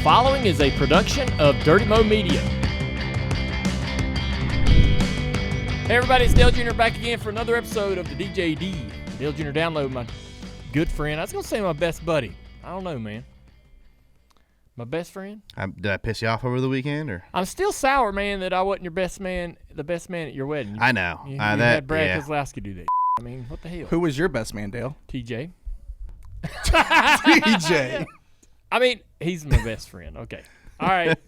following is a production of Dirty Mo Media. Hey everybody, it's Dale Jr. back again for another episode of the DJD. Dale Jr. Download, my good friend. I was going to say my best buddy. I don't know, man. My best friend? Did I piss you off over the weekend? Or I'm still sour, man, that I wasn't your best man, the best man at your wedding. I know. You had Brad Keselowski do that. I mean, what the hell? Who was your best man, Dale? TJ. TJ. I mean, he's my best friend. Okay. All right.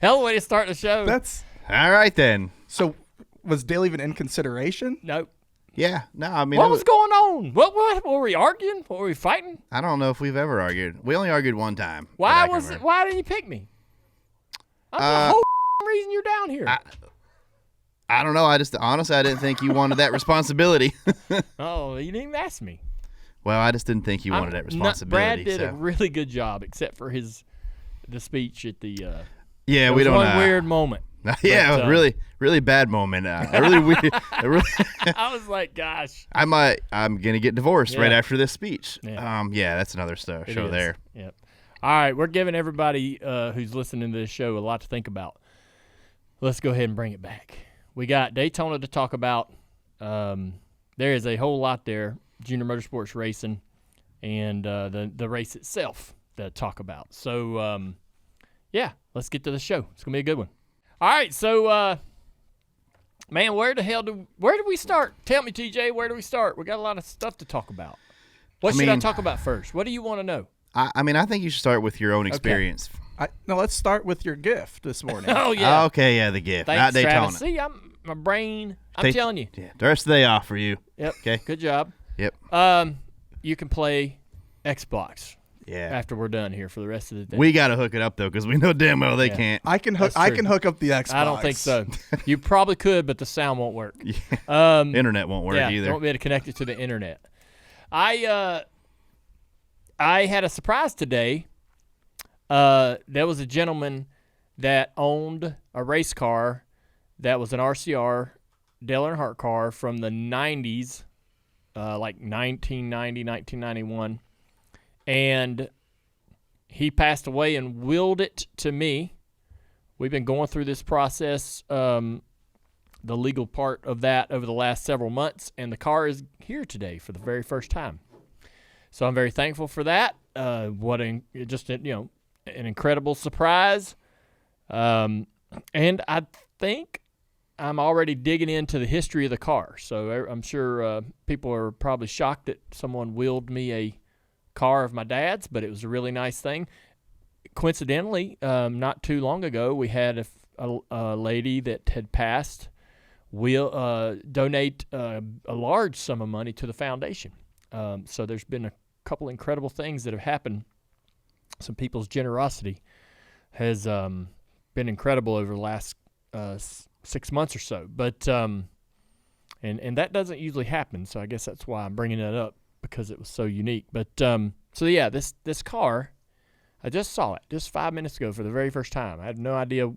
Hell of a way to start the show. That's all right then. so. Was Dale even in consideration? Nope. Yeah. No, I mean, What was going on? What were we arguing? What were we fighting? I don't know if we've ever argued. We only argued one time. Why didn't you pick me? I'm the whole reason you're down here. I don't know. I didn't think you wanted that responsibility. Oh, you didn't even ask me. Well, I just didn't think you wanted that responsibility. Brad did a really good job, except for the speech at the. Yeah, we don't. One weird moment. Yeah, but, really bad moment. Really weird. I was like, gosh. I'm gonna get divorced right after this speech. Yeah. That's another show there. Yep. All right, we're giving everybody who's listening to this show a lot to think about. Let's go ahead and bring it back. We got Daytona to talk about. There is a whole lot there. Junior Motorsports racing and the race itself to talk about. So, let's get to the show. It's going to be a good one. All right, so, man, where do we start? Tell me, TJ, where do we start? We got a lot of stuff to talk about. What should I talk about first? What do you want to know? I think you should start with your own experience. No, let's start with your gift this morning. Oh, yeah. Okay, yeah, the gift. Thanks, not Daytona. Travis. See, my brain. I'm telling you. Yeah, the rest of the day off for you. Yep. Okay. Good job. Yep. You can play Xbox. Yeah. After we're done here for the rest of the day. We got to hook it up though, because we know damn well they can't. I can hook up the Xbox. I don't think so. You probably could, but the sound won't work. Yeah. Internet won't work either. Don't be able to connect it to the internet. I had a surprise today. There was a gentleman that owned a race car that was an RCR Dale Earnhardt car from the 90s, like 1990, 1991. And he passed away and willed it to me. We've been going through this process, the legal part of that over the last several months, and the car is here today for the very first time. So I'm very thankful for that. An incredible surprise. And I think I'm already digging into the history of the car. So I'm sure people are probably shocked that someone willed me a car of my dad's, but it was a really nice thing. Coincidentally, not too long ago, we had a lady that had passed donate a large sum of money to the foundation. So there's been a couple incredible things that have happened. Some people's generosity has been incredible over the last 6 months or so. But and that doesn't usually happen, so I guess that's why I'm bringing that up, because it was so unique. But this car, I just saw it just 5 minutes ago for the very first time. I had no idea.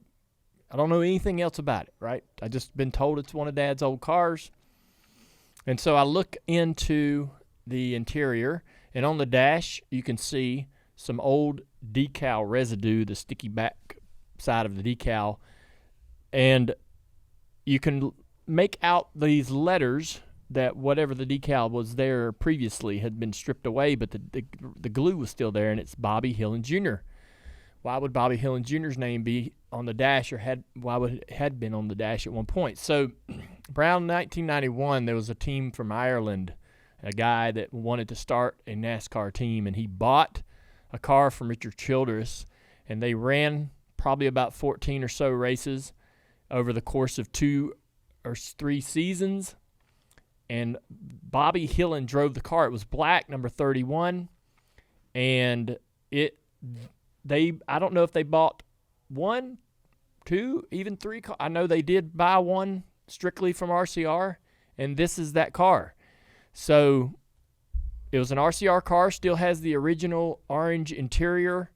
I don't know anything else about it, right? I just been told it's one of Dad's old cars. And so I look into the interior, and on the dash you can see some old decal residue, the sticky back side of the decal, and you can make out these letters that whatever the decal was there previously had been stripped away, but the glue was still there, and it's Bobby Hillin Jr. Why would Bobby Hillin Jr.'s name be on the dash, or why would it had been on the dash at one point? So around 1991, there was a team from Ireland, a guy that wanted to start a NASCAR team, and he bought a car from Richard Childress, and they ran probably about 14 or so races over the course of 2 or 3 seasons. And Bobby Hillin drove the car. It was black, number 31, and I don't know if they bought 1, 2, even 3 cars. I know they did buy one strictly from RCR, and this is that car. So it was an RCR car, still has the original orange interior.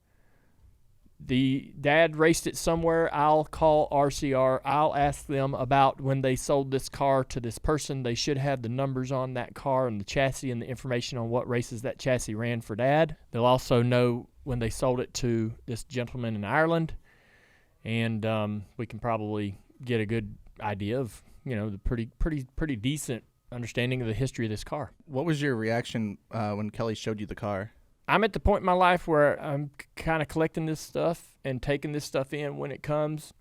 The dad raced it somewhere. I'll call RCR. I'll ask them about when they sold this car to this person. They should have the numbers on that car and the chassis and the information on what races that chassis ran for Dad. They'll also know when they sold it to this gentleman in Ireland, and we can probably get a good idea of, the pretty decent understanding of the history of this car. What was your reaction when Kelly showed you the car? I'm at the point in my life where I'm kind of collecting this stuff and taking this stuff in when it comes.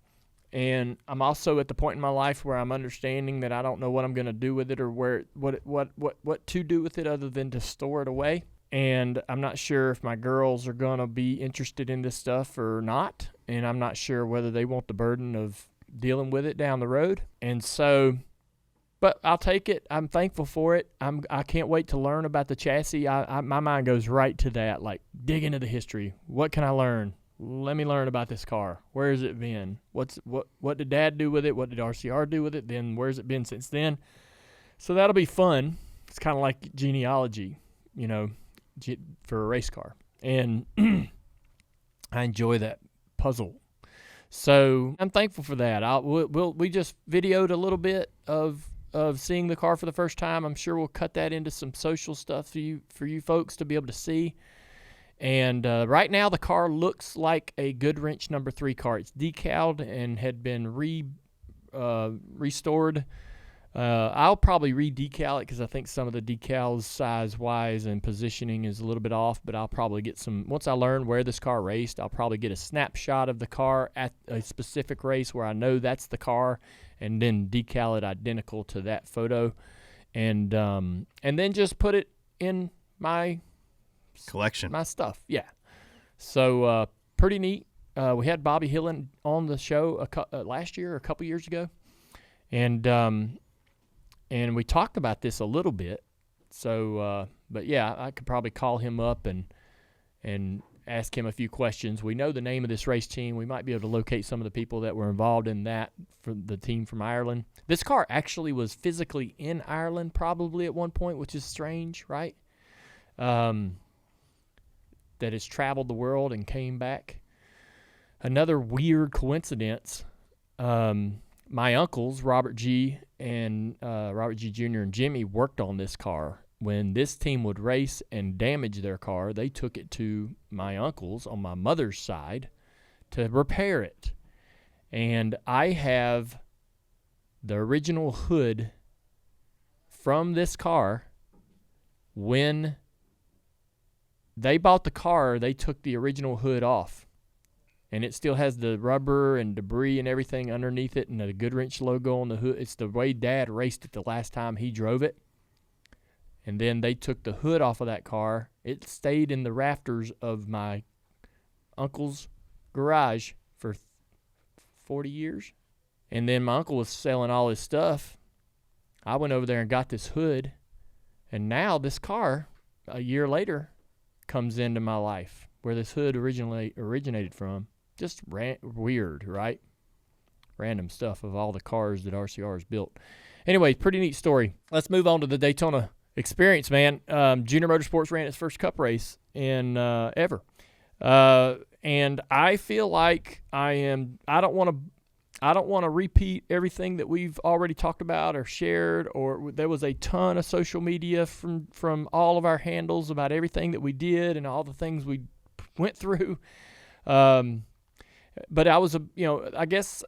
And I'm also at the point in my life where I'm understanding that I don't know what I'm going to do with it or what to do with it other than to store it away. And I'm not sure if my girls are going to be interested in this stuff or not. And I'm not sure whether they want the burden of dealing with it down the road. And so, but I'll take it. I'm thankful for it. I can't wait to learn about the chassis. My mind goes right to that, like dig into the history. What can I learn? Let me learn about this car. Where has it been? What did Dad do with it? What did RCR do with it? Then where's it been since then? So that'll be fun. It's kind of like genealogy, for a race car. And I enjoy that puzzle. So I'm thankful for that. We just videoed a little bit of seeing the car for the first time. I'm sure we'll cut that into some social stuff for you folks to be able to see. And right now the car looks like a Goodwrench number 3 car. It's decaled and had been restored. I'll probably re-decal it because I think some of the decals size-wise and positioning is a little bit off, but I'll probably get some. Once I learn where this car raced, I'll probably get a snapshot of the car at a specific race where I know that's the car, and then decal it identical to that photo, and then just put it in my collection, my stuff. Yeah. So pretty neat. We had Bobby Hillen on the show last year or a couple years ago, and we talked about this a little bit. So, but yeah, I could probably call him up and ask him a few questions. We know the name of this race team. We might be able to locate some of the people that were involved in that from the team from Ireland. This car actually was physically in Ireland probably at one point, which is strange, right? That has traveled the world and came back. Another weird coincidence, my uncles, Robert G. and Robert G. Jr. and Jimmy worked on this car. When this team would race and damage their car, they took it to my uncles on my mother's side to repair it. And I have the original hood from this car. When they bought the car, they took the original hood off. And it still has the rubber and debris and everything underneath it and the Goodwrench logo on the hood. It's the way Dad raced it the last time he drove it. And then they took the hood off of that car. It stayed in the rafters of my uncle's garage for 40 years. And then my uncle was selling all his stuff. I went over there and got this hood. And now this car, a year later, comes into my life where this hood originally originated from. Just weird, right? Random stuff of all the cars that RCR has built. Anyway, pretty neat story. Let's move on to the Daytona experience, man. Junior Motorsports ran its first Cup race in ever. And I feel like I don't want to repeat everything that we've already talked about or shared, or there was a ton of social media from all of our handles about everything that we did and all the things we went through. But I guess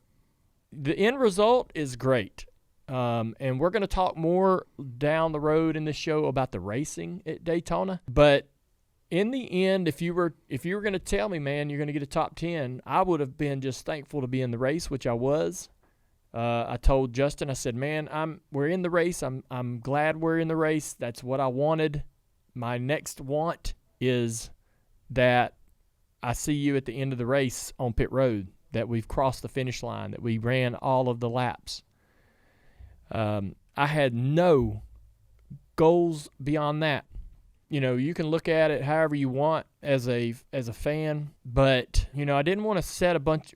the end result is great. And we're going to talk more down the road in this show about the racing at Daytona. But in the end, if you were going to tell me, man, you're going to get a top 10, I would have been just thankful to be in the race, which I was. I told Justin, I said, man, we're in the race. I'm glad we're in the race. That's what I wanted. My next want is that I see you at the end of the race on pit road, that we've crossed the finish line, that we ran all of the laps. I had no goals beyond that. You can look at it however you want as a fan, but I didn't want to set a bunch.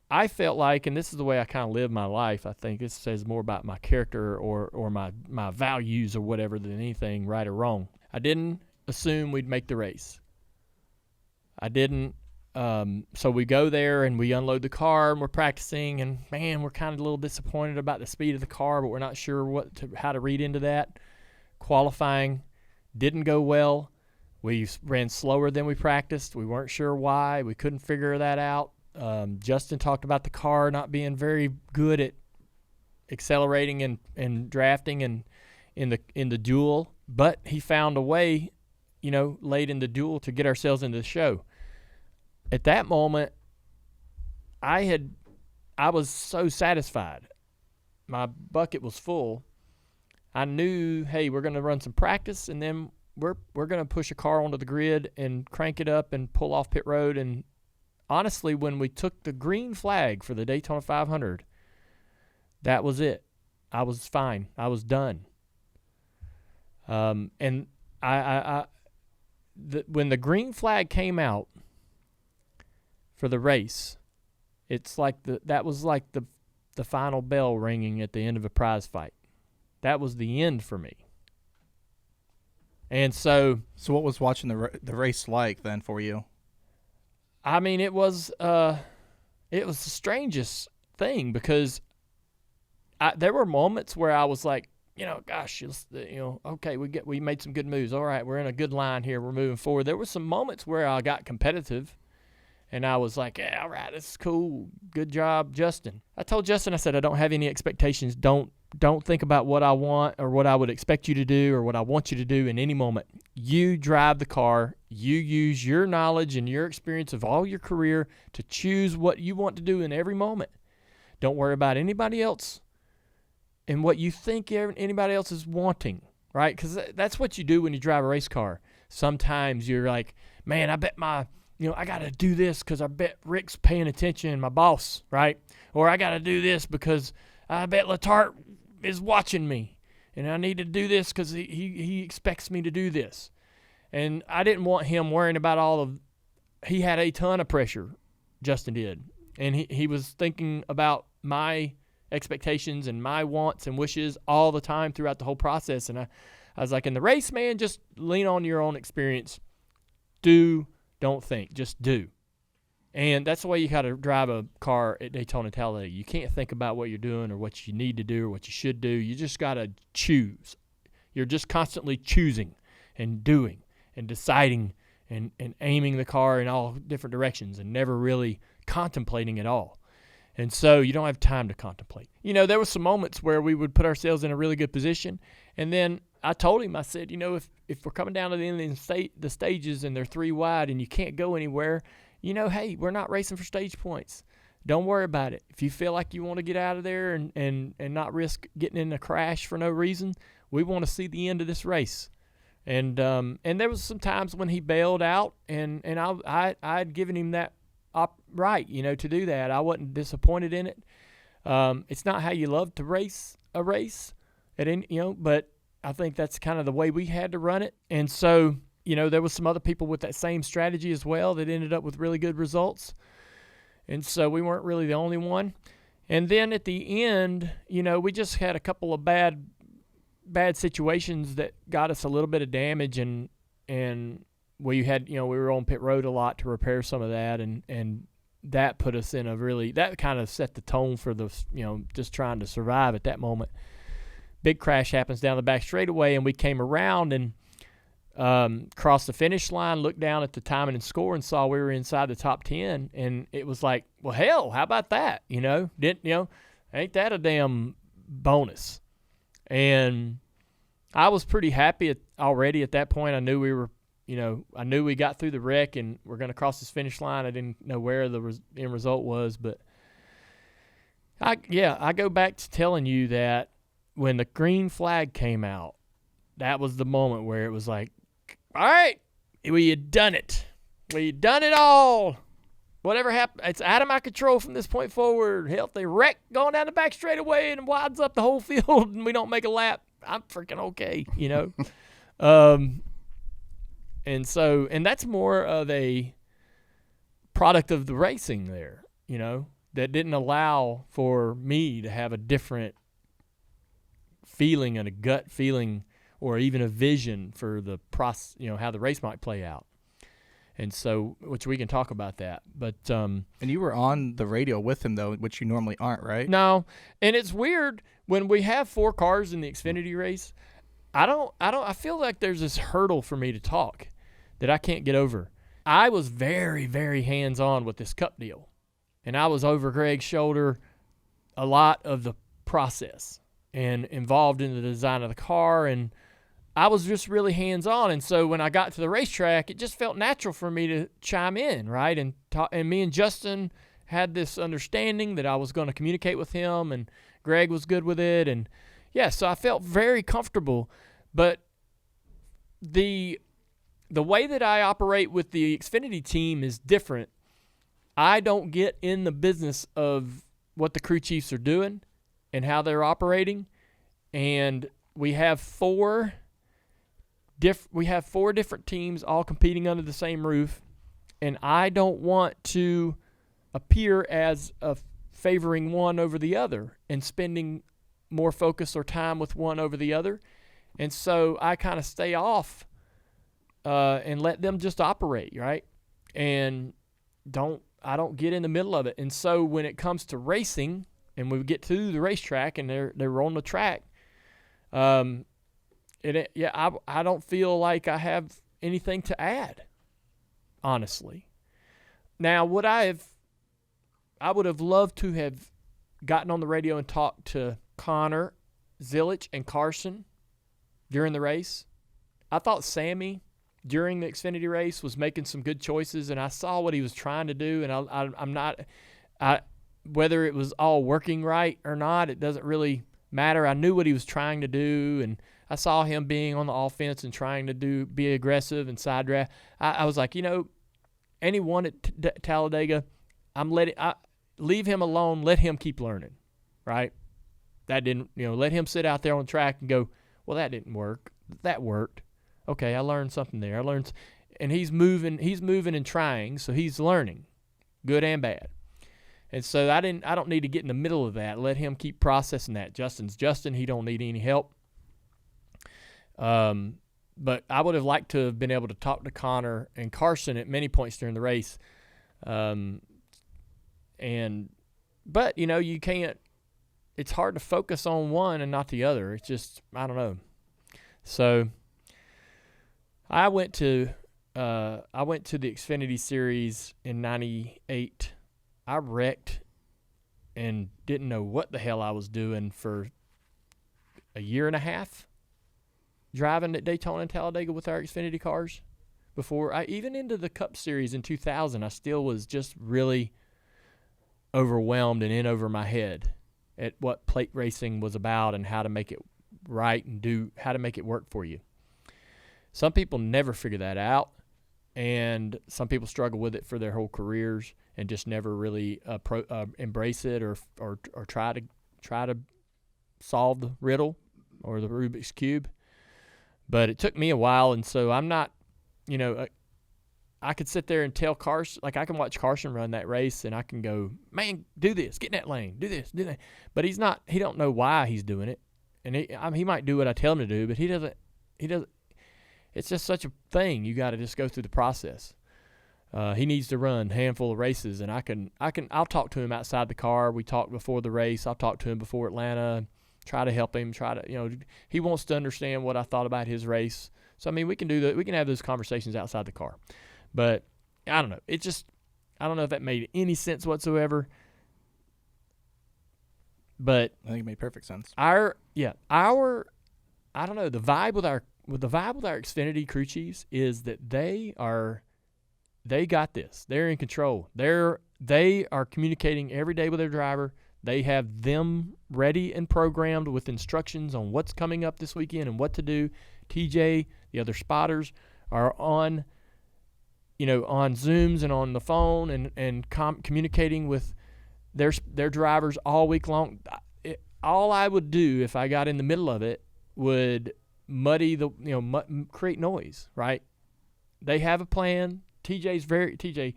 I felt like, and this is the way I kind of live my life. I think this says more about my character or my values or whatever than anything, right or wrong. I didn't assume we'd make the race. I didn't. So we go there and we unload the car and we're practicing, and man, we're kind of a little disappointed about the speed of the car, but we're not sure how to read into that. Qualifying didn't go well. We ran slower than we practiced. We weren't sure why. We couldn't figure that out. Justin talked about the car not being very good at accelerating and drafting and in the duel, but he found a way, late in the duel to get ourselves into the show. At that moment, I was so satisfied. My bucket was full. I knew, hey, we're going to run some practice, and then we're going to push a car onto the grid and crank it up and pull off pit road. And honestly, when we took the green flag for the Daytona 500, that was it. I was fine. I was done. And when the green flag came out for the race, it's like that was like the final bell ringing at the end of a prize fight. That was the end for me. And so what was watching the race like then for you? I mean, it was the strangest thing because there were moments where I was like, gosh, okay, we made some good moves. All right, we're in a good line here. We're moving forward. There were some moments where I got competitive, and I was like, yeah, all right, this is cool. Good job, Justin. I told Justin, I said, I don't have any expectations. Don't think about what I want or what I would expect you to do or what I want you to do in any moment. You drive the car. You use your knowledge and your experience of all your career to choose what you want to do in every moment. Don't worry about anybody else and what you think anybody else is wanting, right? Because that's what you do when you drive a race car. Sometimes you're like, man, I bet I got to do this because I bet Rick's paying attention, my boss, right? Or I got to do this because I bet Letarte is watching me, and I need to do this because he expects me to do this. And I didn't want him worrying about he had a ton of pressure, Justin did. And he was thinking about my expectations and my wants and wishes all the time throughout the whole process. And I was like, in the race, man, just lean on your own experience. Don't think, just do. And that's the way you got to drive a car at Daytona Talladega. You can't think about what you're doing or what you need to do or what you should do. You just got to choose. You're just constantly choosing and doing and deciding and aiming the car in all different directions and never really contemplating at all. And so you don't have time to contemplate. There were some moments where we would put ourselves in a really good position, and then I told him, I said, if we're coming down to the end of the stages and they're 3 wide and you can't go anywhere, hey, we're not racing for stage points. Don't worry about it. If you feel like you want to get out of there and not risk getting in a crash for no reason, we want to see the end of this race. And there was some times when he bailed out, and I'd given him that right, to do that. I wasn't disappointed in it. It's not how you love to race a race, but I think that's kind of the way we had to run it. And so, there was some other people with that same strategy as well that ended up with really good results. And so we weren't really the only one. And then at the end, we just had a couple of bad situations that got us a little bit of damage, and we had, we were on pit road a lot to repair some of that, and that put us in that kind of set the tone for the, just trying to survive at that moment. Big crash happens down the back straightaway, and we came around and crossed the finish line, looked down at the timing and score, and saw we were inside the top 10, and it was like, well, hell, how about that? Ain't that a damn bonus? And I was pretty happy already at that point. I knew we were, I knew we got through the wreck and we're going to cross this finish line. I didn't know where the end result was, but I go back to telling you that when the green flag came out, that was the moment where it was like, all right, we had done it. We had done it all. Whatever happened, it's out of my control from this point forward. Hell, if they wreck going down the back straightaway and widens up the whole field and we don't make a lap, I'm freaking okay, And that's more of a product of the racing there, that didn't allow for me to have a different feeling and a gut feeling or even a vision for the process, how the race might play out. And so, which we can talk about that, but and you were on the radio with him though, which you normally aren't, right? No, and it's weird when we have 4 cars in the Xfinity race. I feel like there's this hurdle for me to talk. that I can't get over. I was very, very hands-on with this Cup deal, and I was over Greg's shoulder a lot of the process and involved in the design of the car, and I was just really hands-on. And so when I got to the racetrack, it just felt natural for me to chime in, right? And me and Justin had this understanding that I was going to communicate with him, and Greg was good with it. And, yeah, so I felt very comfortable. But the way that I operate with the Xfinity team is different. I don't get in the business of what the crew chiefs are doing and how they're operating. And we have four different teams all competing under the same roof, and I don't want to appear as favoring one over the other and spending more focus or time with one over the other. And so I kind of stay off and let them just operate, right? And I don't get in the middle of it. And so when it comes to racing and we get to the racetrack and they're on the track, I don't feel like I have anything to add, honestly. Now, I would have loved to have gotten on the radio and talked to Connor, Zilich, and Carson during the race. I thought Sammy, during the Xfinity race, was making some good choices, and I saw what he was trying to do, and whether it was all working right or not, it doesn't really matter. I knew what he was trying to do, and I saw him being on the offense and trying to be aggressive and side draft. I was like, anyone at Talladega, leave him alone. Let him keep learning, right? That didn't, let him sit out there on the track and go, well, that didn't work. That worked. Okay, I learned something there. And he's moving and trying, so he's learning, good and bad. And so I don't need to get in the middle of that. Let him keep processing that. Justin. He don't need any help. But I would have liked to have been able to talk to Connor and Carson at many points during the race. But you can't, it's hard to focus on one and not the other. It's just, I don't know. So I went to the Xfinity Series in 98. I wrecked and didn't know what the hell I was doing for a year and a half driving at Daytona and Talladega with our Xfinity cars. Before I even into the Cup Series in 2000, I still was just really overwhelmed and in over my head at what plate racing was about and how to make it right and how to make it work for you. Some people never figure that out, and some people struggle with it for their whole careers and just never really embrace it or try to solve the riddle or the Rubik's Cube. But it took me a while, and so I'm not, I could sit there and tell Carson, like I can watch Carson run that race, and I can go, man, do this, get in that lane, do this, do that. But he don't know why he's doing it, and he might do what I tell him to do, but he doesn't. It's just such a thing. You got to just go through the process. He needs to run a handful of races, and I'll talk to him outside the car. We talked before the race. I'll talk to him before Atlanta. Try to help him. He wants to understand what I thought about his race. So I mean, we can do that. We can have those conversations outside the car. But I don't know. I don't know if that made any sense whatsoever. But I think it made perfect sense. I don't know, the vibe with our Xfinity crew chiefs is that they got this. They're in control. They are communicating every day with their driver. They have them ready and programmed with instructions on what's coming up this weekend and what to do. TJ, the other spotters, are on Zooms and on the phone and communicating with their drivers all week long. All I would do if I got in the middle of it would muddy create noise, right? They have a plan. TJ,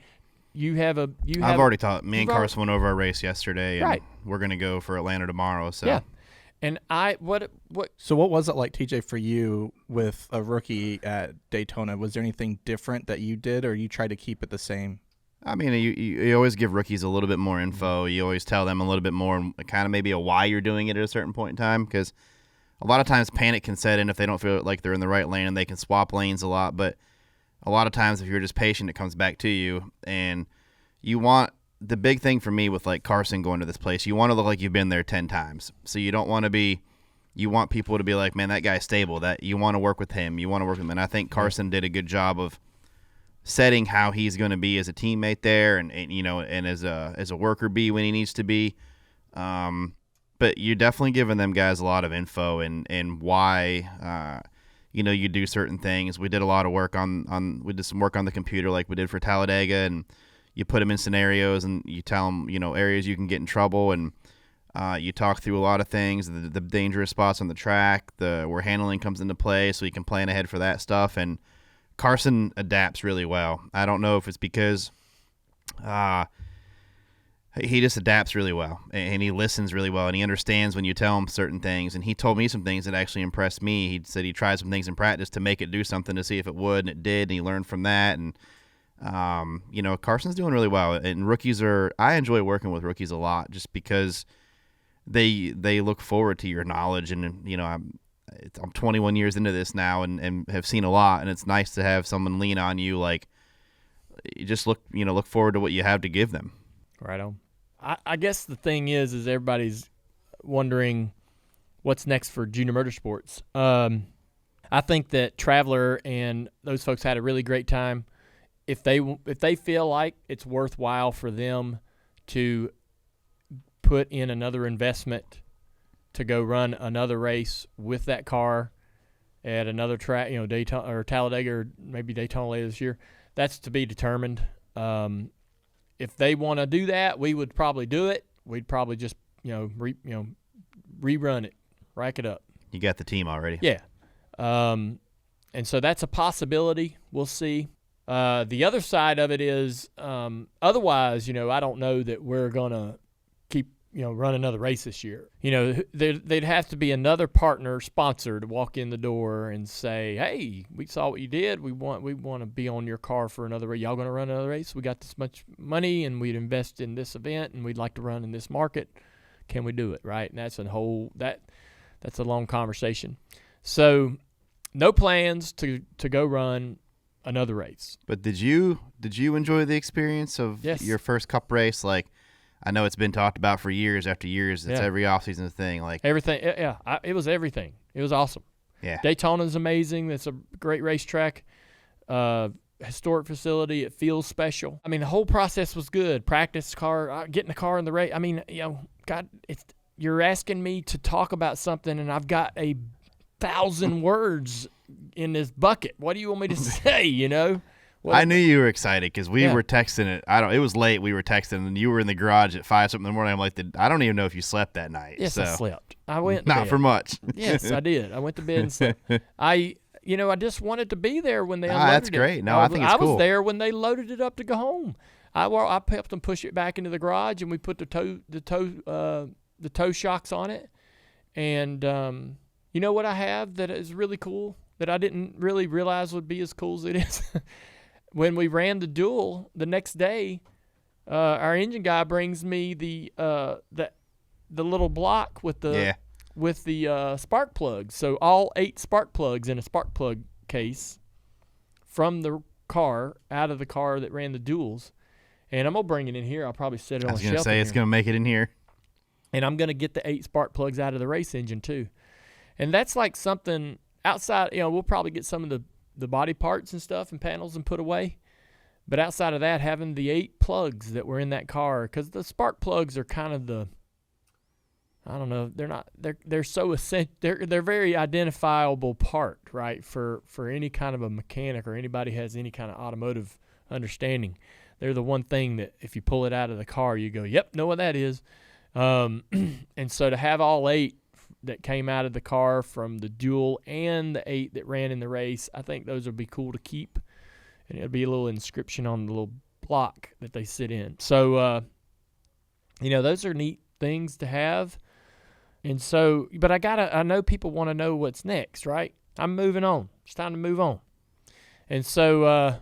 I've already taught. Me and Carson went over our race yesterday, and we're going to go for Atlanta tomorrow. So yeah, and what? So what was it like, TJ, for you with a rookie at Daytona? Was there anything different that you did, or you tried to keep it the same? I mean, you always give rookies a little bit more info. You always tell them a little bit more, and kind of maybe a why you're doing it at a certain point in time, because a lot of times panic can set in if they don't feel like they're in the right lane, and they can swap lanes a lot. But a lot of times if you're just patient, it comes back to you. And you want the big thing for me with like Carson going to this place, you want to look like you've been there 10 times. So you don't want to be, you want people to be like, man, that guy's stable. That you want to work with him. You want to work with him. And I think Carson did a good job of setting how he's going to be as a teammate there, and you know, and as a worker bee when he needs to be. But you're definitely giving them guys a lot of info and why you know, you do certain things. We did a lot of work we did some work on the computer like we did for Talladega, and you put them in scenarios and you tell them, you know, areas you can get in trouble, and you talk through a lot of things, the dangerous spots on the track, where handling comes into play, so you can plan ahead for that stuff. And Carson adapts really well. I don't know if it's because he just adapts really well, and he listens really well, and he understands when you tell him certain things. And he told me some things that actually impressed me. He said he tried some things in practice to make it do something to see if it would, and it did, and he learned from that. And you know, Carson's doing really well. And I enjoy working with rookies a lot, just because they look forward to your knowledge. And you know, I'm 21 years into this now, and have seen a lot, and it's nice to have someone lean on you. Like, you just look forward to what you have to give them. Right on. I guess the thing is everybody's wondering what's next for Junior Motorsports. I think that Traveler and those folks had a really great time. If they feel like it's worthwhile for them to put in another investment to go run another race with that car at another track, you know, Daytona or Talladega, or maybe Daytona later this year, that's to be determined. If they want to do that, we would probably do it. We'd probably just, rerun it, rack it up. You got the team already. Yeah. And so that's a possibility. We'll see. The other side of it is, otherwise, I don't know that we're going to keep, run another race this year. There'd have to be another partner sponsor to walk in the door and say, hey, we saw what you did. We want to be on your car for another race. Y'all going to run another race? We got this much money, and we'd invest in this event, and we'd like to run in this market. Can we do it? Right. And that's that's a long conversation. So no plans to go run another race. But did you enjoy the experience of your first Cup race? Like, I know it's been talked about for years after years. It's every offseason thing. Like everything. Yeah, it was everything. It was awesome. Yeah. Daytona's amazing. It's a great racetrack. Historic facility. It feels special. I mean, the whole process was good. Practice car, getting the car in the race. I mean, God, you're asking me to talk about something, and I've got 1,000 words in this bucket. What do you want me to say? I knew you were excited because we were texting it. It was late. We were texting, and you were in the garage at 5 something in the morning. I'm like, I don't even know if you slept that night. Yes, I slept. I went to not bed. for much. Yes, I did. I went to bed and slept. I just wanted to be there when they unloaded that's great. No, I think it's cool. I was there when they loaded it up to go home. I helped them push it back into the garage, and we put the toe shocks on it. And you know what I have that is really cool that I didn't really realize would be as cool as it is? When we ran the duel the next day, our engine guy brings me the little block with the spark plugs. So all 8 spark plugs in a spark plug case from the car, out of the car that ran the duels. And I'm going to bring it in here. I'll probably set it on the shelf. I was going to say, it's going to make it in here. And I'm going to get the 8 spark plugs out of the race engine too. And that's like something outside, we'll probably get some of the body parts and stuff and panels and put away. But outside of that, having the 8 plugs that were in that car, because the spark plugs are kind of I don't know, they're so essential. They're very identifiable part, right? For any kind of a mechanic or anybody who has any kind of automotive understanding. They're the one thing that if you pull it out of the car, you go, yep, know what that is. And so to have all 8 that came out of the car from the duel and the 8 that ran in the race, I think those would be cool to keep. And it'll be a little inscription on the little block that they sit in. So, those are neat things to have. And so, but I know people want to know what's next, right? I'm moving on. It's time to move on. And so,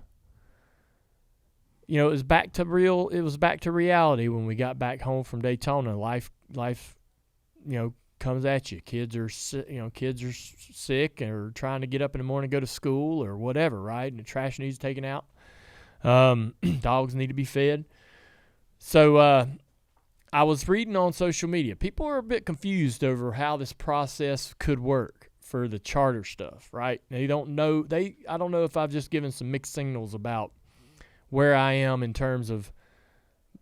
it was back to reality when we got back home from Daytona. Life, comes at you. Kids are sick or trying to get up in the morning, go to school or whatever, right? And the trash needs taken out. Dogs need to be fed. So I was reading on social media. People are a bit confused over how this process could work for the charter stuff, right? They don't know. I don't know if I've just given some mixed signals about where I am in terms of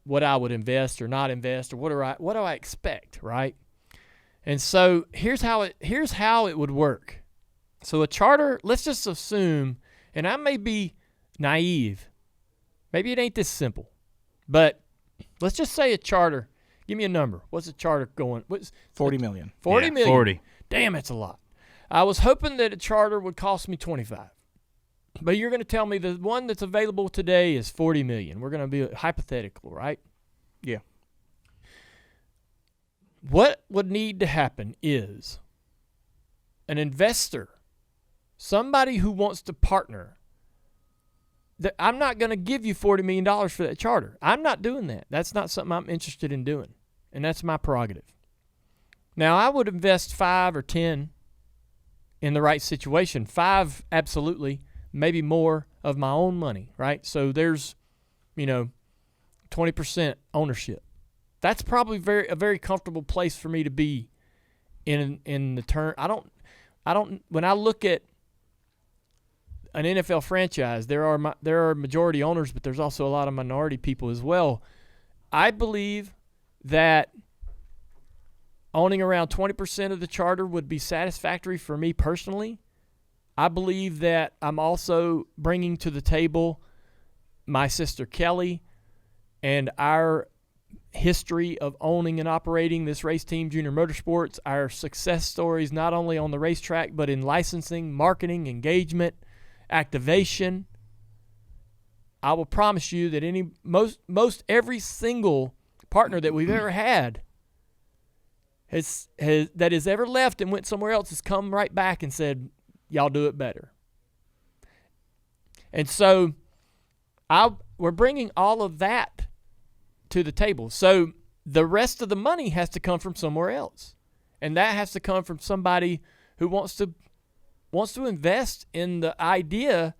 what I would invest or not invest, or what do I expect, right? And so here's how it would work. So a charter, let's just assume, and I may be naive, maybe it ain't this simple, but let's just say a charter. Give me a number. What's a charter going? What's $40 million. $40 million. 40. Damn, it's a lot. I was hoping that a charter would cost me $25. But you're going to tell me the one that's available today is $40 million. We're going to be hypothetical, right? Yeah. What would need to happen is an investor, somebody who wants to partner. I'm not going to give you $40 million for that charter. I'm not doing that. That's not something I'm interested in doing, and that's my prerogative. Now, I would invest 5 or 10 in the right situation. 5, absolutely, maybe more of my own money, right? So there's, 20% ownership. That's probably a very comfortable place for me to be in the turn. I don't. When I look at an NFL franchise, there are majority owners, but there's also a lot of minority people as well. I believe that owning around 20% of the charter would be satisfactory for me personally. I believe that I'm also bringing to the table my sister Kelly and our history of owning and operating this race team, JR Motorsports, our success stories not only on the racetrack but in licensing, marketing, engagement, activation. I will promise you that most every single partner that we've ever had that has ever left and went somewhere else has come right back and said, y'all do it better. And so we're bringing all of that to the table. So the rest of the money has to come from somewhere else. And that has to come from somebody who wants to invest in the idea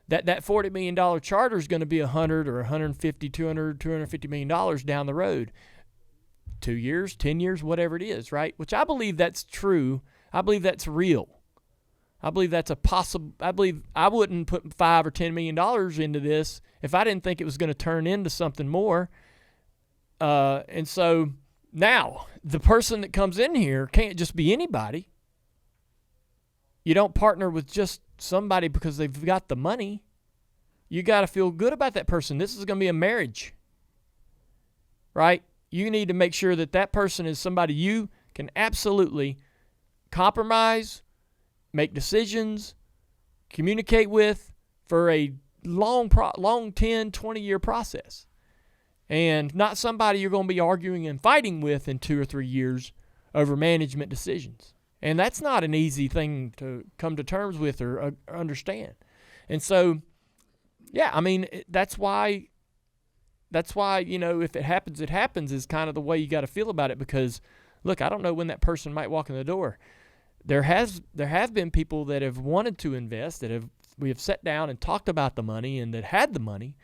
that $40 million charter is going to be $100 or $150, $200, $250 million down the road. 2 years, 10 years, whatever it is, right? Which I believe that's true. I believe that's real. I believe that's a possible. I believe I wouldn't put $5 or $10 million into this if I didn't think it was going to turn into something more. And so now the person that comes in here can't just be anybody. You don't partner with just somebody because they've got the money. You got to feel good about that person. This is going to be a marriage, right? You need to make sure that person is somebody you can absolutely compromise, make decisions, communicate with for a long 10, 20-year process. And not somebody you're going to be arguing and fighting with in 2 or 3 years over management decisions. And that's not an easy thing to come to terms with or understand. And so, yeah, I mean, that's why, if it happens is kind of the way you got to feel about it, because, look, I don't know when that person might walk in the door. There have been people that have wanted to invest, we have sat down and talked about the money and that had the money,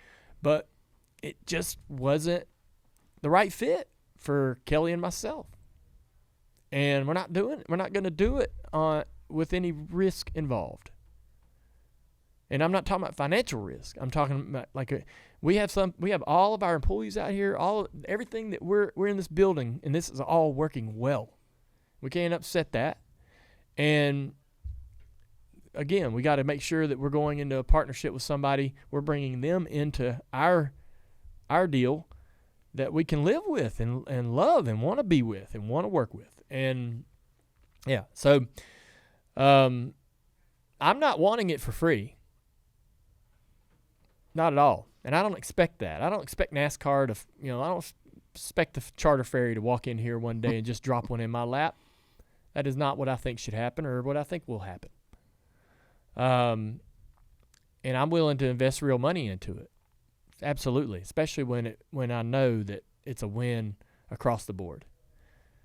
but it just wasn't the right fit for Kelly and myself. And we're not going to do it with any risk involved. And I'm not talking about financial risk. I'm talking about we have all of our employees out here, everything that we're in this building, and this is all working well. We can't upset that. And again, we got to make sure that we're going into a partnership with somebody. We're bringing them into our deal that we can live with and love and want to be with and want to work with. And yeah, so I'm not wanting it for free. Not at all. And I don't expect that. I don't expect NASCAR to, I don't expect the charter ferry to walk in here one day and just drop one in my lap. That is not what I think should happen or what I think will happen. And I'm willing to invest real money into it. Absolutely, especially when I know that it's a win across the board.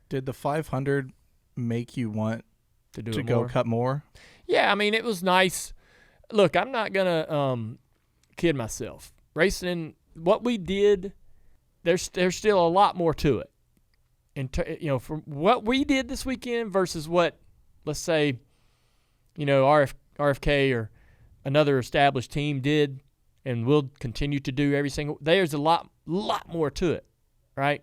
Did the 500 make you want to do to it go more. cut more? Yeah, I mean, it was nice. Look, I'm not gonna kid myself. Racing, what we did, there's still a lot more to it. And from what we did this weekend versus what, let's say, RFK or another established team did, and will continue to do every single. There's a lot more to it, right?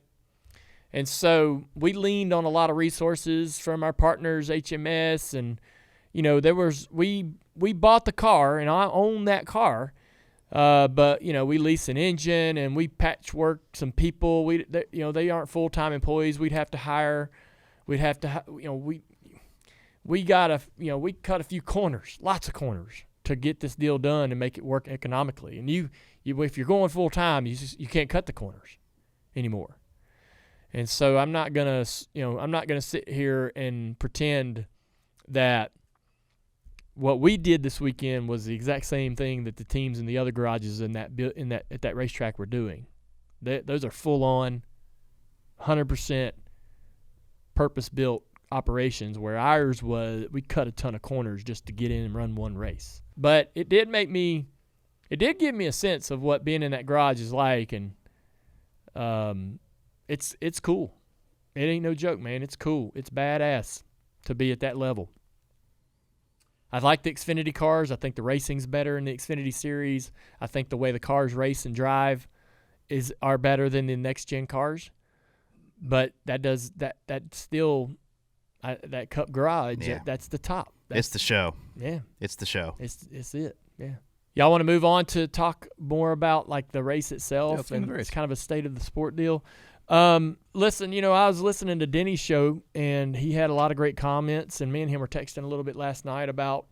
And so we leaned on a lot of resources from our partners, HMS, and we bought the car, and I own that car, but we lease an engine and we patchwork some people. They aren't full-time employees. We cut a few corners, lots of corners, to get this deal done and make it work economically. And if you're going full-time, you can't cut the corners anymore. And so I'm not gonna sit here and pretend that what we did this weekend was the exact same thing that the teams in the other garages at that racetrack were doing. Those are full-on, 100% purpose-built operations, where ours was we cut a ton of corners just to get in and run one race. But it did give me a sense of what being in that garage is like, and it's cool. It ain't no joke, man. It's cool. It's badass to be at that level. I like the Xfinity cars. I think the racing's better in the Xfinity series. I think the way the cars race and drive are better than the next gen cars. But that Cup garage, Yeah. that's the top. It's the show. Yeah. It's the show. It's it. Yeah. Y'all want to move on to talk more about like the race itself? Yeah, let's get into the race. It's kind of a state of the sport deal. Listen, I was listening to Denny's show, and he had a lot of great comments, and me and him were texting a little bit last night about,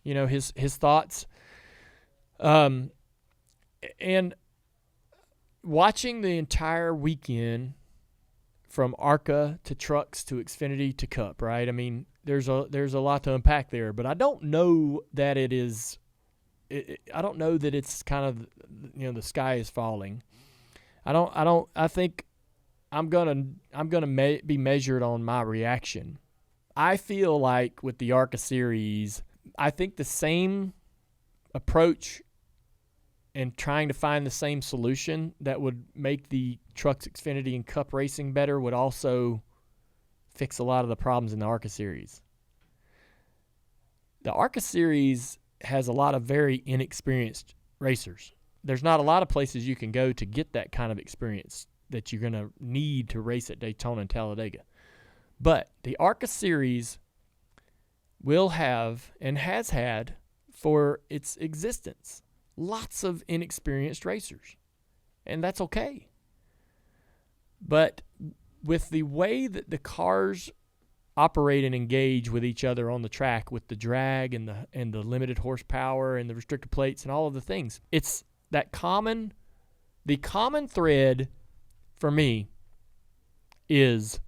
his thoughts. And watching the entire weekend from ARCA to trucks to Xfinity to Cup, right? I mean, there's a lot to unpack there, but I don't know that it is. I don't know that it's kind of the sky is falling. I think I'm gonna be measured on my reaction. I feel like with the ARCA series, I think the same approach and trying to find the same solution that would make the trucks, Xfinity, and Cup racing better would also fix a lot of the problems in the ARCA series. The ARCA series has a lot of very inexperienced racers. There's not a lot of places you can go to get that kind of experience that you're going to need to race at Daytona and Talladega. But the ARCA series will have and has had for its existence lots of inexperienced racers, and that's okay. But with the way that the cars operate and engage with each other on the track, with the drag and the limited horsepower and the restrictor plates and all of the things, it's the common thread for me is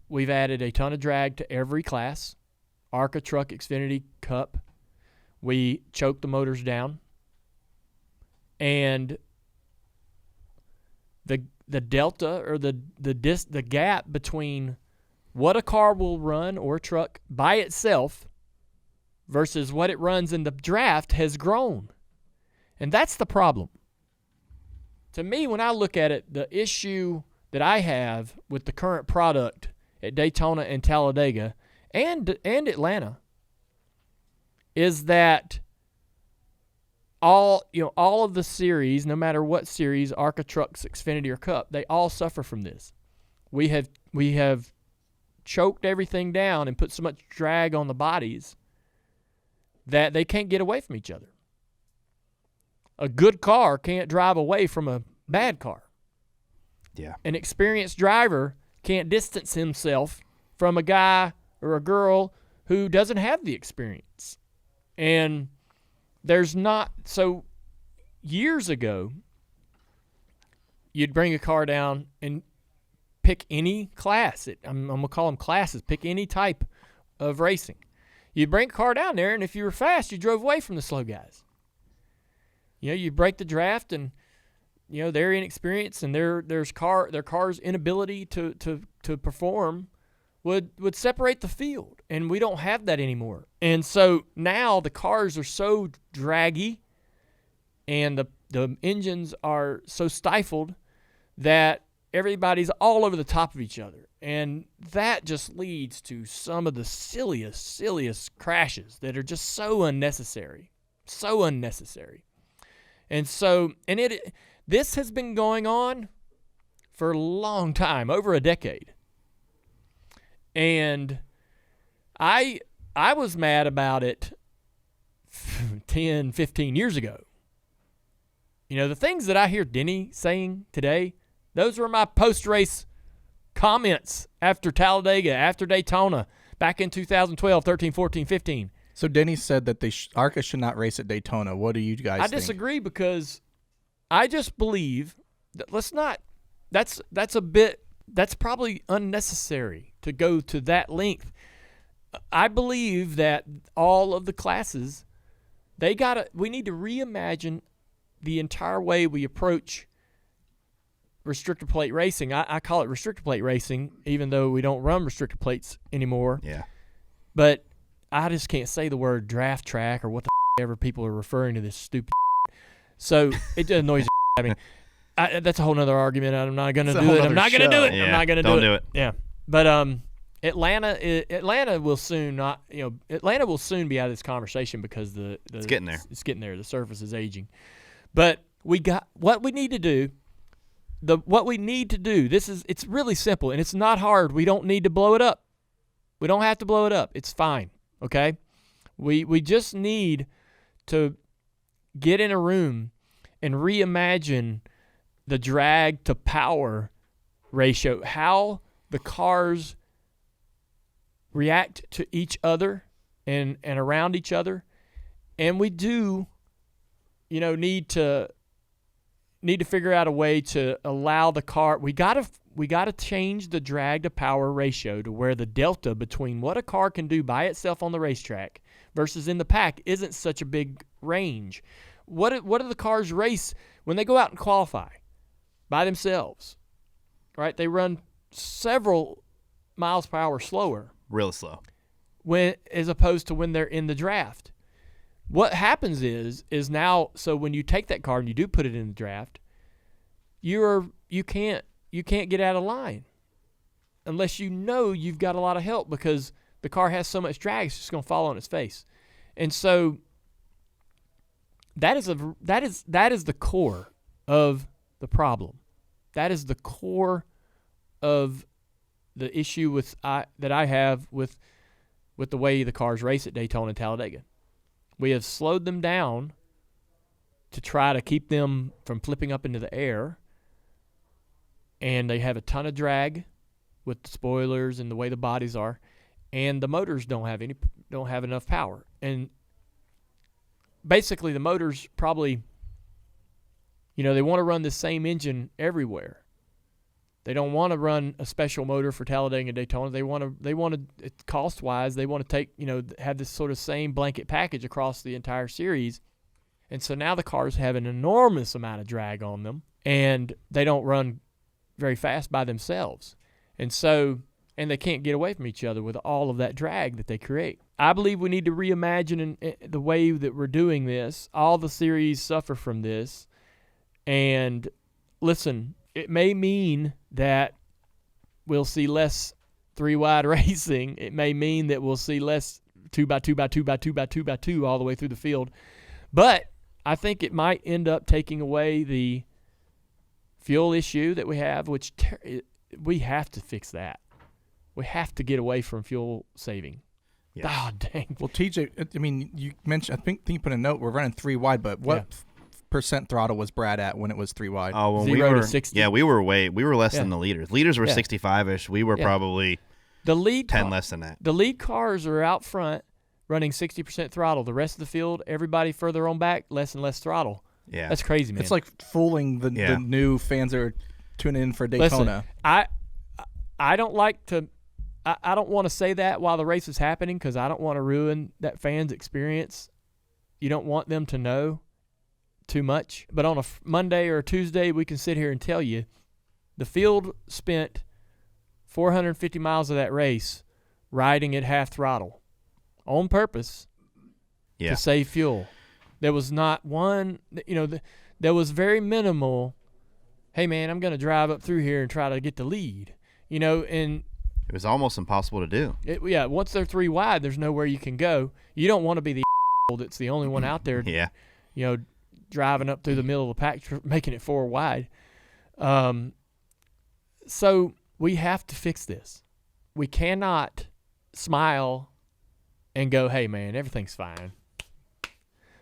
we've added a ton of drag to every class, ARCA, Truck, Xfinity, Cup. We choked the motors down, and the delta or the gap between what a car will run or a truck by itself versus what it runs in the draft has grown. And that's the problem. To me, when I look at it, the issue that I have with the current product at Daytona and Talladega and Atlanta is that all of the series, no matter what series, ARCA, Trucks, Xfinity, or Cup, they all suffer from this. We have choked everything down and put so much drag on the bodies that they can't get away from each other. A good car can't drive away from a bad car. Yeah. An experienced driver can't distance himself from a guy or a girl who doesn't have the experience. And there's not, so years ago, you'd bring a car down and pick any class. I'm going to call them classes. Pick any type of racing. You'd bring a car down there, and if you were fast, you drove away from the slow guys. You break the draft, and their inexperience and their car's inability to perform would separate the field, and we don't have that anymore. And so now the cars are so draggy, and the engines are so stifled that everybody's all over the top of each other, and that just leads to some of the silliest crashes that are just so unnecessary. And so, this has been going on for a long time, over a decade. And I was mad about it 10, 15 years ago. The things that I hear Denny saying today, those were my post-race comments after Talladega, after Daytona, back in 2012, 13, 14, 15. So Denny said that ARCA should not race at Daytona. What do you guys think? I disagree, because I just believe that that's probably unnecessary to go to that length. I believe that all of the classes, we need to reimagine the entire way we approach restrictor plate racing. I call it restrictor plate racing, even though we don't run restrictor plates anymore. Yeah. But I just can't say the word draft track or what the ever people are referring to this stupid. So it just annoys the I mean, that's a whole nother argument. I'm not going to do it. I'm not going to do it. Yeah, I'm not going to don't do do it. it. Yeah. But Atlanta will soon not. Atlanta will soon be out of this conversation because it's getting there. It's getting there. The surface is aging. But what we need to do. It's really simple, and it's not hard. We don't need to blow it up. We don't have to blow it up. It's fine. Okay? We just need to get in a room and reimagine the drag to power ratio, how the cars react to each other and around each other. And we do, need to figure out a way to allow the car. We gotta change the drag to power ratio to where the delta between what a car can do by itself on the racetrack versus in the pack isn't such a big range. What do the cars race when they go out and qualify by themselves? Right? They run several miles per hour slower. Real slow. As opposed to when they're in the draft. What happens is now, so when you take that car and you do put it in the draft, you can't get out of line unless you've got a lot of help, because the car has so much drag, it's just going to fall on its face. And so that is the core of the problem. That is the core of the issue that I have with the way the cars race at Daytona and Talladega. We have slowed them down to try to keep them from flipping up into the air, and they have a ton of drag with the spoilers and the way the bodies are, and the motors don't have enough power. And basically the motors probably, they want to run the same engine everywhere. They don't want to run a special motor for Talladega and Daytona. They want to cost-wise, they want to take, have this sort of same blanket package across the entire series. And so now the cars have an enormous amount of drag on them, and they don't run very fast by themselves. And they can't get away from each other with all of that drag that they create. I believe we need to reimagine the way that we're doing this. All the series suffer from this. And listen, it may mean that we'll see less 3-wide racing. It may mean that we'll see less 2x2x2x2x2x2 all the way through the field. But I think it might end up taking away the fuel issue that we have, which we have to fix that. We have to get away from fuel saving. Yes. Oh, dang. Well, TJ, I mean, you mentioned, I think you put a note, we're running 3-wide, but what percent throttle was Brad at when it was 3-wide? Oh, when 0 to 60. Yeah, we were less than the leaders. Leaders were 65-ish. We were probably the lead 10 less than that. The lead cars are out front running 60% throttle. The rest of the field, everybody further on back, less and less throttle. Yeah. That's crazy, man. It's like fooling the new fans that are tuning in for Daytona. Listen, I don't like to I don't want to say that while the race is happening, because I don't want to ruin that fan's experience. You don't want them to know too much. But on a Monday or a Tuesday, we can sit here and tell you the field spent 450 miles of that race riding at half throttle on purpose to save fuel. There was not one, there was very minimal, hey, man, I'm going to drive up through here and try to get the lead, and it was almost impossible to do. Once they're 3 wide, there's nowhere you can go. You don't want to be the that's the only one out there, driving up through the middle of the pack, making it 4 wide. So we have to fix this. We cannot smile and go, hey, man, everything's fine.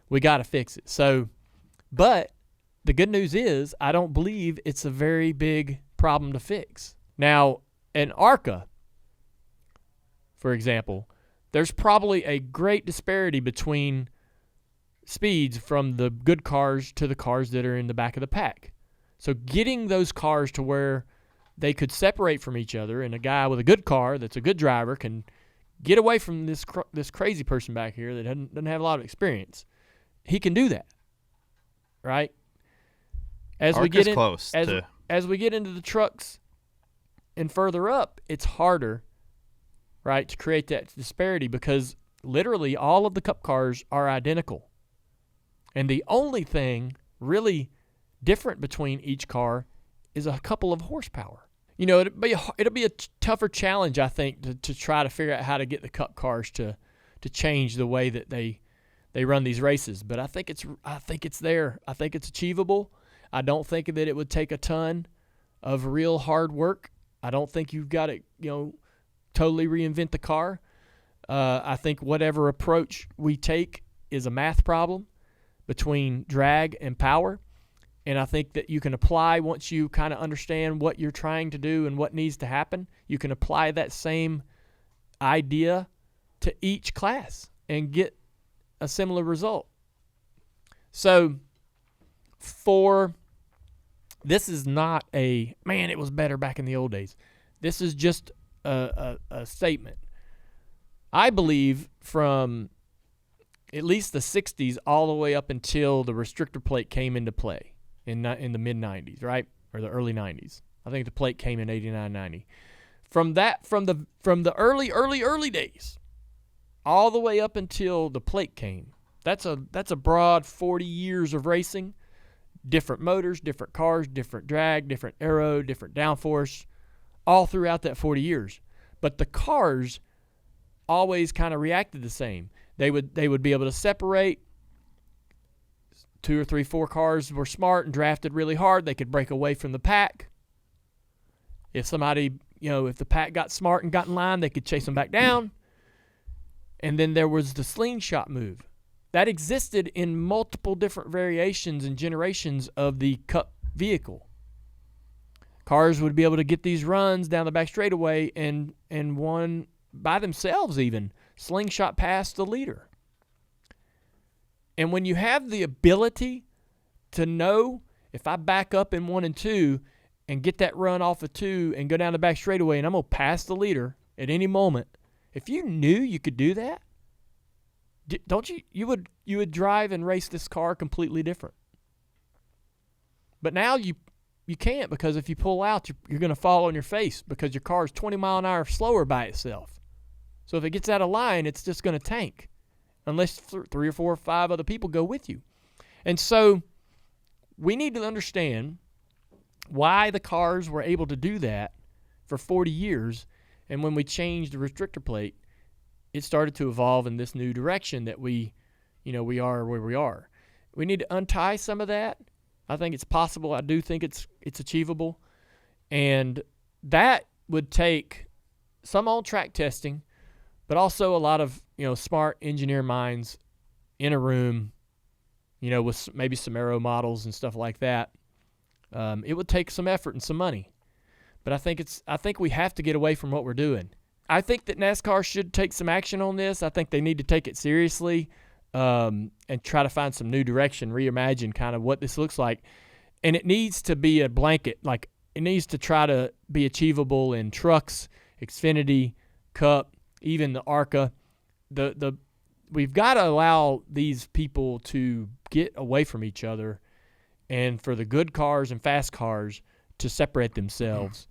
We got to fix it. So, but the good news is I don't believe it's a very big problem to fix. Now, in ARCA, for example, there's probably a great disparity between speeds from the good cars to the cars that are in the back of the pack. So getting those cars to where they could separate from each other, and a guy with a good car that's a good driver can get away from this crazy person back here that doesn't have a lot of experience. He can do that, right? As we get into the trucks and further up, it's harder, right, to create that disparity because literally all of the Cup cars are identical. And the only thing really different between each car is a couple of horsepower. It'll be a tougher challenge, I think, to try to figure out how to get the Cup cars to change the way that they run these races. But I think it's there. I think it's achievable. I don't think that it would take a ton of real hard work. I don't think you've got to, totally reinvent the car. I think whatever approach we take is a math problem between drag and power. And I think that you can apply, once you kind of understand what you're trying to do and what needs to happen, you can apply that same idea to each class and get a similar result. So this is not it was better back in the old days. This is just a statement. I believe from at least the 60s all the way up until the restrictor plate came into play in the mid-90s, right? Or the early 90s. I think the plate came in 89, 90. From the early days all the way up until the plate came, that's a broad 40 years of racing. Different motors, different cars, different drag, different aero, different downforce, all throughout that 40 years. But the cars always kind of reacted the same. They would be able to separate. 2 or 3, 4 cars were smart and drafted really hard. They could break away from the pack. If somebody, if the pack got smart and got in line, they could chase them back down. And then there was the slingshot move. That existed in multiple different variations and generations of the Cup vehicle. Cars would be able to get these runs down the back straightaway and one by themselves even slingshot past the leader. And when you have the ability to know, if I back up in 1 and 2 and get that run off of 2 and go down the back straightaway and I'm going to pass the leader at any moment, if you knew you could do that, don't you would drive and race this car completely different. But now you can't, because if you pull out, you're going to fall on your face because your car is 20 mile an hour slower by itself. So if it gets out of line, it's just going to tank unless 3 or 4 or 5 other people go with you. And so we need to understand why the cars were able to do that for 40 years, and when we changed the restrictor plate, it started to evolve in this new direction that we are where we are. We need to untie some of that. I think it's possible. I do think it's achievable. And that would take some on-track testing, but also a lot of, smart engineer minds in a room, with maybe some aero models and stuff like that. It would take some effort and some money. But I think we have to get away from what we're doing. I think that NASCAR should take some action on this. I think they need to take it seriously and try to find some new direction, reimagine kind of what this looks like. And it needs to be a blanket. Like, it needs to try to be achievable in trucks, Xfinity, Cup, even the ARCA. we've got to allow these people to get away from each other, and for the good cars and fast cars to separate themselves.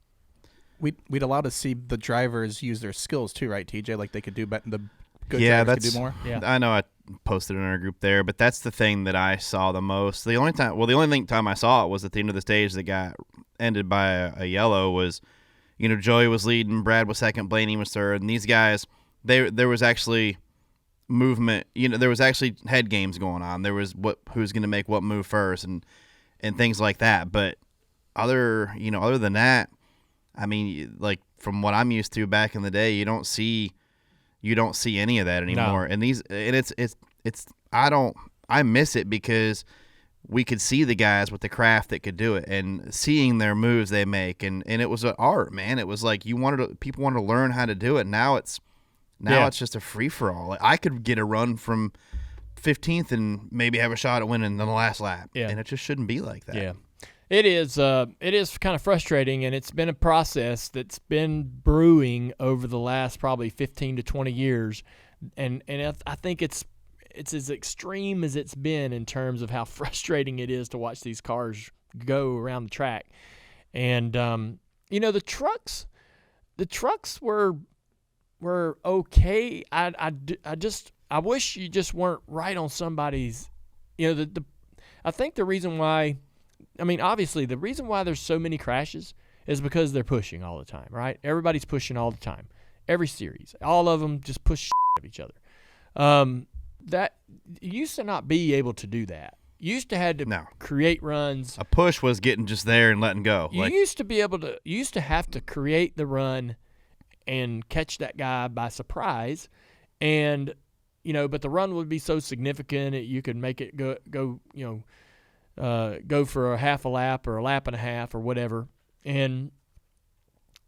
We'd allow to see the drivers use their skills too, right, TJ? Like they could do better. The good Yeah, drivers could do more. Yeah. I know I posted in our group there, but that's the thing that I saw the most. The only time I saw it was at the end of the stage that got ended by a yellow was, Joey was leading, Brad was second, Blaney was third, and these guys, there was actually movement. There was actually head games going on. There was who's going to make what move first and things like that. But other than that, I mean, like from what I'm used to back in the day, you don't see any of that anymore. No. I miss it because we could see the guys with the craft that could do it and seeing their moves they make, and it was an art, man. It was like people wanted to learn how to do it. Now it's just a free for all. Like, I could get a run from 15th and maybe have a shot at winning in the last lap, and it just shouldn't be like that. Yeah. It is kind of frustrating, and it's been a process that's been brewing over the last probably 15 to 20 years, and I think it's as extreme as it's been in terms of how frustrating it is to watch these cars go around the track. And the trucks were okay. I wish you just weren't right on somebody's. I think the reason why. I mean, obviously, the reason why there's so many crashes is because they're pushing all the time, right? Everybody's pushing all the time. Every series. All of them just push of each other. That you used to not be able to do that. You used to had to create runs. A push was getting just there and letting go. You used to have to create the run and catch that guy by surprise. And, but the run would be so significant that you could make it go for a half a lap or a lap and a half or whatever. And,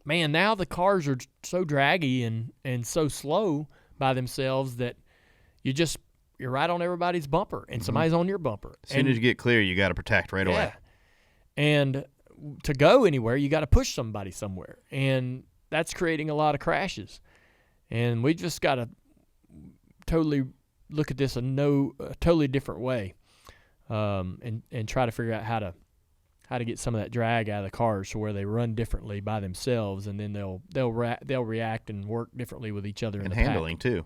man, now the cars are so draggy and so slow by themselves that you're right on everybody's bumper and somebody's on your bumper. As soon as you get clear, you got to protect right away. And to go anywhere, you got to push somebody somewhere. And that's creating a lot of crashes. And we just got to totally look at this a totally different way. And try to figure out how to get some of that drag out of the cars to where they run differently by themselves, and then they'll react and work differently with each other. And in the handling pack. too.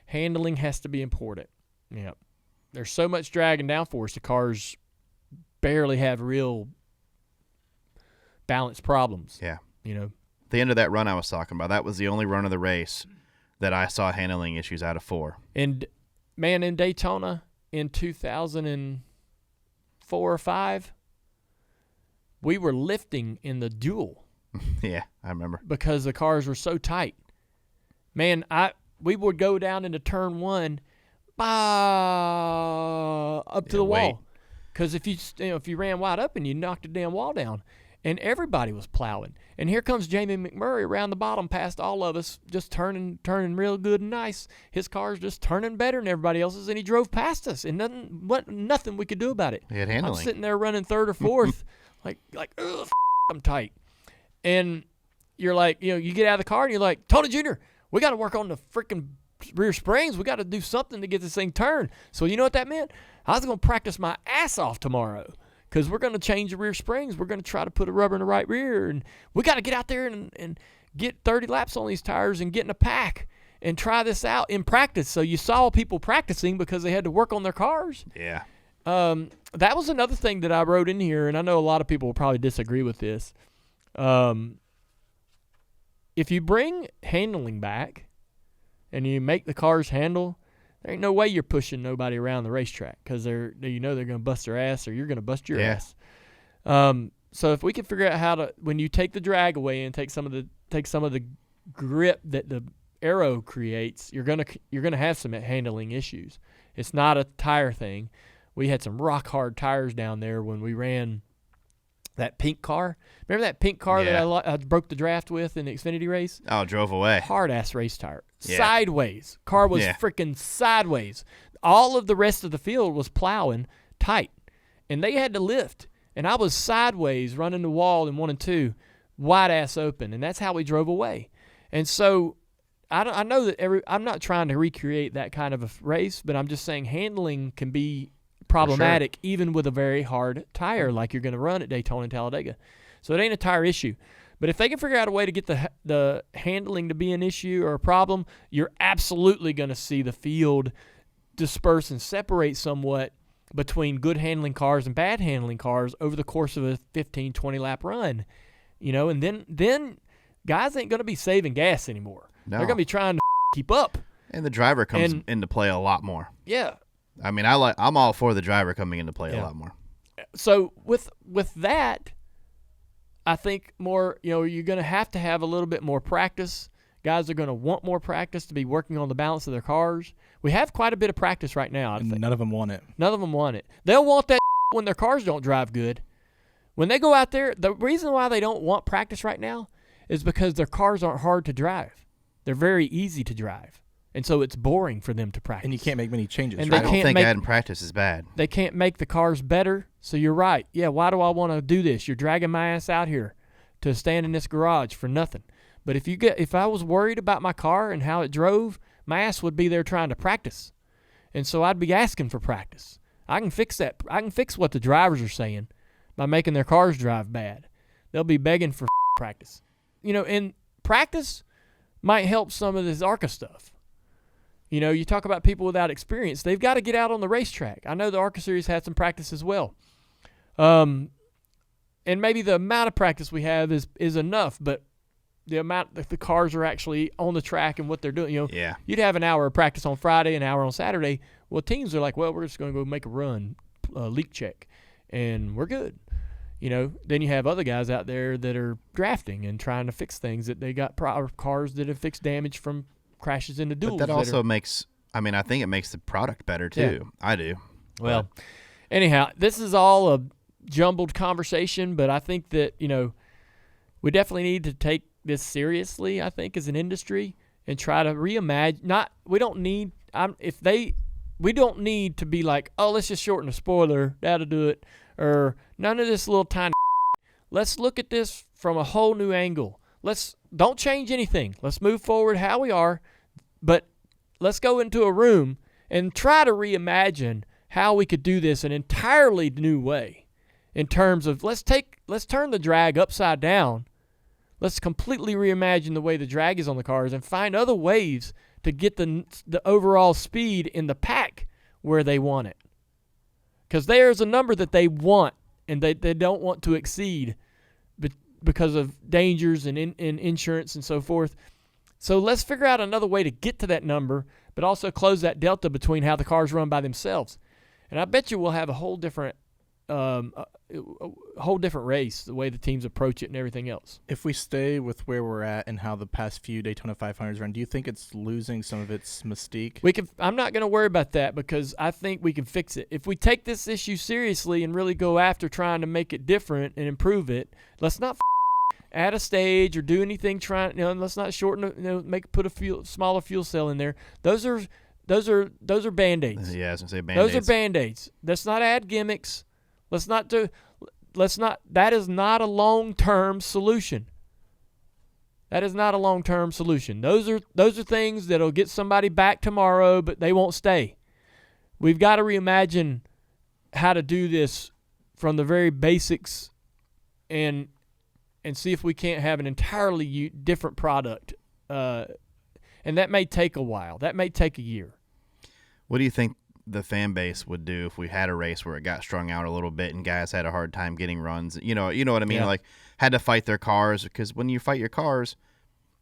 Handling has to be important. Yeah, there's so much drag and downforce. The cars barely have real balance problems. Yeah, the end of that run I was talking about, that was the only run of the race that I saw handling issues out of 4. And man, in Daytona in 2004 or 5, we were lifting in the duel. Yeah, I remember. Because the cars were so tight. Man, we would go down into turn 1, up to the wall. Because if you ran wide up and you knocked the damn wall down, and everybody was plowing. And here comes Jamie McMurray around the bottom past all of us, just turning real good and nice. His car's just turning better than everybody else's, and he drove past us, and nothing we could do about it. He had handling. I'm sitting there running 3rd or 4th, like ugh, I'm tight. And you're like, you get out of the car, and you're like, Tony Jr., we got to work on the freaking rear springs. We got to do something to get this thing turned. So you know what that meant? I was going to practice my ass off tomorrow. Because we're going to change the rear springs. We're going to try to put a rubber in the right rear. And we got to get out there and get 30 laps on these tires and get in a pack and try this out in practice. So you saw people practicing because they had to work on their cars. Yeah. That was another thing that I wrote in here, and I know a lot of people will probably disagree with this. If you bring handling back and you make the cars handle, there ain't no way you're pushing nobody around the racetrack because they're going to bust their ass or you're going to bust your ass. So if we can figure out how to, when you take the drag away and take some of the grip that the aero creates, you're gonna have some handling issues. It's not a tire thing. We had some rock hard tires down there when we ran that pink car. Remember that pink car that I broke the draft with in the Xfinity race? Oh, drove away. Hard-ass race tire. Yeah. Sideways. Car was freaking sideways. All of the rest of the field was plowing tight, and they had to lift. And I was sideways running the wall in 1 and 2, wide-ass open, and that's how we drove away. And so I know that I'm not trying to recreate that kind of a race, but I'm just saying handling can be problematic even with a very hard tire like you're going to run at Daytona and Talladega. So it ain't a tire issue. But if they can figure out a way to get the handling to be an issue or a problem, you're absolutely going to see the field disperse and separate somewhat between good handling cars and bad handling cars over the course of a 15, 20-lap run. And then guys ain't going to be saving gas anymore. No. They're going to be trying to keep up. And the driver comes into play a lot more. Yeah. I mean, I'm all for the driver coming into play a lot more. So with that, I think more, you're going to have a little bit more practice. Guys are going to want more practice to be working on the balance of their cars. We have quite a bit of practice right now, I think. None of them want it. None of them want it. They'll want that when their cars don't drive good. When they go out there, the reason why they don't want practice right now is because their cars aren't hard to drive. They're very easy to drive. And so it's boring for them to practice. And you can't make many changes. And right? I don't think adding practice is bad. They can't make the cars better. So you're right. Yeah, why do I want to do this? You're dragging my ass out here to stand in this garage for nothing. But if I was worried about my car and how it drove, my ass would be there trying to practice. And so I'd be asking for practice. I can fix that. I can fix what the drivers are saying by making their cars drive bad. They'll be begging for practice. And practice might help some of this ARCA stuff. You talk about people without experience. They've got to get out on the racetrack. I know the ARCA Series had some practice as well. And maybe the amount of practice we have is enough, but the amount that the cars are actually on the track and what they're doing, you'd have an hour of practice on Friday, an hour on Saturday. Well, teams are like, well, we're just going to go make a run, leak check, and we're good. Then you have other guys out there that are drafting and trying to fix things that they got cars that have fixed damage from crashes into duels. But that also I think it makes the product better too. Yeah. I do. Well, anyhow, this is all a jumbled conversation, but I think that, we definitely need to take this seriously, I think, as an industry and try to reimagine. We don't need to be like, oh, let's just shorten the spoiler, that'll do it, or none of this little tiny. Let's look at this from a whole new angle. Don't change anything. Let's move forward how we are, but let's go into a room and try to reimagine how we could do this an entirely new way in terms of let's turn the drag upside down. Let's completely reimagine the way the drag is on the cars and find other ways to get the overall speed in the pack where they want it. Because there's a number that they want and they don't want to exceed because of dangers and insurance and so forth. So let's figure out another way to get to that number, but also close that delta between how the cars run by themselves. And I bet you we'll have a whole different race, the way the teams approach it and everything else. If we stay with where we're at and how the past few Daytona 500s run, do you think it's losing some of its mystique? I'm not going to worry about that because I think we can fix it. If we take this issue seriously and really go after trying to make it different and improve it, let's not add a stage or do anything let's not shorten put a smaller fuel cell in there. Those are Band-Aids. Yeah, I was going to say Band-Aids. Those are Band-Aids. Let's not add gimmicks. That is not a long-term solution. That is not a long-term solution. Those are things that'll get somebody back tomorrow, but they won't stay. We've got to reimagine how to do this from the very basics and see if we can't have an entirely different product. And that may take a while. That may take a year. What do you think the fan base would do if we had a race where it got strung out a little bit and guys had a hard time getting runs? You know what I mean? Yeah. Like had to fight their cars, because when you fight your cars,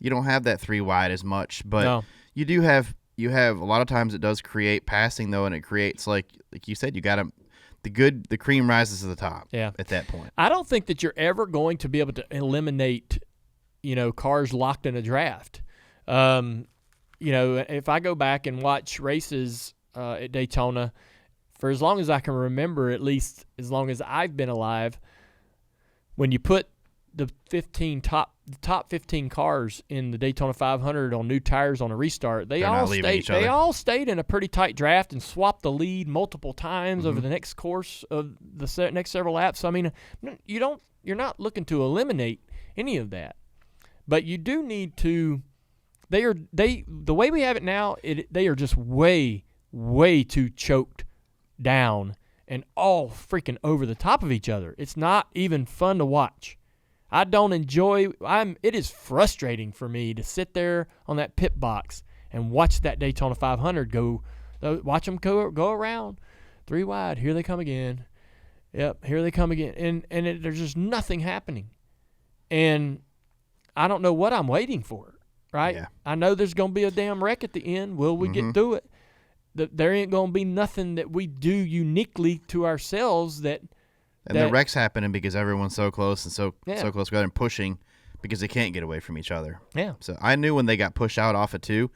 you don't have that 3 wide as much, but No. you have a lot of times it does create passing though, and it creates like you said, you got to the cream rises to the top. Yeah. At that point. I don't think that you're ever going to be able to eliminate, cars locked in a draft. If I go back and watch races at Daytona, for as long as I can remember, at least as long as I've been alive, when you put the top 15 cars in the Daytona 500 on new tires on a restart, they all stayed in a pretty tight draft and swapped the lead multiple times over the next course of the next several laps. I mean, you're not looking to eliminate any of that, but you do need to The way we have it now, they are just way too choked down and all freaking over the top of each other. It's not even fun to watch. I don't enjoy. It is frustrating for me to sit there on that pit box and watch that Daytona 500 go. Watch them go around 3 wide. Here they come again. Yep, here they come again. And there's just nothing happening. And I don't know what I'm waiting for, right? Yeah. I know there's going to be a damn wreck at the end. Will we get through it? There ain't going to be nothing that we do uniquely to ourselves that. And the wreck's happening because everyone's so close and so close together and pushing because they can't get away from each other. Yeah. So I knew when they got pushed out off of 2,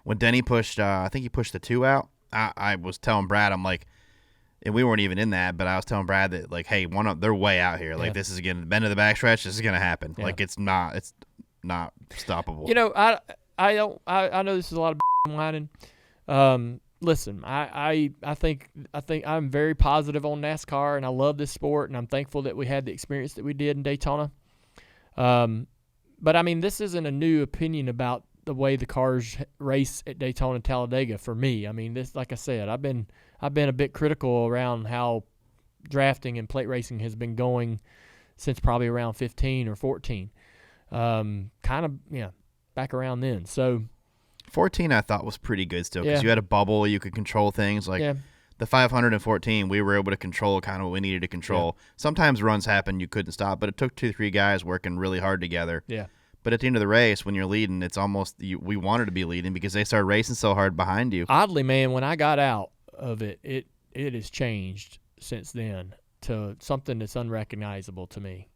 when Denny pushed, I think he pushed the 2 out. I was telling Brad, I'm like, and we weren't even in that, but I was telling Brad that, like, hey, they're way out here. Like, this is again the bend of the backstretch. This is gonna happen. Yeah. Like, it's not stoppable. You know, I know this is a lot of whining. Listen, I think I'm very positive on NASCAR, and I love this sport, and I'm thankful that we had the experience that we did in Daytona. But I mean, this isn't a new opinion about the way the cars race at Daytona and Talladega for me. I mean, this, like I said, I've been a bit critical around how drafting and plate racing has been going since probably around 15 or 14. Back around then. So 14 I thought was pretty good still because you had a bubble, you could control things like the 514. We were able to control kind of what we needed to control. Yeah. Sometimes runs happened you couldn't stop, but it took 2-3 guys working really hard together. Yeah. But at the end of the race, when you're leading, it's almost we wanted to be leading because they started racing so hard behind you. Oddly, man, when I got out of it has changed since then to something that's unrecognizable to me.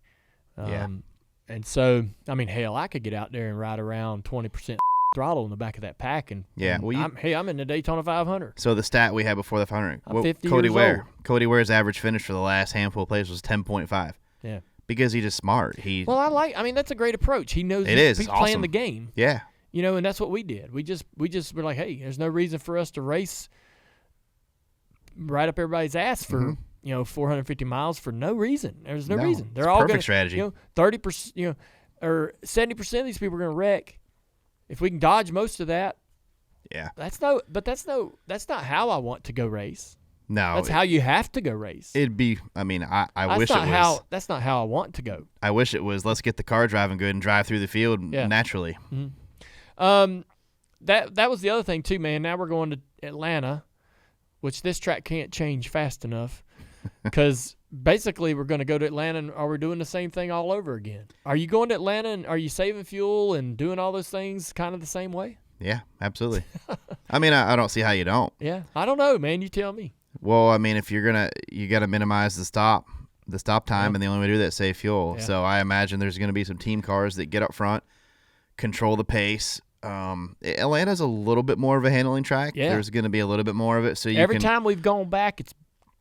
And so, I mean, hell, I could get out there and ride around 20% throttle in the back of that pack, and I'm in the Daytona 500. So the stat we had before the 500, I'm 50 years old. Cody Ware's average finish for the last handful of plays was 10.5. Yeah. Because he's just smart. I mean, that's a great approach. He knows he's playing the game. Yeah. You know, and that's what we did. We just were like, hey, there's no reason for us to race right up everybody's ass for 450 miles for no reason. There's no reason. They're all perfect strategy. 30%, or 70% of these people are going to wreck. If we can dodge most of that, that's not how I want to go race. No, that's how you have to go race. It'd be. I mean, I wish it was. That's not how I want to go. I wish it was. Let's get the car driving good and drive through the field naturally. Mm-hmm. That was the other thing too, man. Now we're going to Atlanta, which this track can't change fast enough, because basically we're going to go to Atlanta, and are we doing the same thing all over again? Are you going to Atlanta and are you saving fuel and doing all those things kind of the same way? Yeah, absolutely. I mean, I don't see how you don't. Yeah, I don't know, man. You tell me. Well, I mean, if you got to minimize the stop time, and the only way to do that is save fuel. Yeah. So I imagine there's going to be some team cars that get up front, control the pace. Atlanta's a little bit more of a handling track. Yeah. There's going to be a little bit more of it. So every time we've gone back,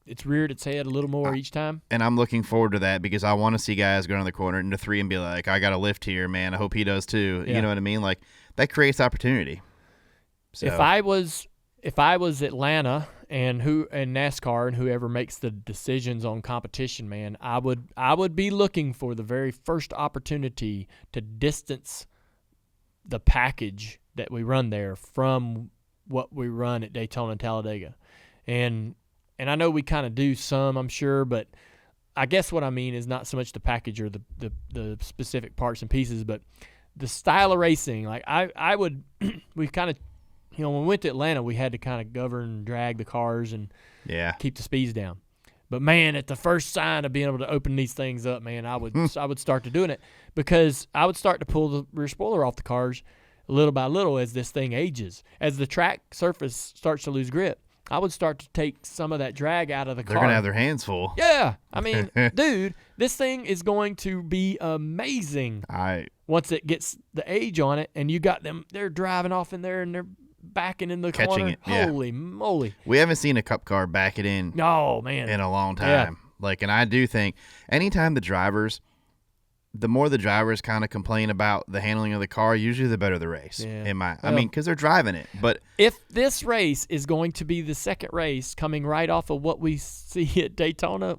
it's reared its head a little more each time. And I'm looking forward to that because I want to see guys go around the corner into 3 and be like, I got a lift here, man. I hope he does too. Yeah. You know what I mean? Like, that creates opportunity. So. If I was Atlanta and NASCAR and whoever makes the decisions on competition, man, I would be looking for the very first opportunity to distance the package that we run there from what we run at Daytona and Talladega. And I know we kind of do some, I'm sure, but I guess what I mean is not so much the package or the specific parts and pieces, but the style of racing. Like we kind of, when we went to Atlanta, we had to kind of govern and drag the cars and keep the speeds down. But man, at the first sign of being able to open these things up, man, I would start to doing it, because I would start to pull the rear spoiler off the cars little by little as this thing ages. As the track surface starts to lose grip, I would start to take some of that drag out of the car. They're going to have their hands full. Yeah. I mean, dude, this thing is going to be amazing once it gets the age on it, and you got them, they're driving off in there, and they're backing in the corner. It, yeah. Holy moly. We haven't seen a Cup car back it in in a long time. Yeah. And I do think anytime the more the drivers kind of complain about the handling of the car, usually the better the race. Yeah. I mean, because they're driving it. But if this race is going to be the second race coming right off of what we see at Daytona,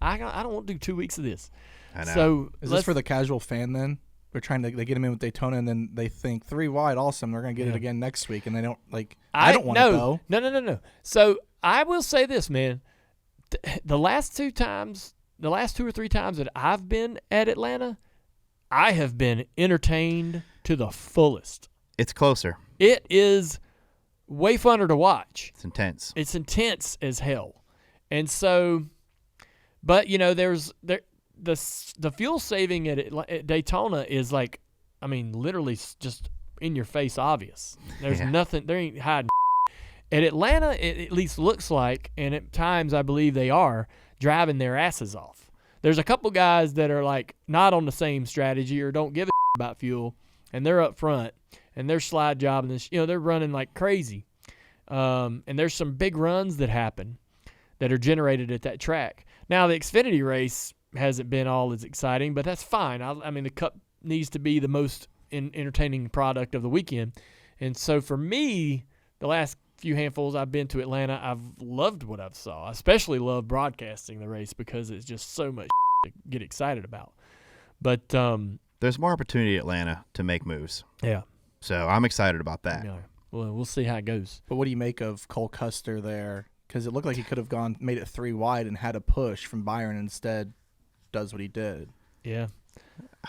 I don't want to do 2 weeks of this. I know. So is this for the casual fan then? they get him in with Daytona, and then they think 3 wide, awesome. They're gonna get it again next week, and they don't like. I don't want to go. No. So I will say this, man. The last 2 or 3 times that I've been at Atlanta, I have been entertained to the fullest. It's closer. It is way funner to watch. It's intense. It's intense as hell, and so, but the fuel saving at Daytona is like, I mean, literally just in your face obvious. There's nothing, there ain't hiding. At Atlanta, it at least looks like, and at times I believe they are, driving their asses off. There's a couple guys that are like not on the same strategy or don't give a about fuel, and they're up front, and they're slide jobbing this, they're running like crazy. And there's some big runs that happen that are generated at that track. Now, the Xfinity race hasn't been all as exciting, but that's fine. I mean, the Cup needs to be the most entertaining product of the weekend. And so for me, the last few handfuls I've been to Atlanta, I've loved what I've saw. I especially love broadcasting the race because it's just so much to get excited about. But there's more opportunity at Atlanta to make moves. Yeah. So I'm excited about that. Yeah. Well, we'll see how it goes. But what do you make of Cole Custer there? Because it looked like he could have made it 3 wide and had a push from Byron, and instead does what he did. Yeah.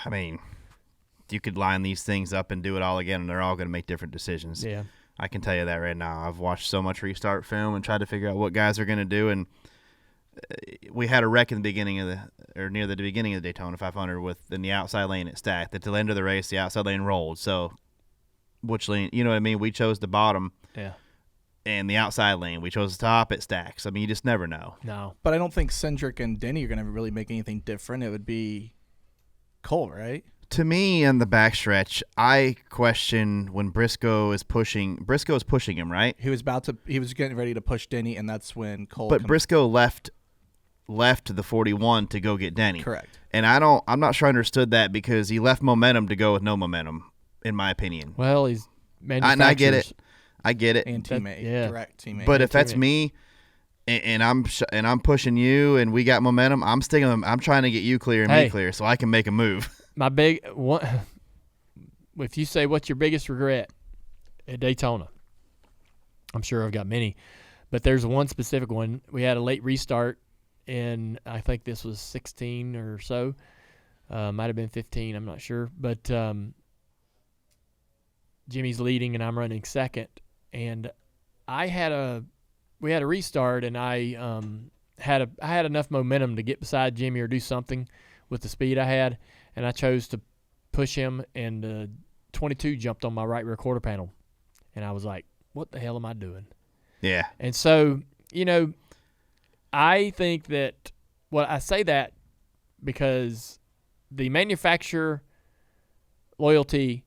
I mean, you could line these things up and do it all again, and they're all going to make different decisions. Yeah. I can tell you that right now. I've watched so much restart film and tried to figure out what guys are going to do, and we had a wreck in the beginning of near the beginning of the Daytona 500 in the outside lane it stacked. At the end of the race, the outside lane rolled. So which lane, you know what I mean? We chose the bottom. Yeah. And the outside lane, we chose the top, it stacks. I mean, you just never know. No. But I don't think Cindric and Denny are going to really make anything different. It would be Cole, right? To me, in the backstretch, I question when Briscoe is pushing him, right? He was getting ready to push Denny, and that's when Cole. But Briscoe left the 41 to go get Denny. Correct. And I'm not sure I understood that because he left momentum to go with no momentum, in my opinion. Well, he's manufacturers. And I get it. And teammate, direct teammate. But if that's me, and I'm pushing you, and we got momentum, I'm sticking. I'm trying to get you clear and me clear, so I can make a move. My big one. If you say what's your biggest regret at Daytona, I'm sure I've got many, but there's one specific one. We had a late restart, and I think this was 16 or so. Might have been 15. I'm not sure, but Jimmy's leading, and I'm running second. And we had a restart, and I had enough momentum to get beside Jimmy or do something with the speed I had, and I chose to push him, and 22 jumped on my right rear quarter panel, and I was like, what the hell am I doing? Yeah. And so, I think that, I say that because the manufacturer loyalty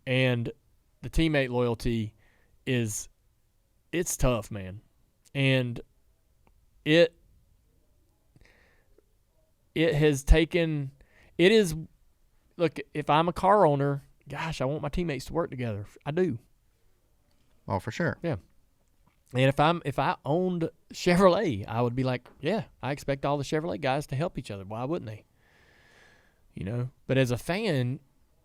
and the teammate loyalty it's tough, man. And it has taken, look, if I'm a car owner, gosh, I want my teammates to work together. I do. Oh, for sure. Yeah. And if I owned Chevrolet, I would be like, yeah, I expect all the Chevrolet guys to help each other. Why wouldn't they? But as a fan,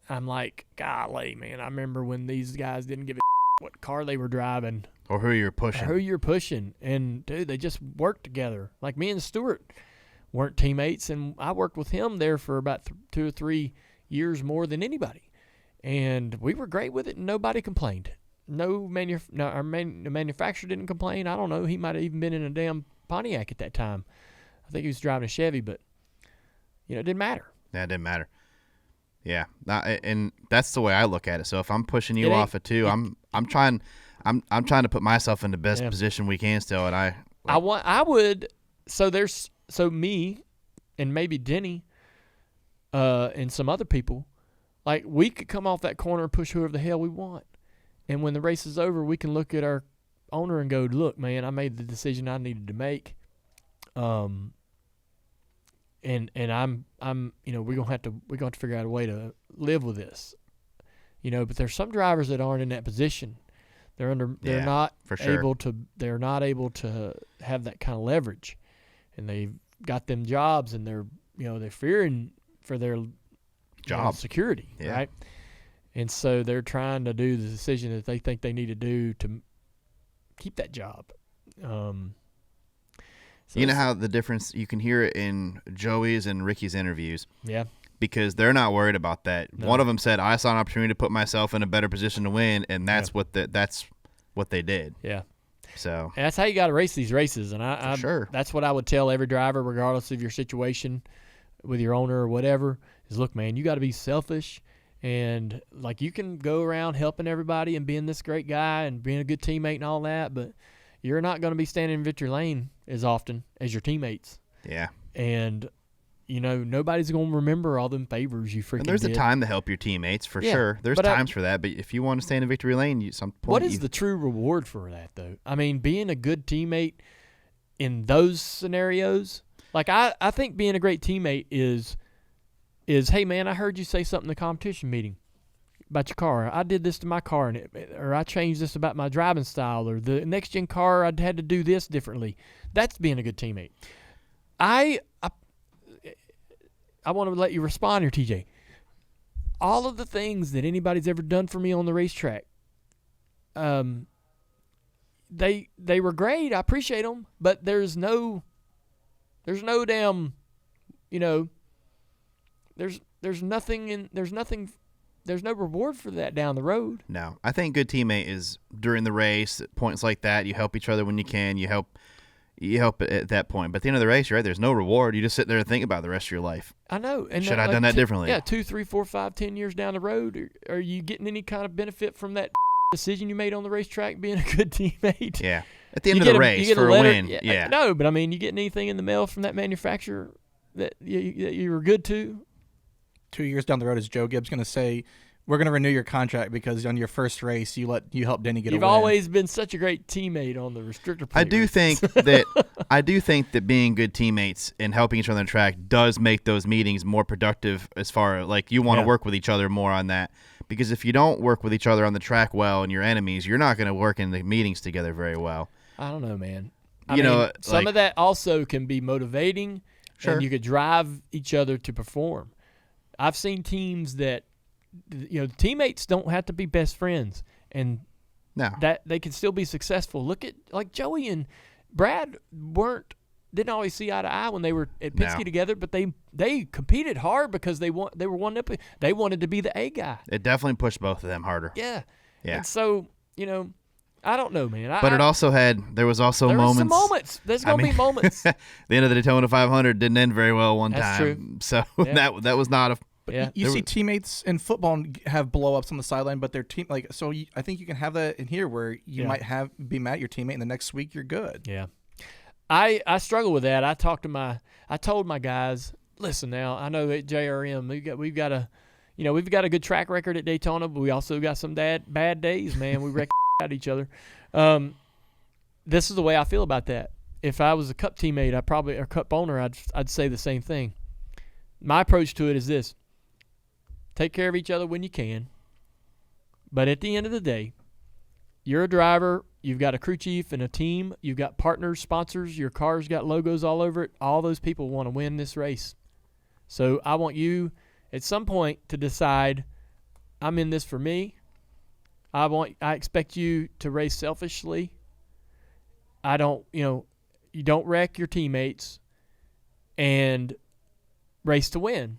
I'm like, golly, man, I remember when these guys didn't give a what car they were driving. Or who you're pushing. And, dude, they just worked together. Like me and Stewart weren't teammates, and I worked with him there for about 2 or 3 years more than anybody. And we were great with it, and nobody complained. Our manufacturer didn't complain. I don't know. He might have even been in a damn Pontiac at that time. I think he was driving a Chevy, but, it didn't matter. Yeah, it didn't matter. Yeah, and that's the way I look at it. So if I'm pushing you off at 2, I'm trying to put myself in the best position we can still, and So me and maybe Denny and some other people, like, we could come off that corner and push whoever the hell we want. And when the race is over, we can look at our owner and go, look, man, I made the decision I needed to make. And I'm we're gonna have to figure out a way to live with this. But there's some drivers that aren't in that position. They're not able to have that kind of leverage. And they've got them jobs, and they're fearing for their job security, right? And so they're trying to do the decision that they think they need to do to keep that job. So you know how the difference, you can hear it in Joey's and Ricky's interviews. Yeah. Because they're not worried about that. No. One of them said, I saw an opportunity to put myself in a better position to win, and that's what they did. Yeah. So and that's how you got to race these races. And I sure. That's what I would tell every driver, regardless of your situation with your owner or whatever, is look, man, you got to be selfish. And, like, you can go around helping everybody and being this great guy and being a good teammate and all that, but you're not going to be standing in victory lane as often as your teammates. Yeah. And, nobody's going to remember all them favors you freaking And there's did. a time to help your teammates, for sure. There's times for that, but if you want to stay in a victory lane, some point. What is the true reward for that, though? I mean, being a good teammate in those scenarios, like I think being a great teammate is, hey, man, I heard you say something in the competition meeting about your car. I did this to my car, or I changed this about my driving style, or the next-gen car, I had to do this differently. That's being a good teammate. I want to let you respond here, TJ. All of the things that anybody's ever done for me on the racetrack, they were great. I appreciate them, but there's no damn, there's no reward for that down the road. No, I think good teammate is during the race, at points like that, you help each other when you can. You help at that point. But at the end of the race, you're right, there's no reward. You just sit there and think about it the rest of your life. I know. And should I have done that differently? Yeah, 2, 3, 4, 5, 10 years down the road, are you getting any kind of benefit from that decision you made on the racetrack being a good teammate? Yeah. At the end of the race for a win. Yeah. No, but I mean, you getting anything in the mail from that manufacturer that you were good to? 2 years down the road, is Joe Gibbs going to say, we're going to renew your contract because on your first race you helped Denny get a win? You've always been such a great teammate on the restrictor plate. I do think that being good teammates and helping each other on the track does make those meetings more productive, as far as, like, you want to work with each other more on that. Because if you don't work with each other on the track well and you're enemies, you're not going to work in the meetings together very well. I don't know, man. Some of that also can be motivating, and you could drive each other to perform. I've seen teams that, teammates don't have to be best friends, and that they can still be successful. Look at, like, Joey and Brad didn't always see eye to eye when they were at Penske together, but they competed hard because they wanted to be the A guy. It definitely pushed both of them harder. Yeah. And so, I don't know, man. But there was moments. Some moments. There's going to be moments. The end of the Daytona 500 didn't end very well one That's time. true. So that was not a. But you see teammates in football have blow-ups on the sideline, but their team, I think you can have that in here where you might be mad at your teammate, and the next week you're good. Yeah. I struggle with that. I told my guys, listen, now I know at JRM we've got a good track record at Daytona, but we also got some bad days, man. We wreck at each other. This is the way I feel about that. If I was a Cup teammate, or Cup owner, I'd say the same thing. My approach to it is this: take care of each other when you can, but at the end of the day, you're a driver. You've got a crew chief and a team. You've got partners, sponsors. Your car's got logos all over it. All those people want to win this race. So I want you at some point to decide, I'm in this for me. I expect you to race selfishly. You don't wreck your teammates and race to win.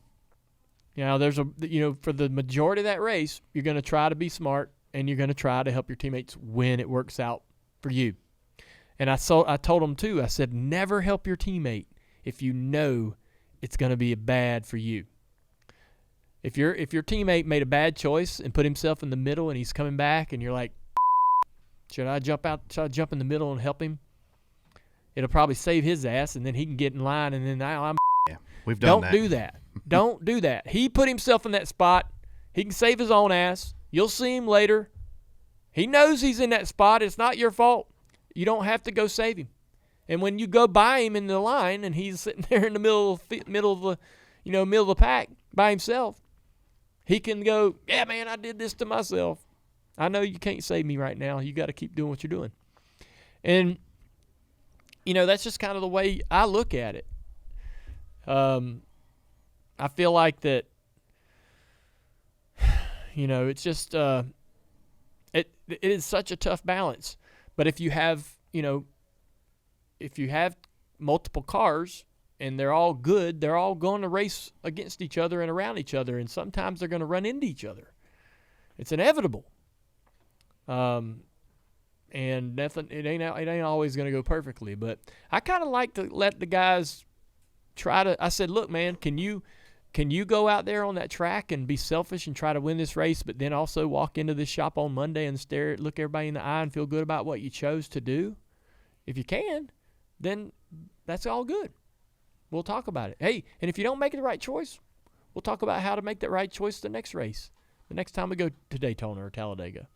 For the majority of that race, you're going to try to be smart, and you're going to try to help your teammates when it works out for you. And I told them too, I said, never help your teammate if you know it's going to be bad for you. If your teammate made a bad choice and put himself in the middle and he's coming back and you're like, should I jump in the middle and help him? It'll probably save his ass, and then he can get in line, and then now I'm. Yeah, we've done that. Don't do that. Don't do that. He put himself in that spot. He can save his own ass. You'll see him later. He knows he's in that spot. It's not your fault. You don't have to go save him. And when you go by him in the line and he's sitting there in the middle of the pack by himself, he can go, yeah, man, I did this to myself. I know you can't save me right now. You got to keep doing what you're doing. And, that's just kind of the way I look at it. I feel like that It's just it is such a tough balance. But if you have multiple cars and they're all good, they're all going to race against each other and around each other, and sometimes they're going to run into each other. It's inevitable. And nothing. It ain't always going to go perfectly. But I kind of like to let the guys try to. I said, look, man, can you go out there on that track and be selfish and try to win this race, but then also walk into this shop on Monday and look everybody in the eye and feel good about what you chose to do? If you can, then that's all good. We'll talk about it. Hey, and if you don't make the right choice, we'll talk about how to make that right choice the next race, the next time we go to Daytona or Talladega.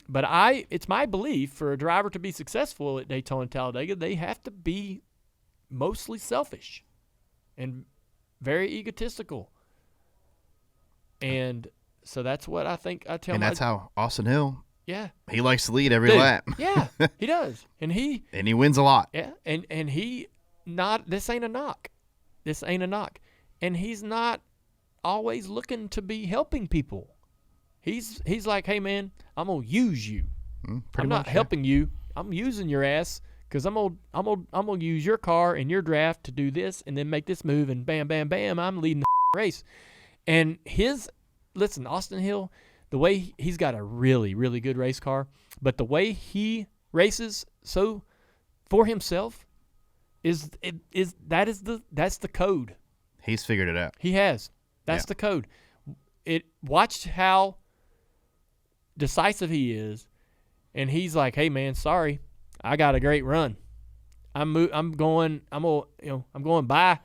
But it's my belief for a driver to be successful at Daytona and Talladega, they have to be mostly selfish and very egotistical. And so that's what I think I tell. And that's how Austin Hill. Yeah. He likes to lead every lap. Yeah, he does. And he wins a lot. Yeah. And this ain't a knock. This ain't a knock. And he's not always looking to be helping people. He's like, hey man, I'm gonna use you. I'm not helping you. I'm using your ass because I'm gonna use your car and your draft to do this and then make this move and bam, bam, bam, I'm leading the race. And Austin Hill, the way he's got a really, really good race car, but the way he races for himself that's the code. He's figured it out. He has. That's the code. Watch how decisive he is, and he's like, hey man, sorry, I got a great run. I'm going by.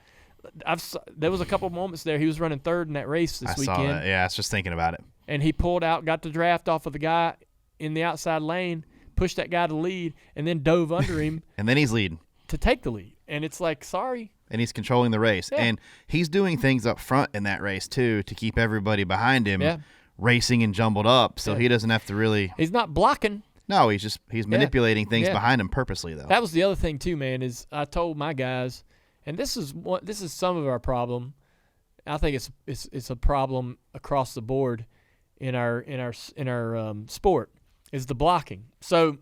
There was a couple moments there he was running third in that race this weekend. I saw that. Yeah, I was just thinking about it. And he pulled out, got the draft off of the guy in the outside lane, pushed that guy to lead, and then dove under him. And then he's leading to take the lead. And it's like, sorry. And he's controlling the race. Yeah. And he's doing things up front in that race too to keep everybody behind him racing and jumbled up, so he doesn't have to really. He's not blocking. No, he's manipulating things behind him purposely though. That was the other thing too, man. Is I told my guys, and this is some of our problem. I think it's a problem across the board in our sport is the blocking. So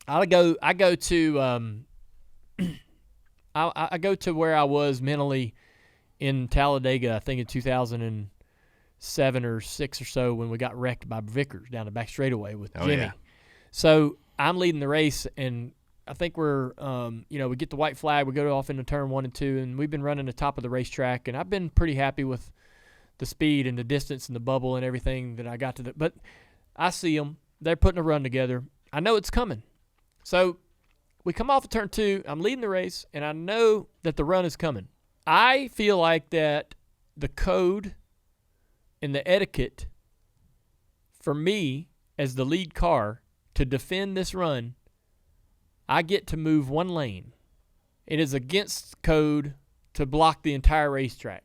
I go to I go to where I was mentally in Talladega, I think in 2007 or 6 or so, when we got wrecked by Vickers down the back straightaway with Jimmy. Yeah. So I'm leading the race, and I think we're, we get the white flag, we go off into turn 1 and 2, and we've been running the top of the racetrack, and I've been pretty happy with the speed and the distance and the bubble and everything that I got to. But I see them. They're putting a run together. I know it's coming. So we come off of turn 2. I'm leading the race, and I know that the run is coming. I feel like that the code and the etiquette for me as the lead car to defend this run, I get to move one lane. It is against code to block the entire racetrack.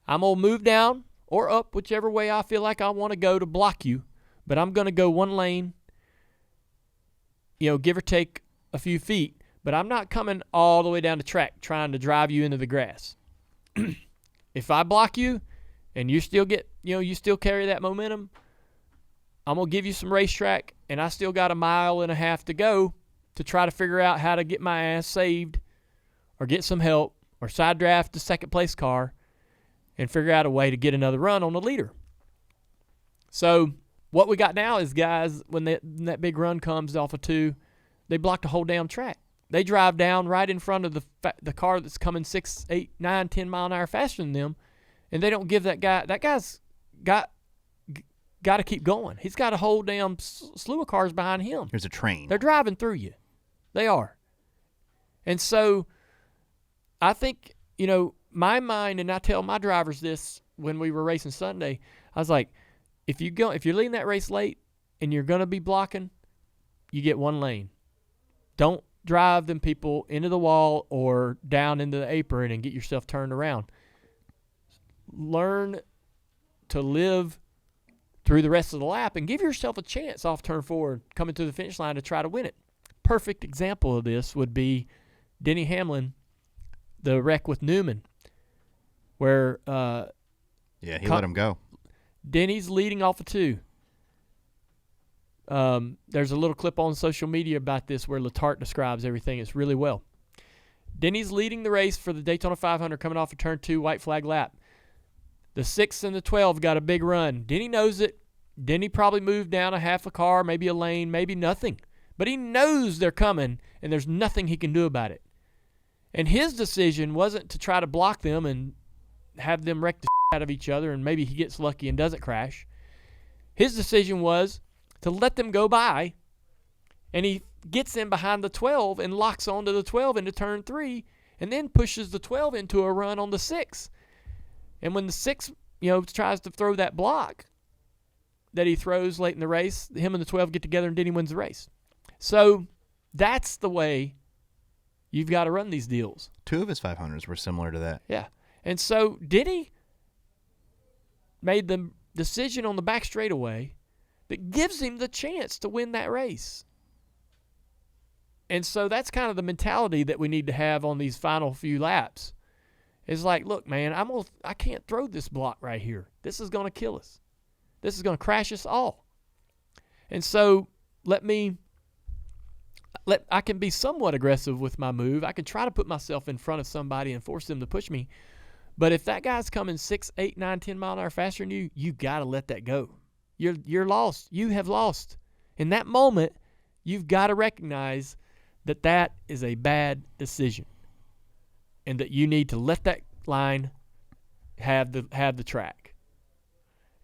I'm going to move down or up, whichever way I feel like I want to go to block you, but I'm going to go one lane, give or take a few feet, but I'm not coming all the way down the track trying to drive you into the grass. If I block you and you still get, you still carry that momentum, I'm going to give you some racetrack, and I still got 1.5 miles to go to try to figure out how to get my ass saved or get some help or side draft the second place car and figure out a way to get another run on the leader. So what we got now is guys, when that big run comes off of 2, they block the whole damn track. They drive down right in front of the car that's coming 6, 8, 9, 10 mile an hour faster than them, and they don't give that guy's got to keep going. He's got a whole damn slew of cars behind him. There's a train. They're driving through you. They are. And so I think, my mind, and I tell my drivers this when we were racing Sunday, I was like, if you're leading that race late and you're going to be blocking, you get one lane. Don't drive them people into the wall or down into the apron and get yourself turned around. Learn to live through the rest of the lap and give yourself a chance off turn 4 coming to the finish line to try to win it. Perfect example of this would be Denny Hamlin, the wreck with Newman, where Yeah, he let him go. Denny's leading off of 2. There's a little clip on social media about this where Letarte describes everything. It's really well. Denny's leading the race for the Daytona 500 coming off of turn 2, white flag lap. The 6 and the 12 got a big run. Denny knows it. Denny probably moved down a half a car, maybe a lane, maybe nothing. But he knows they're coming, and there's nothing he can do about it. And his decision wasn't to try to block them and have them wreck the out of each other, and maybe he gets lucky and doesn't crash. His decision was to let them go by, and he gets in behind the 12 and locks onto the 12 into turn 3, and then pushes the 12 into a run on the 6. And when the 6, tries to throw that block that he throws late in the race, him and the 12 get together and Denny wins the race. So that's the way you've got to run these deals. 2 of his 500s were similar to that. Yeah. And so Denny made the decision on the back straightaway that gives him the chance to win that race. And so that's kind of the mentality that we need to have on these final few laps. It's like, look, man, I can't throw this block right here. This is going to kill us. This is going to crash us all. And so I can be somewhat aggressive with my move. I can try to put myself in front of somebody and force them to push me. But if that guy's coming 6, 8, 9, 10 mile an hour faster than you got to let that go. You're lost. You have lost. In that moment, you've got to recognize that is a bad decision, and that you need to let that line have the track.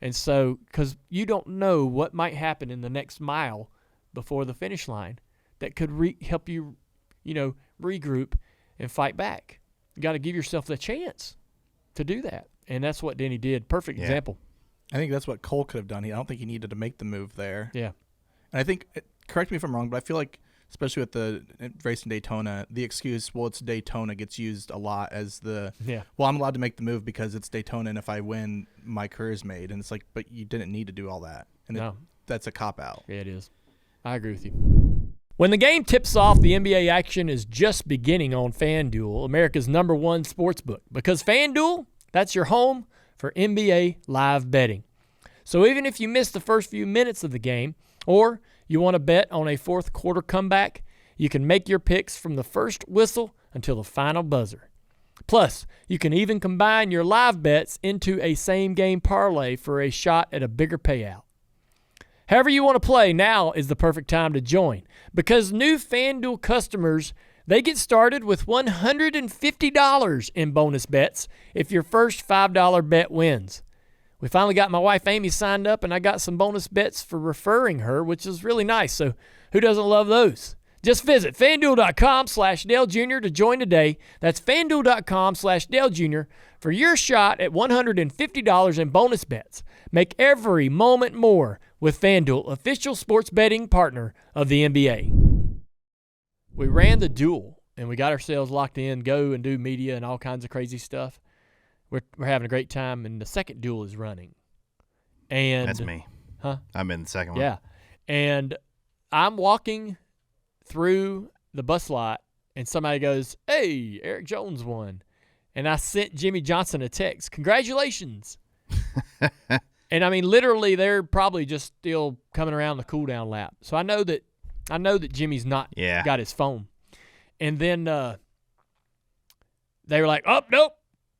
And so, because you don't know what might happen in the next mile before the finish line that could help you, regroup and fight back. You got to give yourself the chance to do that, and that's what Denny did. Perfect example. I think that's what Cole could have done. I don't think he needed to make the move there. Yeah. And I think, correct me if I'm wrong, but I feel like, especially with the race in Daytona, the excuse, well, it's Daytona, gets used a lot as well, I'm allowed to make the move because it's Daytona, and if I win, my career's made. And it's like, but you didn't need to do all that. And that's a cop-out. Yeah, it is. I agree with you. When the game tips off, the NBA action is just beginning on FanDuel, America's #1 sportsbook. Because FanDuel, that's your home for NBA live betting. So even if you miss the first few minutes of the game, or you want to bet on a fourth quarter comeback, you can make your picks from the first whistle until the final buzzer. Plus, you can even combine your live bets into a same-game parlay for a shot at a bigger payout. However you want to play, now is the perfect time to join, because new FanDuel customers, they get started with $150 in bonus bets if your first $5 bet wins. We finally got my wife Amy signed up, and I got some bonus bets for referring her, which is really nice. So who doesn't love those? Just visit FanDuel.com/Dale Jr. to join today. That's FanDuel.com/Dale Jr. for your shot at $150 in bonus bets. Make every moment more with FanDuel, official sports betting partner of the NBA. We ran the duel, and we got ourselves locked in, go and do media and all kinds of crazy stuff. We're having a great time, and the second duel is running. And that's me. Huh? I'm in the second one. Yeah. And I'm walking through the bus lot, and somebody goes, "Hey, Eric Jones won." And I sent Jimmy Johnson a text, "Congratulations." And I mean, literally, they're probably just still coming around the cool-down lap. So I know that Jimmy's not got his phone. And then they were like, "Oh, nope.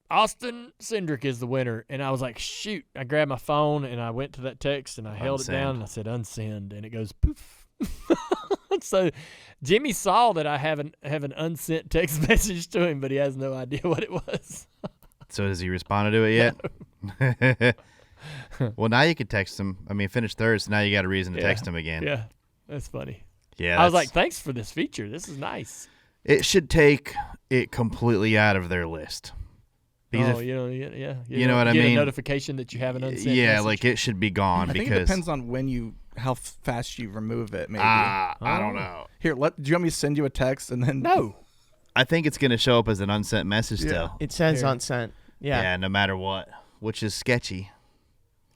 Austin Cindric is the winner." And I was like, shoot. I grabbed my phone, and I went to that text, and I held it down, and I said, "Unsend." And it goes, poof. So Jimmy saw that I have an unsent text message to him, but he has no idea what it was. So has he responded to it yet? No. Well, now you can text him. I mean, finish third, so now you got a reason to text him again. Yeah, that's funny. Yeah, I was like, thanks for this feature. This is nice. It should take it completely out of their list. You know what I mean? A notification that you have an unsent message. Like it should be gone. I think it depends on how fast you remove it. Maybe I don't know. Here, do you want me to send you a text and then? No. I think it's going to show up as an unsent message still. It says unsent. Yeah. Yeah, no matter what, which is sketchy.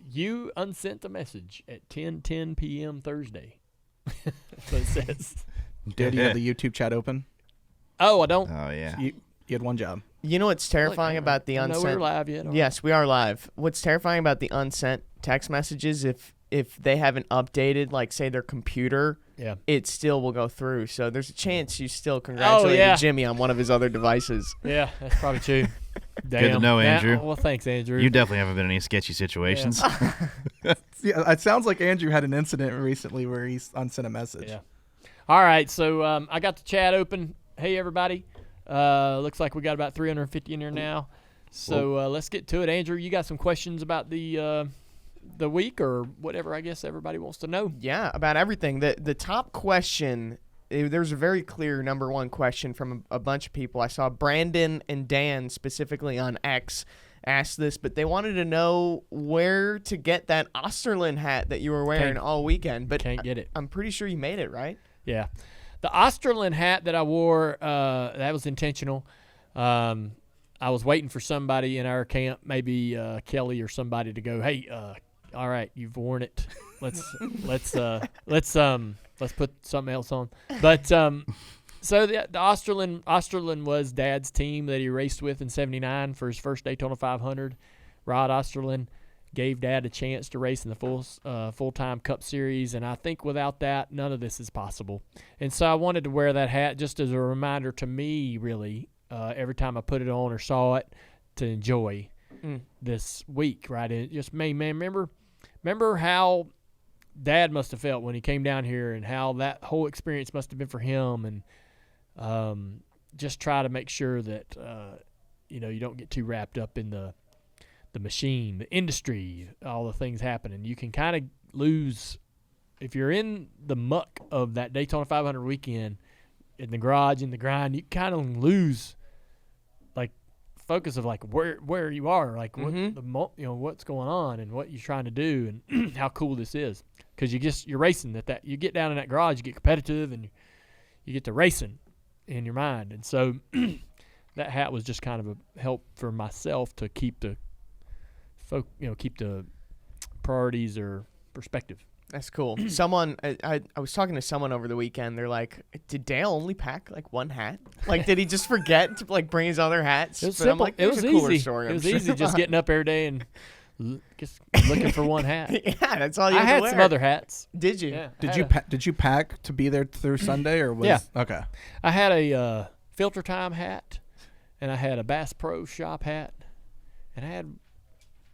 You unsent a message at 10:10 p.m. Thursday. That's what it says. Do you have the YouTube chat open? Oh, I don't. Oh, yeah. You had one job. You know what's terrifying about the unsent? No, we're live yet. Yes, we are live. What's terrifying about the unsent text messages, if they haven't updated, like, say, their computer, it still will go through. So there's a chance you still congratulated Jimmy on one of his other devices. Yeah, that's probably true. Damn. Good to know, Andrew. Well, thanks, Andrew. You definitely haven't been in any sketchy situations. Yeah, it sounds like Andrew had an incident recently where he unsent a message. Yeah. All right, so I got the chat open. Hey, everybody. Looks like we got about 350 in there now. So let's get to it. Andrew, you got some questions about the week or whatever I guess everybody wants to know? Yeah, about everything. The top question, there's a very clear number one question from a bunch of people. I saw Brandon and Dan specifically on X ask this, but they wanted to know where to get that Osterlund hat that you were wearing all weekend. But can't get it. I'm pretty sure you made it, right? Yeah. The Osterlund hat that I wore, that was intentional. I was waiting for somebody in our camp, maybe Kelly or somebody, to go, "Hey, all right, you've worn it. Let's put something else on." But so the Osterlund was Dad's team that he raced with in '79 for his first Daytona 500. Rod Osterlund gave Dad a chance to race in the full-time Cup Series, and I think without that, none of this is possible. And so I wanted to wear that hat just as a reminder to me, really, every time I put it on or saw it, to enjoy this week, right? It just made, man, remember how Dad must have felt when he came down here and how that whole experience must have been for him, and just try to make sure that, you don't get too wrapped up in the machine, the industry, all the things happening. You can kind of lose if you're in the muck of that Daytona 500 weekend in the garage, in the grind. You kind of lose like focus of like where you are, like what's going on and what you're trying to do and how cool this is, because you're racing that you get down in that garage, you get competitive, and you get to racing in your mind. And so that hat was just kind of a help for myself to keep the priorities or perspective. That's cool. Someone, I was talking to someone over the weekend. They're like, "Did Dale only pack like one hat? Like, did he just forget to like bring his other hats?" It was but simple. I'm like, It was a cooler easy. story, It was I'm sure. easy just getting up every day and just looking for one hat. Yeah, that's all you I had had to wear. some other hats. Did you? Yeah, Did you pack to be there through Sunday or was? Yeah. Okay. I had a Filter Time hat, and I had a Bass Pro Shop hat, and I had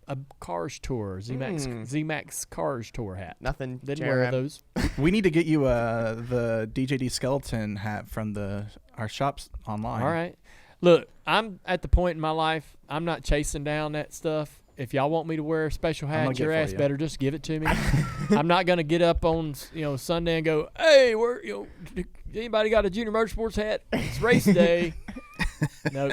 a Cars Tour, Z-Max Cars Tour hat. Nothing. Didn't wear those. We need to get you the DJD skeleton hat from our shops online. All right. Look, I'm at the point in my life, I'm not chasing down that stuff. If y'all want me to wear a special hat, your ass better just give it to me. I'm not going to get up on Sunday and go, "Hey, anybody got a JR Motorsports hat? It's race day." No.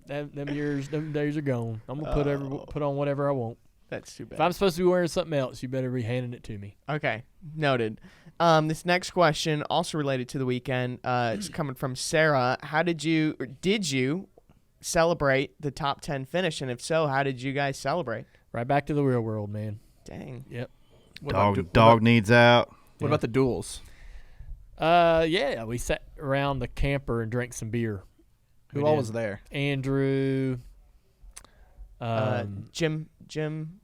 Them days are gone. I'm gonna put on whatever I want. That's too bad. If I'm supposed to be wearing something else, you better be handing it to me. Okay, noted. This next question, also related to the weekend, it's coming from Sarah. Did you celebrate the top 10 finish? And if so, how did you guys celebrate? Right back to the real world, man. Dang. Yep. Dog needs out. What about the duels? Yeah, we sat around the camper and drank some beer. Who all was there? Andrew. Jim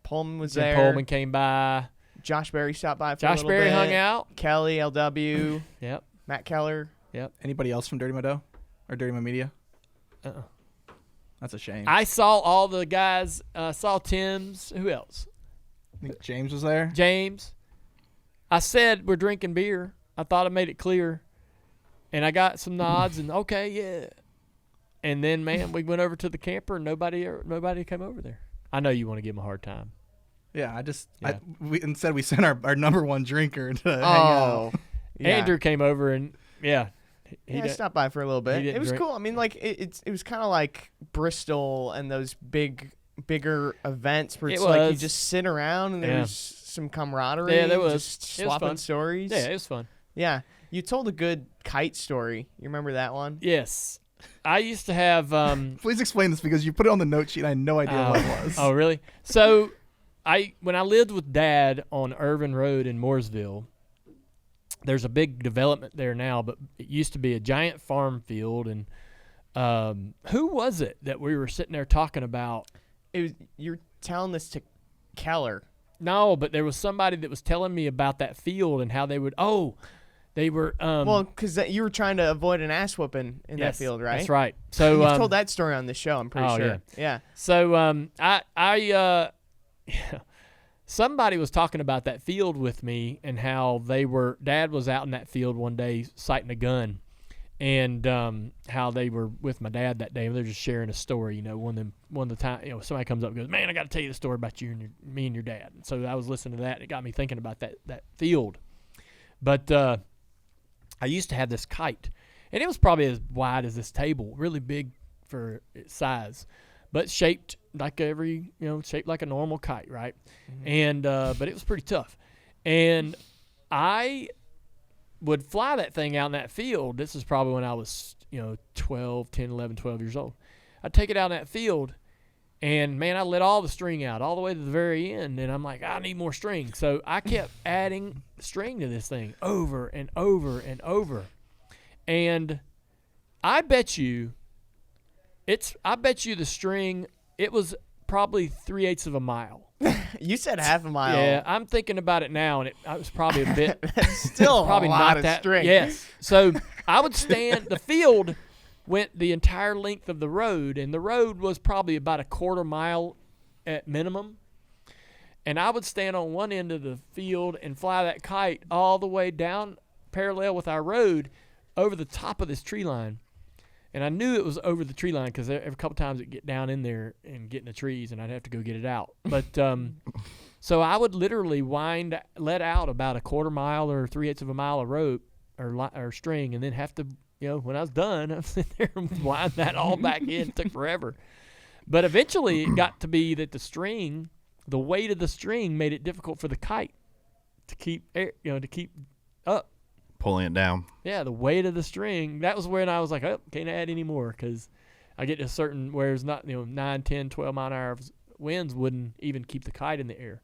Pullman was Jim there. Pullman came by. Josh Berry stopped by for a Josh little Berry bit. hung out. Kelly, LW. Yep. Matt Keller. Yep. Anybody else from Dirty Modo or Dirty Mo Media? That's a shame. I saw all the guys. Saw Tim's. Who else? I think James was there. James. I said we're drinking beer. I thought I made it clear. And I got some nods and okay, yeah. And then, man, we went over to the camper and nobody came over there. I know you want to give him a hard time. Yeah, Yeah. Instead we sent our number one drinker to hang out. Yeah. Andrew came over and I stopped by for a little bit. It was drink. cool. I mean, like it was kind of like Bristol and those bigger events where it's like you just sit around and there's some camaraderie. Yeah, there was. Just swapping stories. Yeah, it was fun. Yeah, you told a good kite story. You remember that one? Yes. I used to have Please explain this because you put it on the note sheet and I had no idea what it was. Oh, really? So when I lived with Dad on Irvin Road in Mooresville, there's a big development there now, but it used to be a giant farm field, and Who was it that we were sitting there talking about? You're telling this to Keller. No, but there was somebody that was telling me about that field and how they would. They were. Well, because you were trying to avoid an ass whooping in that field, right? That's right. So you've told that story on the show. I'm pretty sure. Yeah. So somebody was talking about that field with me and how Dad was out in that field one day sighting a gun, and how they were with my dad that day, and they're just sharing a story. One of the time, somebody comes up and goes, "Man, I got to tell you the story about me and your dad." And so I was listening to that, and it got me thinking about that field. But I used to have this kite, and it was probably as wide as this table, really big for its size, but shaped like shaped like a normal kite, right? Mm-hmm. And but it was pretty tough, and I would fly that thing out in that field. This is probably when I was 12 years old. I'd take it out in that field, and man, I let all the string out all the way to the very end, and I'm like, I need more string. So I kept adding string to this thing over and over and over. And I bet you the string, it was probably 3/8 of a mile. You said half a mile. Yeah, I'm thinking about it now, and it was probably a bit. That's still probably a lot not of that string. Yes. So I would stand. The field went the entire length of the road, and the road was probably about a quarter mile at minimum. And I would stand on one end of the field and fly that kite all the way down parallel with our road over the top of this tree line. And I knew it was over the tree line because every couple times it'd get down in there and get in the trees, and I'd have to go get it out. But so I would literally let out about a quarter mile or 3/8 of a mile of rope or string, and then have to, when I was done, I'd sit there and wind that all back in. It took forever. But eventually it got to be that the weight of the string made it difficult for the kite to keep up. Pulling it down. Yeah, the weight of the string. That was when I was like, can't add any more, because I get to a certain where it's not, 9, 10, 12 mile an hour winds wouldn't even keep the kite in the air.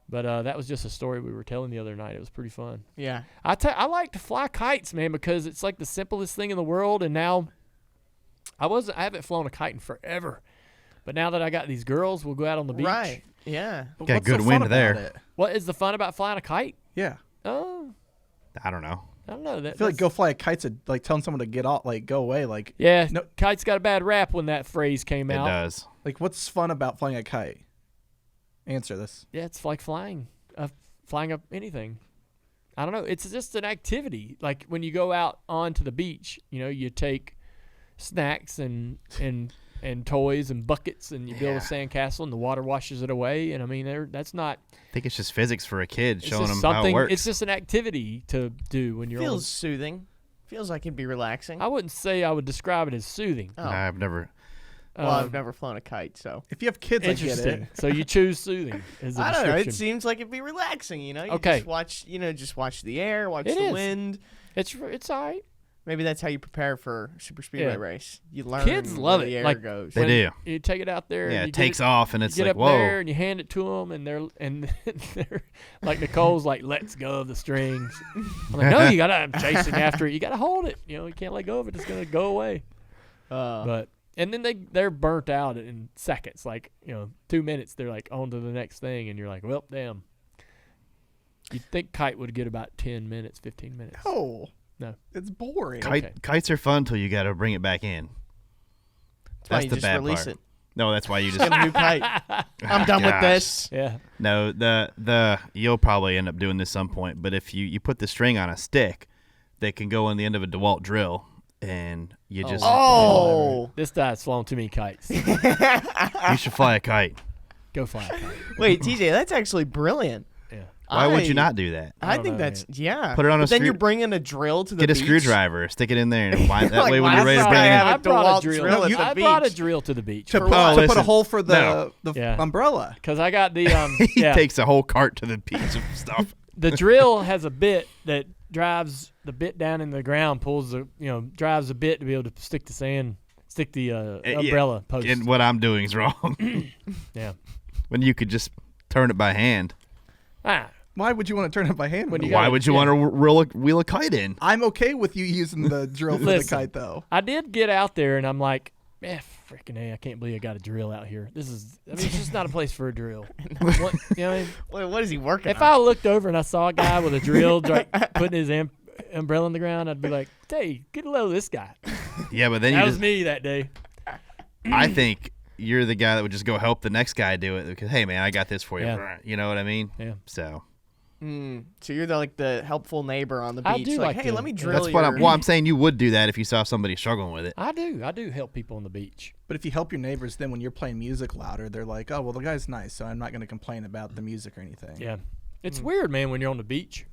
But that was just a story we were telling the other night. It was pretty fun. Yeah. I like to fly kites, man, because it's like the simplest thing in the world. And now I haven't flown a kite in forever. But now that I got these girls, we'll go out on the beach. Right. Yeah. But got what's good so wind fun there. about it? What is the fun about flying a kite? Yeah. Oh, I don't know. I don't know. I feel like go fly a kite's like telling someone to get off, like go away. Like yeah, no, kite's got a bad rap when that phrase came out. It does. like what's fun about flying a kite? Answer this. Yeah, it's like flying up anything. I don't know. It's just an activity. Like when you go out onto the beach, you take snacks and toys and buckets, and you build a sandcastle, and the water washes it away. And I mean, that's not. I think it's just physics for a kid, showing them something, how it works. It's just an activity to do when you're. Feels soothing. Feels like it'd be relaxing. I wouldn't say I would describe it as soothing. Oh. I've never. Well, I've never flown a kite, so. If you have kids, I get it. So you choose soothing as a I don't know. description. It seems like it'd be relaxing, You Okay. just watch the air, watch It the is. wind. It's all right. Maybe that's how you prepare for a superspeedway race. You learn Kids love where it. the air Like, goes. They do. You take it out there. Yeah, and it takes off, and it's you get like, up whoa. there and you hand it to them, and they're like Nicole's like, let's go of the strings. I'm like, no, I'm chasing after it. You gotta hold it. You can't let go of it. It's gonna go away. And then they're burnt out in seconds. Like 2 minutes, they're like on to the next thing, and you're like, well, damn. You'd think kite would get about 10 minutes, 15 minutes. No, No, it's boring. Kites are fun until you got to bring it back in. That's the just bad release part. it. No, that's why you just Get a new kite. I'm done with Gosh. this. yeah. No, you'll probably end up doing this some point, but if you put the string on a stick that can go on the end of a DeWalt drill, and you just Oh. This guy's flown too many kites. you should fly a kite. Go fly a kite. Wait, TJ, that's actually brilliant. Yeah. Why would you not do that? I don't think know, that's yeah. Put it on But a then screw- you're bringing a drill to the Get a beach. screwdriver, stick it in there, and wind that Like, way when why you're ready to not bring it have in. a I brought DeWalt a drill. drill at the I brought a beach? drill to the beach To For put what? a Listen, hole for the no. Yeah. umbrella. Because I got the He yeah. takes a whole cart to the beach of stuff. The drill has a bit that drives the bit down in the ground, drives the bit to be able to stick the umbrella post. And what I'm doing is wrong. Yeah. When you could just turn it by hand. Why would you want to turn it by hand? Why would you want to wheel a kite in? I'm okay with you using the drill for the kite, though. I did get out there, and I'm like, freaking A, I can't believe I got a drill out here. It's just not a place for a drill. What is he working on? If I looked over and I saw a guy with a drill putting his umbrella on the ground, I'd be like, hey, get a load of this guy. Yeah, but then that was me that day. I think you're the guy that would just go help the next guy do it because, hey, man, I got this for you. Yeah. You know what I mean? Yeah. So you're the helpful neighbor on the beach. I do like hey, let me drill that's what I'm saying. You would do that if you saw somebody struggling with it. I do help people on the beach. But if you help your neighbors, then when you're playing music louder, they're like, oh, well, the guy's nice, so I'm not going to complain about the music or anything. Yeah. It's weird, man, when you're on the beach.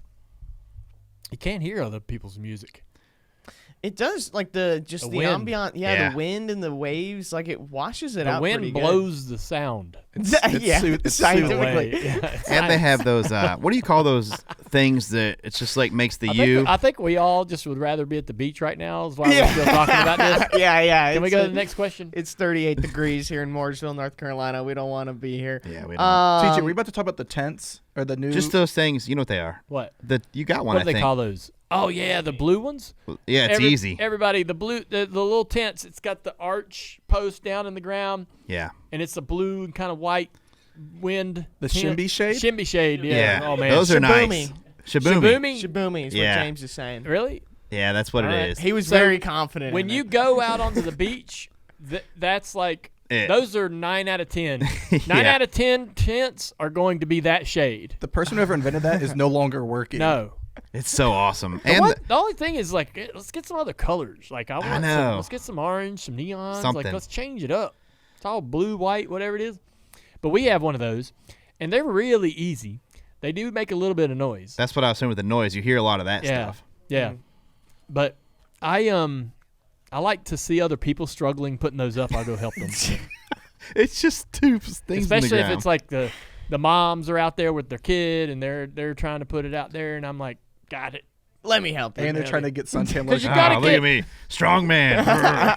You can't hear other people's music. It does, like the wind. ambient, the wind and the waves, like it washes it out. The wind pretty blows the sound. It's scientifically. And they have those, what do you call those things that it's just like makes the I think we all just would rather be at the beach right now is why we're still talking about this. Yeah. Can we go to the next question? It's 38 degrees here in Mooresville, North Carolina. We don't want to be here. Yeah, we don't. TJ, were we about to talk about the tents or the new? Just those things, you know what they are. What? You got one, What do they call those? Oh, yeah, the blue ones? Yeah, it's easy. Everybody, the little tents, it's got the arch post down in the ground. Yeah. And it's a blue and kind of white wind. The tent. shimby shade? Shimby shade, yeah. Oh, man. Those are nice. Shaboomy Shaboomy is what James is saying. Really? Yeah, that's what it is. He was very confident. When you go out onto the beach, that's like, those are 9 out of 10. 9 out of 10 tents are going to be that shade. The person who ever invented that is no longer working. No. It's so awesome. The only thing is, like, let's get some other colors. Like, let's get some orange, some neons. Something. Like, let's change it up. It's all blue, white, whatever it is. But we have one of those, and they're really easy. They do make a little bit of noise. That's what I was saying with the noise. You hear a lot of that stuff. Yeah. Mm-hmm. But I like to see other people struggling putting those up. I'll go help them. It's just two things. Especially if it's like the moms are out there with their kid and they're trying to put it out there, and I'm like, got it. Let me help you. And they're trying to get suntan Because lotion. Look at me, strong man.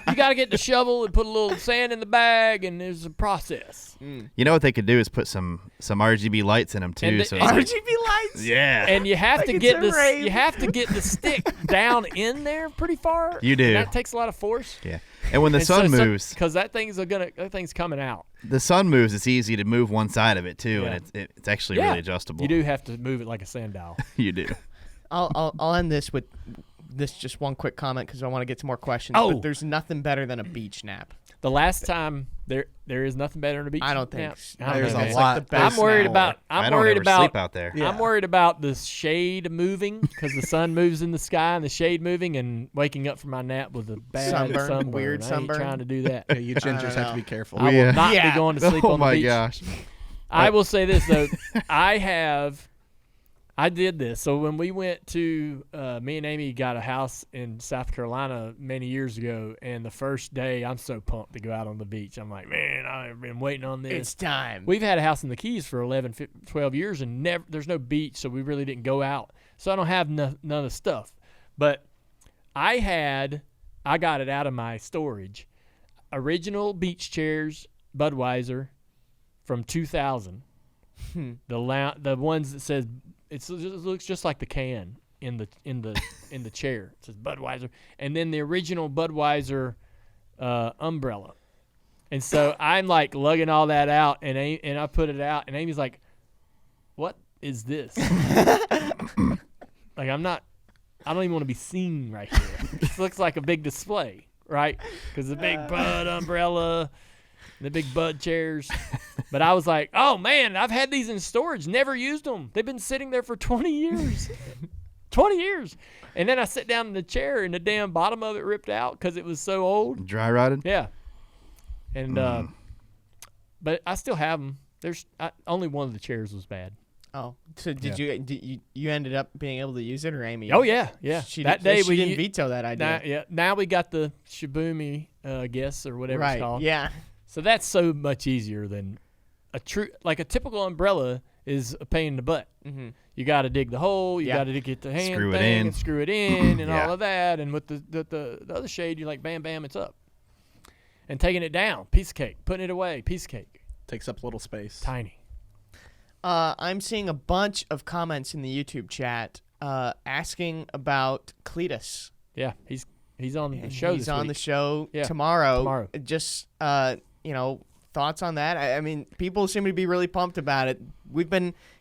You got to get the shovel and put a little sand in the bag, and there's a process. You know what they could do is put some RGB lights in them too. And so RGB lights. Yeah. And you have to Like get it's a this. rave. You have to get the stick down in there pretty far. You do. And that takes a lot of force. Yeah. And when the sun moves, because that thing's coming out. the sun moves, it's easy to move one side of it too, Yeah. and it's actually really adjustable. You do have to move it like a sand dial. You do. I'll end this with just one quick comment because I want to get to more questions. Oh. But there's nothing better than a beach nap. The last time there is nothing better than a beach. I don't think nap. so. I don't There's know, a man. lot. Like the best I'm worried nap. about. I I'm don't worried ever about. sleep out there. Yeah. I'm worried about the shade moving because the sun moves in the sky and the shade moving, and waking up from my nap with a bad Sunburn, weird I ain't sunburn. trying to do that. Yeah, you gingers have know. to be careful. I will not be going to sleep Oh on the my beach. gosh. I will say this though, I did this. So when we went to, me and Amy got a house in South Carolina many years ago, and the first day, I'm so pumped to go out on the beach. I'm like, man, I've been waiting on this. It's time. We've had a house in the Keys for 11, 12 years, and there's no beach, so we really didn't go out. So I don't have none of the stuff. But I got it out of my storage. Original beach chairs, Budweiser, from 2000. The ones that says it looks just like the can in the chair. It says Budweiser, and then the original Budweiser umbrella. And so I'm like lugging all that out, and I put it out, and Amy's like, "What is this?" Like I don't even want to be seen right here. This looks like a big display, right? Because the big Bud umbrella, the big Bud chairs. But I was like, oh, man, I've had these in storage, never used them. They've been sitting there for 20 years. 20 years. And then I sit down in the chair, and the damn bottom of it ripped out because it was so old. Dry rotted? Yeah. And but I still have them. Only one of the chairs was bad. Oh, so did you ended up being able to use it, or Amy? Oh, yeah. That day she didn't veto that idea. Now we got the Shaboomy, I guess, or whatever it's called. Yeah. So that's so much easier than a typical umbrella is a pain in the butt. Mm-hmm. You got to dig the hole. You got to get the hand Screw it thing in. and screw it in and Yeah. all of that. And with the other shade, you're like, bam, bam, it's up. And taking it down, piece of cake. Putting it away, piece of cake. Takes up a little space. Tiny. I'm seeing a bunch of comments in the YouTube chat asking about Cletus. Yeah, he's on the show. He's on the show Yeah, tomorrow. Just thoughts on that? I mean, people seem to be really pumped about it.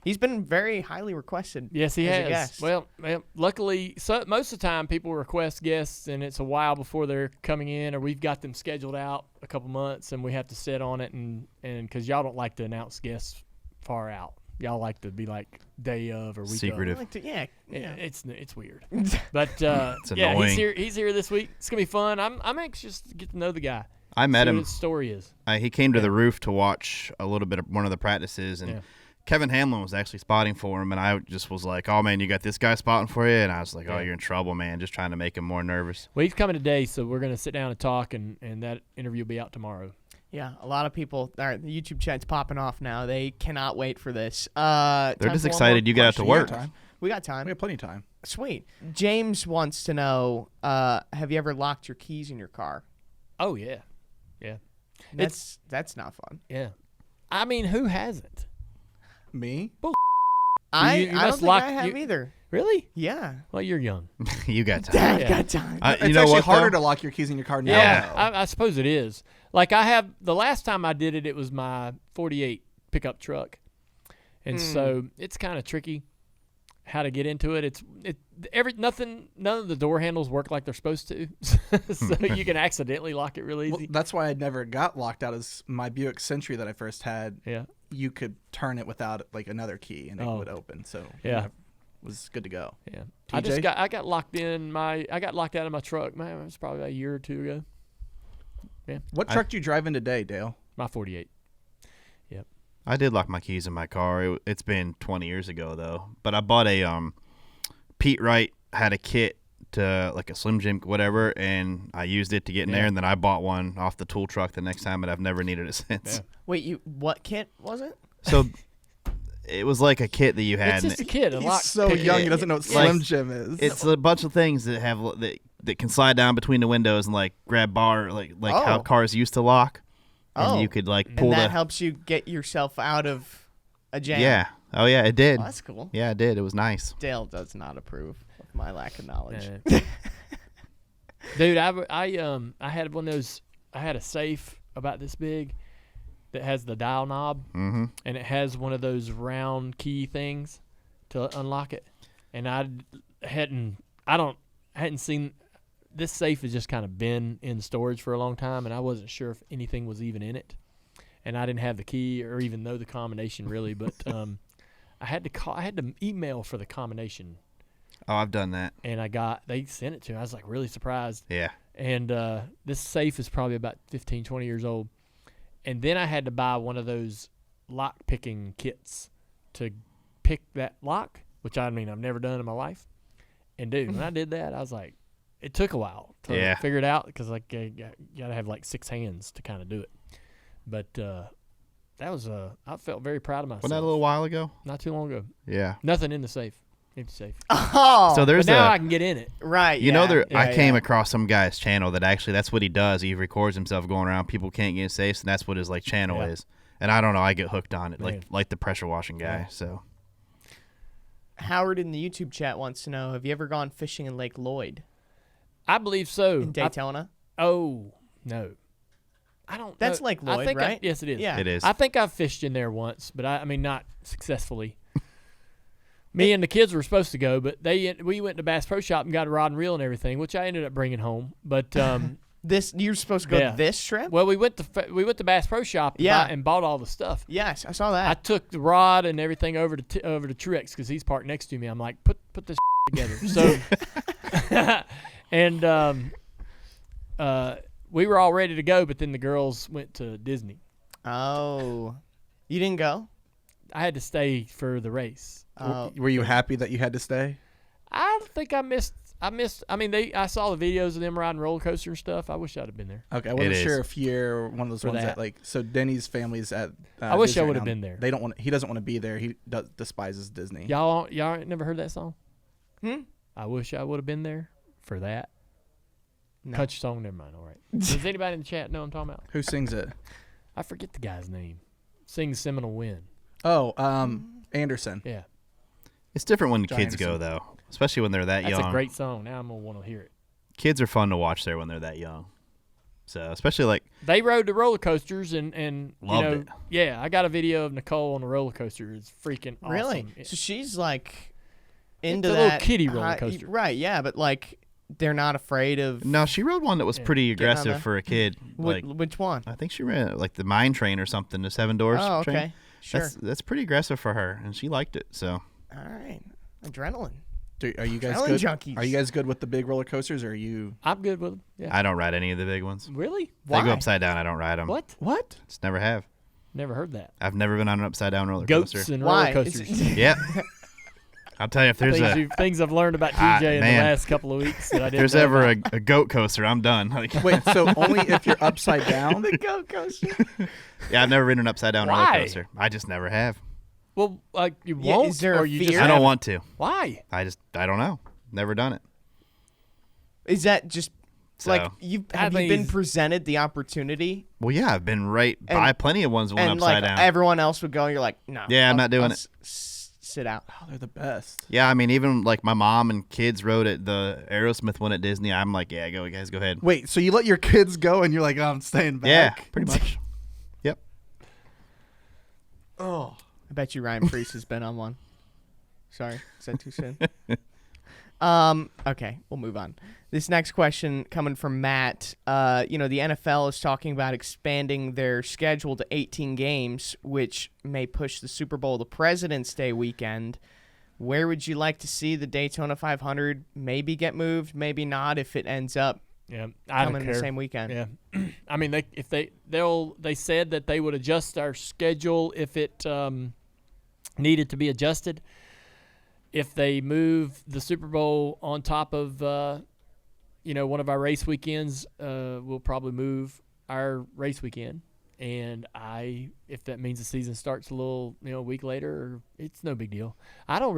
He's been very highly requested. Yes, he as has. a guest. Well, luckily, most of the time people request guests, and it's a while before they're coming in, or we've got them scheduled out a couple months, and we have to sit on it, and because y'all don't like to announce guests far out. Y'all like to be like day of or week secretive. of. Like to, yeah. It's weird. But It's yeah, annoying. he's here this week. It's gonna be fun. I'm anxious to get to know the guy. I met see him. what his story is. He came to the roof to watch a little bit of one of the practices, and Kevin Hamlin was actually spotting for him, and I just was like, "Oh man, you got this guy spotting for you," and I was like, "Oh, you're in trouble, man!" Just trying to make him more nervous. Well, he's coming today, so we're gonna sit down and talk, and that interview will be out tomorrow. Yeah, a lot of people. All right, the YouTube chat's popping off now. They cannot wait for this. They're just excited you get out to work. We got time. We have plenty of time. Sweet. James wants to know, have you ever locked your keys in your car? Oh yeah. That's not fun. Yeah. I mean, who hasn't? Me? I don't must think lock- I have either. Really? Yeah. Well, you're young. You got time. I've got time. It's You know actually what? harder though? to lock your keys in your car now. Yeah. though. I suppose it is. Like the last time I did it, it was my 48 pickup truck. And so it's kind of tricky how to get into it. None of the door handles work like they're supposed to. So you can accidentally lock it real easy. Well, that's why I never got locked out. Is my Buick Century that I first had. Yeah. You could turn it without like another key and it would open. So Yeah. it was good to go. Yeah. TJ? I got locked out of my truck. Man, it was probably a year or two ago. Yeah. What truck do you drive in today, Dale? My 48. Yep. I did lock my keys in my car. It's been 20 years ago though. But I bought a Pete Wright had a kit to like a Slim Jim whatever, and I used it to get in there, and then I bought one off the tool truck the next time, and I've never needed it since. Yeah. Wait, what kit was it? So it was like a kit that you had. It's just a kid. He's so young, he doesn't know what Slim Jim is. It's a bunch of things that have that can slide down between the windows and like grab bar like how cars used to lock. And you could like pull and that helps you get yourself out of a jam. Yeah. Oh yeah, it did. Oh, that's cool. Yeah, it did. It was nice. Dale does not approve of my lack of knowledge. Dude, I had one of those. I had a safe about this big that has the dial knob, and it has one of those round key things to unlock it. And I hadn't seen this safe has just kind of been in storage for a long time, and I wasn't sure if anything was even in it. And I didn't have the key or even know the combination really, but I had to email for the combination. Oh, I've done that. And they sent it to me. I was like really surprised. Yeah. And this safe is probably about 15, 20 years old. And then I had to buy one of those lock picking kits to pick that lock, which I've never done in my life. And dude, when I did that, I was like, it took a while to figure it out because like you got to have like 6 hands to kind of do it. But that was I felt very proud of myself. Wasn't that a little while ago? Not too long ago. Yeah. Nothing in the safe. Empty safe. Oh, so there's but now I can get in it. Right. You know, I came across some guy's channel that actually that's what he does. He records himself going around. People can't get in safes, and that's what his like channel is. And I don't know, I get hooked on it, like the pressure washing guy. Yeah. So Howard in the YouTube chat wants to know: have you ever gone fishing in Lake Lloyd I believe so. in Daytona? Oh no, I don't. That's know. Lake Lloyd, right? Yes, it is. Yeah, it is. I think I've fished in there once, but I mean not successfully. Me and the kids were supposed to go, but we went to Bass Pro Shop and got a rod and reel and everything, which I ended up bringing home. But you're supposed to go this trip? well, we went to Bass Pro Shop and bought all the stuff. Yes, I saw that. I took the rod and everything over to Truex because he's parked next to me. I'm like, put this together. So, and we were all ready to go, but then the girls went to Disney. Oh, you didn't go? I had to stay for the race. Were you happy that you had to stay? I think I missed. I I saw the videos of them riding roller coaster and stuff. I wish I'd have been there. Okay, I wasn't sure if you're one of those ones that like. So Denny's family's at. I wish Disney I would have right now. been there. They don't want. He doesn't want to be there. He despises Disney. Y'all never heard that song? I wish I would have been there for that. No. Country song. Never mind. All right. Does anybody in the chat know what I'm talking about? Who sings it? I forget the guy's name. Sings Seminole Wind. Anderson. Yeah. It's different when the John kids go, Anderson. though, especially when they're that That's young. a great song. Now I'm going to want to hear it. Kids are fun to watch there when they're that young. So, especially like they rode the roller coasters and loved it. Yeah, I got a video of Nicole on the roller coaster. It's freaking awesome. Really? So she's like into it's a that little kiddie roller coaster. Right? Yeah, but like they're not afraid of. No, she rode one that was pretty aggressive the- for a kid. Like Which one? I think she ran like the mine train or something, the 7 doors. Oh, okay. Train. Sure. That's pretty aggressive for her, and she liked it. So All right. Adrenaline. Are you guys Adrenaline good? junkies. Are you guys good with the big roller coasters? Or are you? I'm good with them. Yeah. I don't ride any of the big ones. Really? If they go upside down, I don't ride them. What? Just never have. Never heard that. I've never been on an upside down roller Goats coaster. and Why? roller coasters. Yep. I'll tell you if there's things I've learned about TJ in the man. last couple of weeks that I if didn't there's know ever about. a goat coaster, I'm done. Like, Wait, so only if you're upside down? The go coaster. yeah, I've never ridden an upside down roller Why? coaster. I just never have. Well, like you Yeah, won't, is there a or you fear? just I don't haven't? want to. Why? I don't know. Never done it. Is that just So, like have you been presented the opportunity well, yeah, I've been right by plenty of ones that went and upside like down. everyone else would go? You're like, no. Yeah, I'm not doing I'll it. Sit out. Oh, they're the best. Yeah, I mean, even like my mom and kids rode at the Aerosmith one at Disney. I'm like, yeah, go guys, go ahead. Wait, so you let your kids go and you're like, oh, I'm staying Yeah, back? pretty much. Yep. Oh. I bet you Ryan Priest has been on one. Sorry, is that too soon? Okay, we'll move on. This next question coming from Matt. The NFL is talking about expanding their schedule to 18 games, which may push the Super Bowl to President's Day weekend. Where would you like to see the Daytona 500 maybe get moved, maybe not, if it ends up I coming don't the care. same weekend? Yeah, I mean, they said that they would adjust our schedule if it needed to be adjusted. If they move the Super Bowl on top of one of our race weekends, we'll probably move our race weekend. And if that means the season starts a week later, it's no big deal. I don't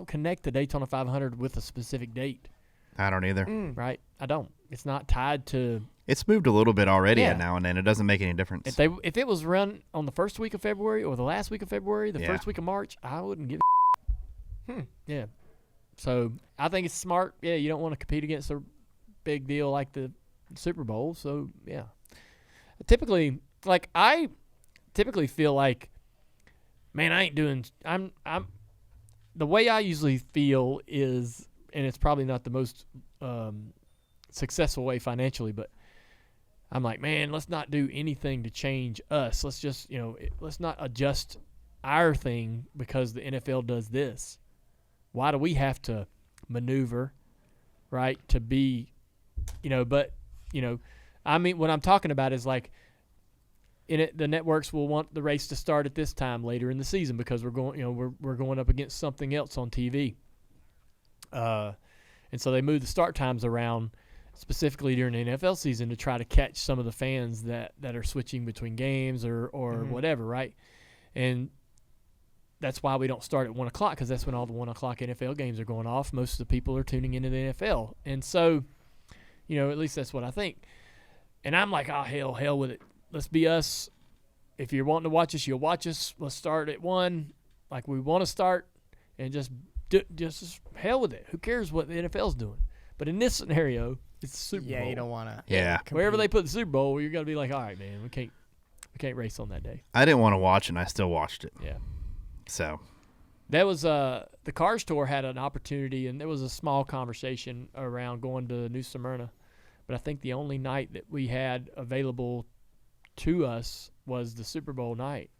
connect the Daytona 500 with a specific date. I don't either. Right? I don't. It's not tied to. It's moved a little bit already Yeah. now and then. It doesn't make any difference. If it was run on the first week of February or the last week of February, the Yeah. first week of March, I wouldn't give a Yeah. So I think it's smart. Yeah, you don't want to compete against a big deal like the Super Bowl. So yeah. I typically feel like, man, I'm the way I usually feel is, and it's probably not the most successful way financially, but I'm like, man, let's not do anything to change us. Let's just, let's not adjust our thing because the NFL does this. Why do we have to maneuver, right, to be, I mean, what I'm talking about is like, the networks will want the race to start at this time later in the season because we're going, we're going up against something else on TV. And so they move the start times around specifically during the NFL season to try to catch some of the fans that are switching between games or whatever, right? And that's why we don't start at 1 o'clock because that's when all the 1 o'clock NFL games are going off. Most of the people are tuning into the NFL. And so, at least that's what I think. And I'm like, oh, hell with it. Let's be us. If you're wanting to watch us, you'll watch us. Let's start at 1 like we want to start and just hell with it. Who cares what the NFL's doing? But in this scenario, it's the Super Bowl. Yeah, you don't want to. Yeah. Wherever they put the Super Bowl, you're gonna be like, all right, man, we can't race on that day. I didn't want to watch, and I still watched it. Yeah. So. That was the Cars Tour had an opportunity, and there was a small conversation around going to New Smyrna, but I think the only night that we had available to us was the Super Bowl night,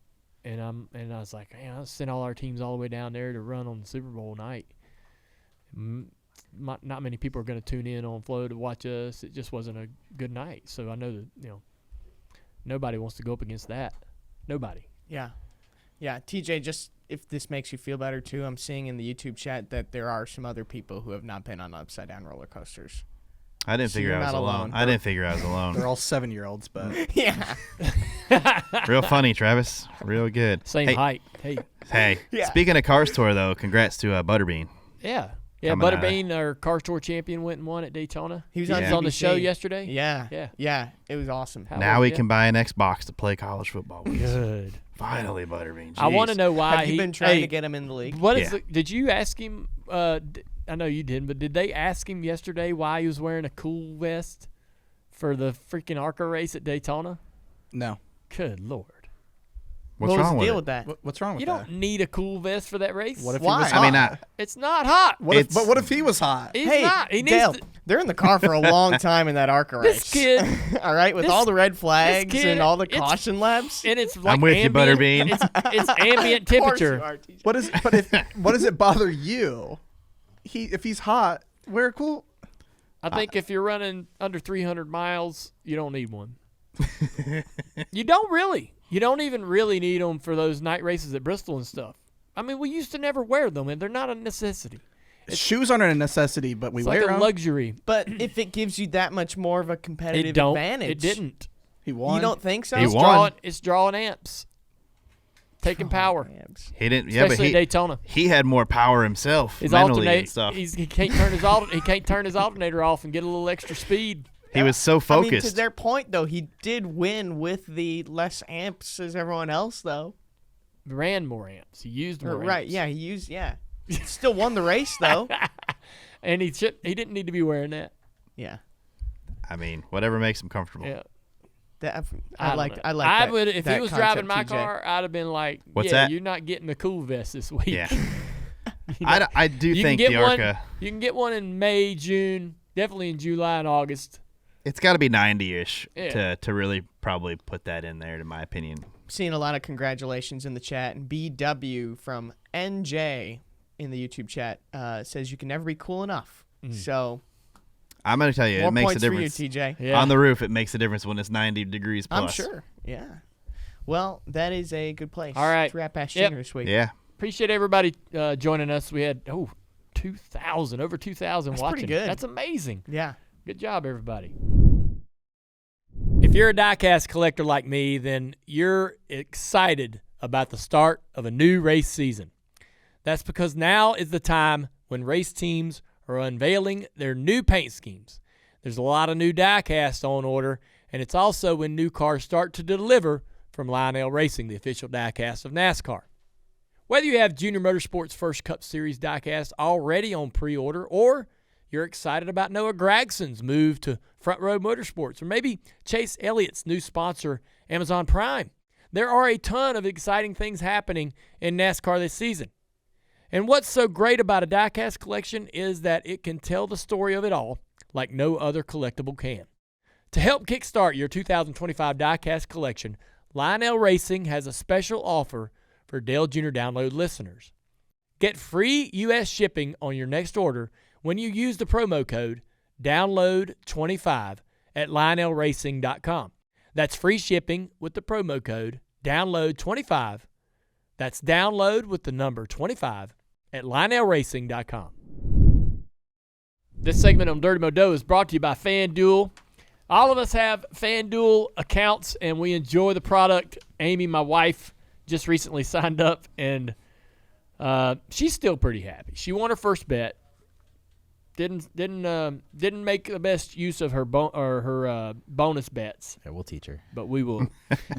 and I was like, man, I sent all our teams all the way down there to run on the Super Bowl night. Not many people are going to tune in on Flow to watch us. It just wasn't a good night. So I know that nobody wants to go up against that. Nobody. Yeah. TJ, just if this makes you feel better too, I'm seeing in the YouTube chat that there are some other people who have not been on upside down roller coasters. I didn't So figure you're I was not alone. alone. I didn't figure I was alone. They're all 7-year-olds, but Yeah. Real funny, Travis. Real good. Same Hey, height. Hey. Hey. Yeah. Speaking of Cars Tour, though, congrats to Butterbean. Yeah. Yeah, coming out of- Butterbean, our car store champion, went and won at Daytona. He was Yeah. on, He was on the BBC. show yesterday. Yeah. It was awesome. How Now was we it? can buy an Xbox to play college football with. Good. Finally, Butterbean. I want to Jeez. know why Have you he been trying hey, to get him in the league? What is? Yeah. Did you ask him? I know you didn't, but did they ask him yesterday why he was wearing a cool vest for the freaking ARCA race at Daytona? No. Good Lord. What's what was wrong the with deal it? with that? What's wrong with You that? don't need a cool vest for that race. What if Why? he was I mean, hot? It's not hot. It's- What if he was hot? He's Hey, not. He Dale, needs to, they're in the car for a long time in that ARCA race. this kid, all right, with this- all the red flags kid, and all the it's- caution laps. and it's like with you, ambient, Butterbean. It's ambient temperature. What does it bother you? If he's hot, wear cool. I think if you're running under 300 miles, you don't need one. You don't really. You don't even really need them for those night races at Bristol and stuff. I mean, we used to never wear them, and they're not a necessity. Shoes aren't a necessity, but we It's wear like a them. luxury. But if it gives you that much more of a competitive It don't. advantage, It didn't. He won. You don't think so? He It's won. drawing amps, taking power, Abs. He didn't. Yeah, but especially at Daytona. he had more power himself His mentally alternate, and stuff. he can't turn his he can't turn his alternator off and get a little extra speed. He was so I mean, focused. to their point, though, he did win with the less amps as everyone else, though. Ran more amps. He used more Right? amps. Yeah, he used. Yeah, he still won the race, though. And he didn't need to be wearing that. Yeah, I mean, whatever makes him comfortable. Yeah. that, I I don't like. know. I like. I that, would if he that was driving concept, my TJ. car. I'd have been like, What's "Yeah, that? you're not getting the cool vest this week." Yeah. You know? I do You think can the get one. ARCA, You can get one in May, June, definitely in July and August. it's got to be 90-ish Yeah. to really probably put that in there, in my opinion. Seeing a lot of congratulations in the chat, and BW from NJ in the YouTube chat says you can never be cool enough. So I'm going to tell you, more it makes a points for you, difference. TJ. Yeah. On the roof, it makes a difference when it's 90 degrees plus. I'm sure. Yeah. Well, that is a good place. All right. To wrap past Yep. this week. Yeah. Appreciate everybody joining us. We had over 2,000 That's watching. pretty good. That's amazing. Yeah. Good job, everybody. If you're a diecast collector like me, then you're excited about the start of a new race season. That's because now is the time when race teams are unveiling their new paint schemes. There's a lot of new diecast on order, and it's also when new cars start to deliver from Lionel Racing, the official diecast of NASCAR. Whether you have Junior Motorsports First Cup Series diecast already on pre-order, or you're excited about Noah Gragson's move to Front Row Motorsports, or maybe Chase Elliott's new sponsor, Amazon Prime, there are a ton of exciting things happening in NASCAR this season. And what's so great about a diecast collection is that it can tell the story of it all like no other collectible can. To help kickstart your 2025 diecast collection, Lionel Racing has a special offer for Dale Jr. Download listeners. Get free U.S. shipping on your next order when you use the promo code DOWNLOAD25 at LionelRacing.com. That's free shipping with the promo code DOWNLOAD25. That's download with the number 25 at LionelRacing.com. This segment on Dirty Modo is brought to you by FanDuel. All of us have FanDuel accounts, and we enjoy the product. Amy, my wife, just recently signed up, and she's still pretty happy. She won her first bet. Didn't make the best use of her bonus bets. Yeah, we'll teach her. But we will.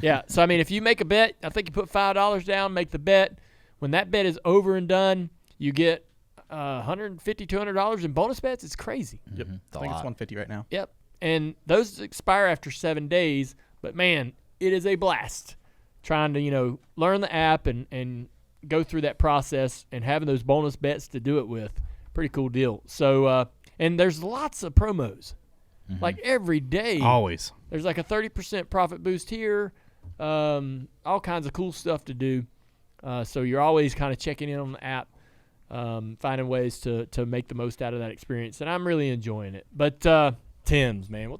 Yeah. So I mean, if you make a bet, I think you put $5 down, make the bet. When that bet is over and done, you get $150, $200 in bonus bets. It's crazy. Yep. It's a I think it's lot. 150 right now. Yep. And those expire after 7 days. But man, it is a blast trying to learn the app and go through that process and having those bonus bets to do it with. Pretty cool deal. So and there's lots of promos. Like every day. Always. There's like a 30% profit boost here. All kinds of cool stuff to do. So you're always kind of checking in on the app, finding ways to make the most out of that experience. And I'm really enjoying it. But Tim's, man.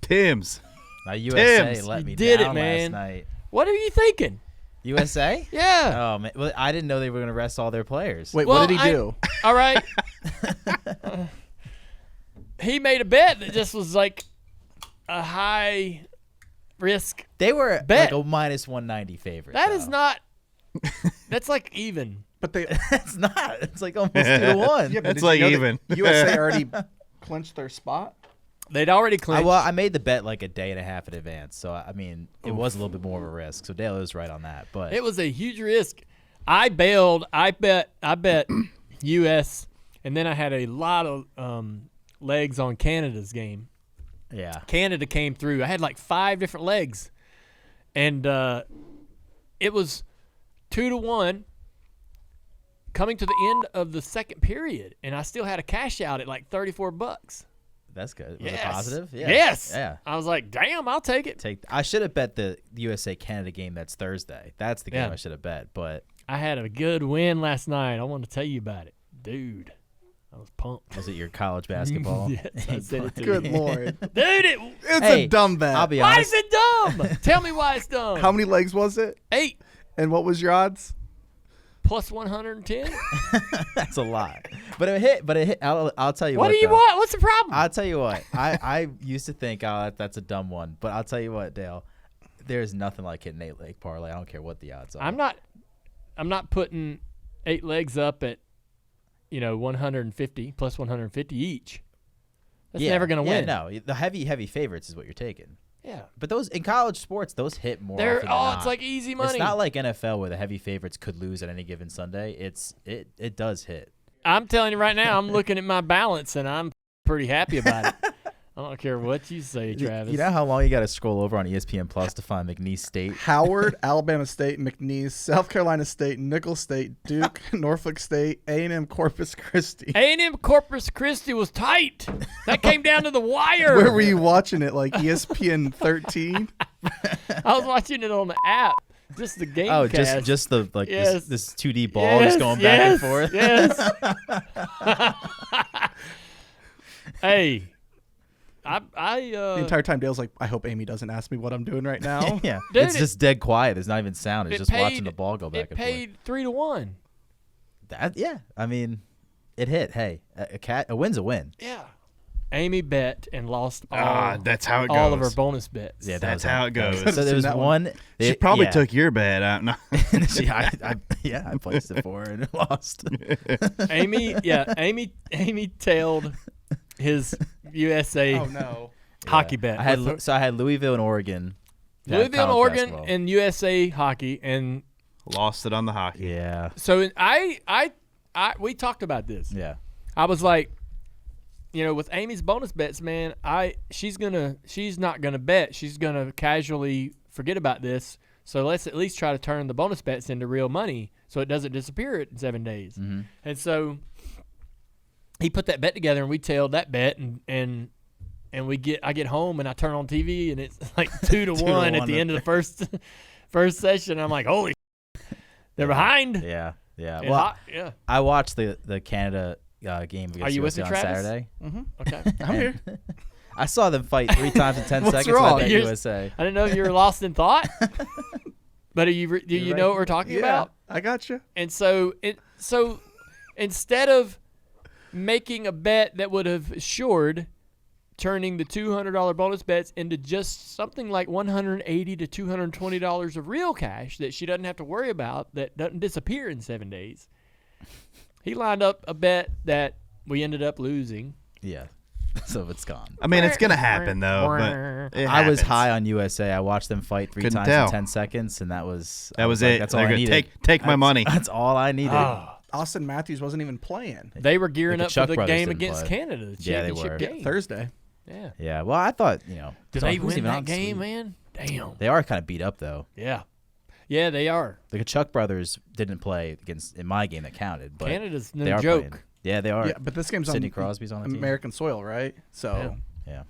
Tim's. My USA Tim's. let You me did down it, man. last night. What are you thinking? USA? Yeah. Oh man, well, I didn't know they were going to rest all their players. Wait, Well, what did he do? All right. He made a bet that just was like a high risk. They were Bet. like a minus 190 favorite. That is though. not. That's like even. But they It's not. It's like almost 2-1. yeah, but It's did you like know that even. USA already clinched their spot. They'd already clinched. I made the bet like a day and a half in advance, so I mean it was a little bit more of a risk. So Dale is right on that, but It was a huge risk. I bailed. I bet U.S. and then I had a lot of legs on Canada's game. yeah, Canada came through. I had like 5 different legs, and it was 2-1 coming to the end of the second period, and I still had a cash out at like $34. that's good. Was Yes. it positive? Yeah. Yes. Yeah. I was like, damn, I'll take it. I should have bet the USA Canada game that's Thursday. That's the game Yeah. I should have bet, but I had a good win last night. I want to tell you about it, dude. I was pumped. was it your college basketball? Yes, I said it to Good you. lord. Dude, It's Hey, a dumb bet. I'll be why honest. is it dumb? Tell me why it's dumb. How many legs was it? 8 And what was your odds? plus 110. That's a lot. But it hit. But it hit. I'll tell you What what. do you though. want? What's the problem? I'll tell you what. I used to think, that's a dumb one. But I'll tell you what, Dale. There's nothing like hitting 8 leg parlay. I don't care what the odds are. I'm not putting 8 legs up at 150 plus 150 each. That's never gonna win. No, the heavy favorites is what you're taking. Yeah. But those in college sports, those hit more. They're often than not. it's like easy money. It's not like NFL where the heavy favorites could lose at any given Sunday. It does hit. I'm telling you right now, I'm looking at my balance and I'm pretty happy about it. I don't care what you say, Travis. You know how long you got to scroll over on ESPN Plus to find McNeese State? Howard, Alabama State, McNeese, South Carolina State, Nicholls State, Duke, Norfolk State, A&M Corpus Christi. A&M Corpus Christi was tight. That came down to the wire. Where were you watching it? Like ESPN 13? I was watching it on the app. Just the game Oh, cast. just the Yes. this 2D ball just going back and forth. Yes. Hey. The entire time Dale's like, I hope Amy doesn't ask me what I'm doing right now. Yeah, Dude, it's just dead quiet. There's not even sound. It's just watching the ball go back It and paid 3-1. forth. I mean, it hit. Hey, a win's a win. Yeah. Amy bet and lost all, that's how it goes. all of her bonus bets. Yeah, That's how it goes. So there was that one. She probably took your bet out. No. I placed it for her and lost. Amy tailed his USA Oh, no. hockey bet. I had Louisville and Oregon. Louisville and Oregon basketball. and USA hockey, and Lost it on the hockey. Yeah. so we talked about this. Yeah. I was like, with Amy's bonus bets, man, she's not gonna bet. She's gonna casually forget about this. So let's at least try to turn the bonus bets into real money, so it doesn't disappear in 7 days. Mm-hmm. And so he put that bet together, and we tailed that bet, and I get home and I turn on TV and it's like 2-1 at the end of the first session. I'm like, holy, they're behind. Yeah. Yeah. And Well, yeah. I watched the Canada game against Are you with USA me, on Travis? Saturday. Okay. I'm here. I saw them fight 3 times in 10 What's seconds. wrong? I bet You're- USA. I didn't know if you were lost in thought. But do you You're know right. what we're talking Yeah, about? I got you. And so instead of making a bet that would have assured turning the $200 bonus bets into just something like $180 to $220 of real cash that she doesn't have to worry about, that doesn't disappear in 7 days, he lined up a bet that we ended up losing. Yeah. So it's gone. I mean, it's gonna happen though. But it I was happens. high on USA. I watched them fight 3 Couldn't times tell. in 10 seconds, and that was That was like, it. That's They're all I gonna needed. take my money. That's all I needed. Oh, Austin Matthews wasn't even playing. they were gearing the up Chuck for the brothers game didn't against play. Canada, the Yeah, they championship were. game. Thursday. Yeah. Yeah. Well, I thought Did so they who's win even that on game, Sweet? man? Damn. They are kind of beat up though. Yeah. Yeah, they are. The Chuck brothers didn't play in my game that counted, but Canada's they no are joke. playing. Yeah, they are. Yeah, but this game's Sidney on Crosby's on the team. American soil, right? So Yeah.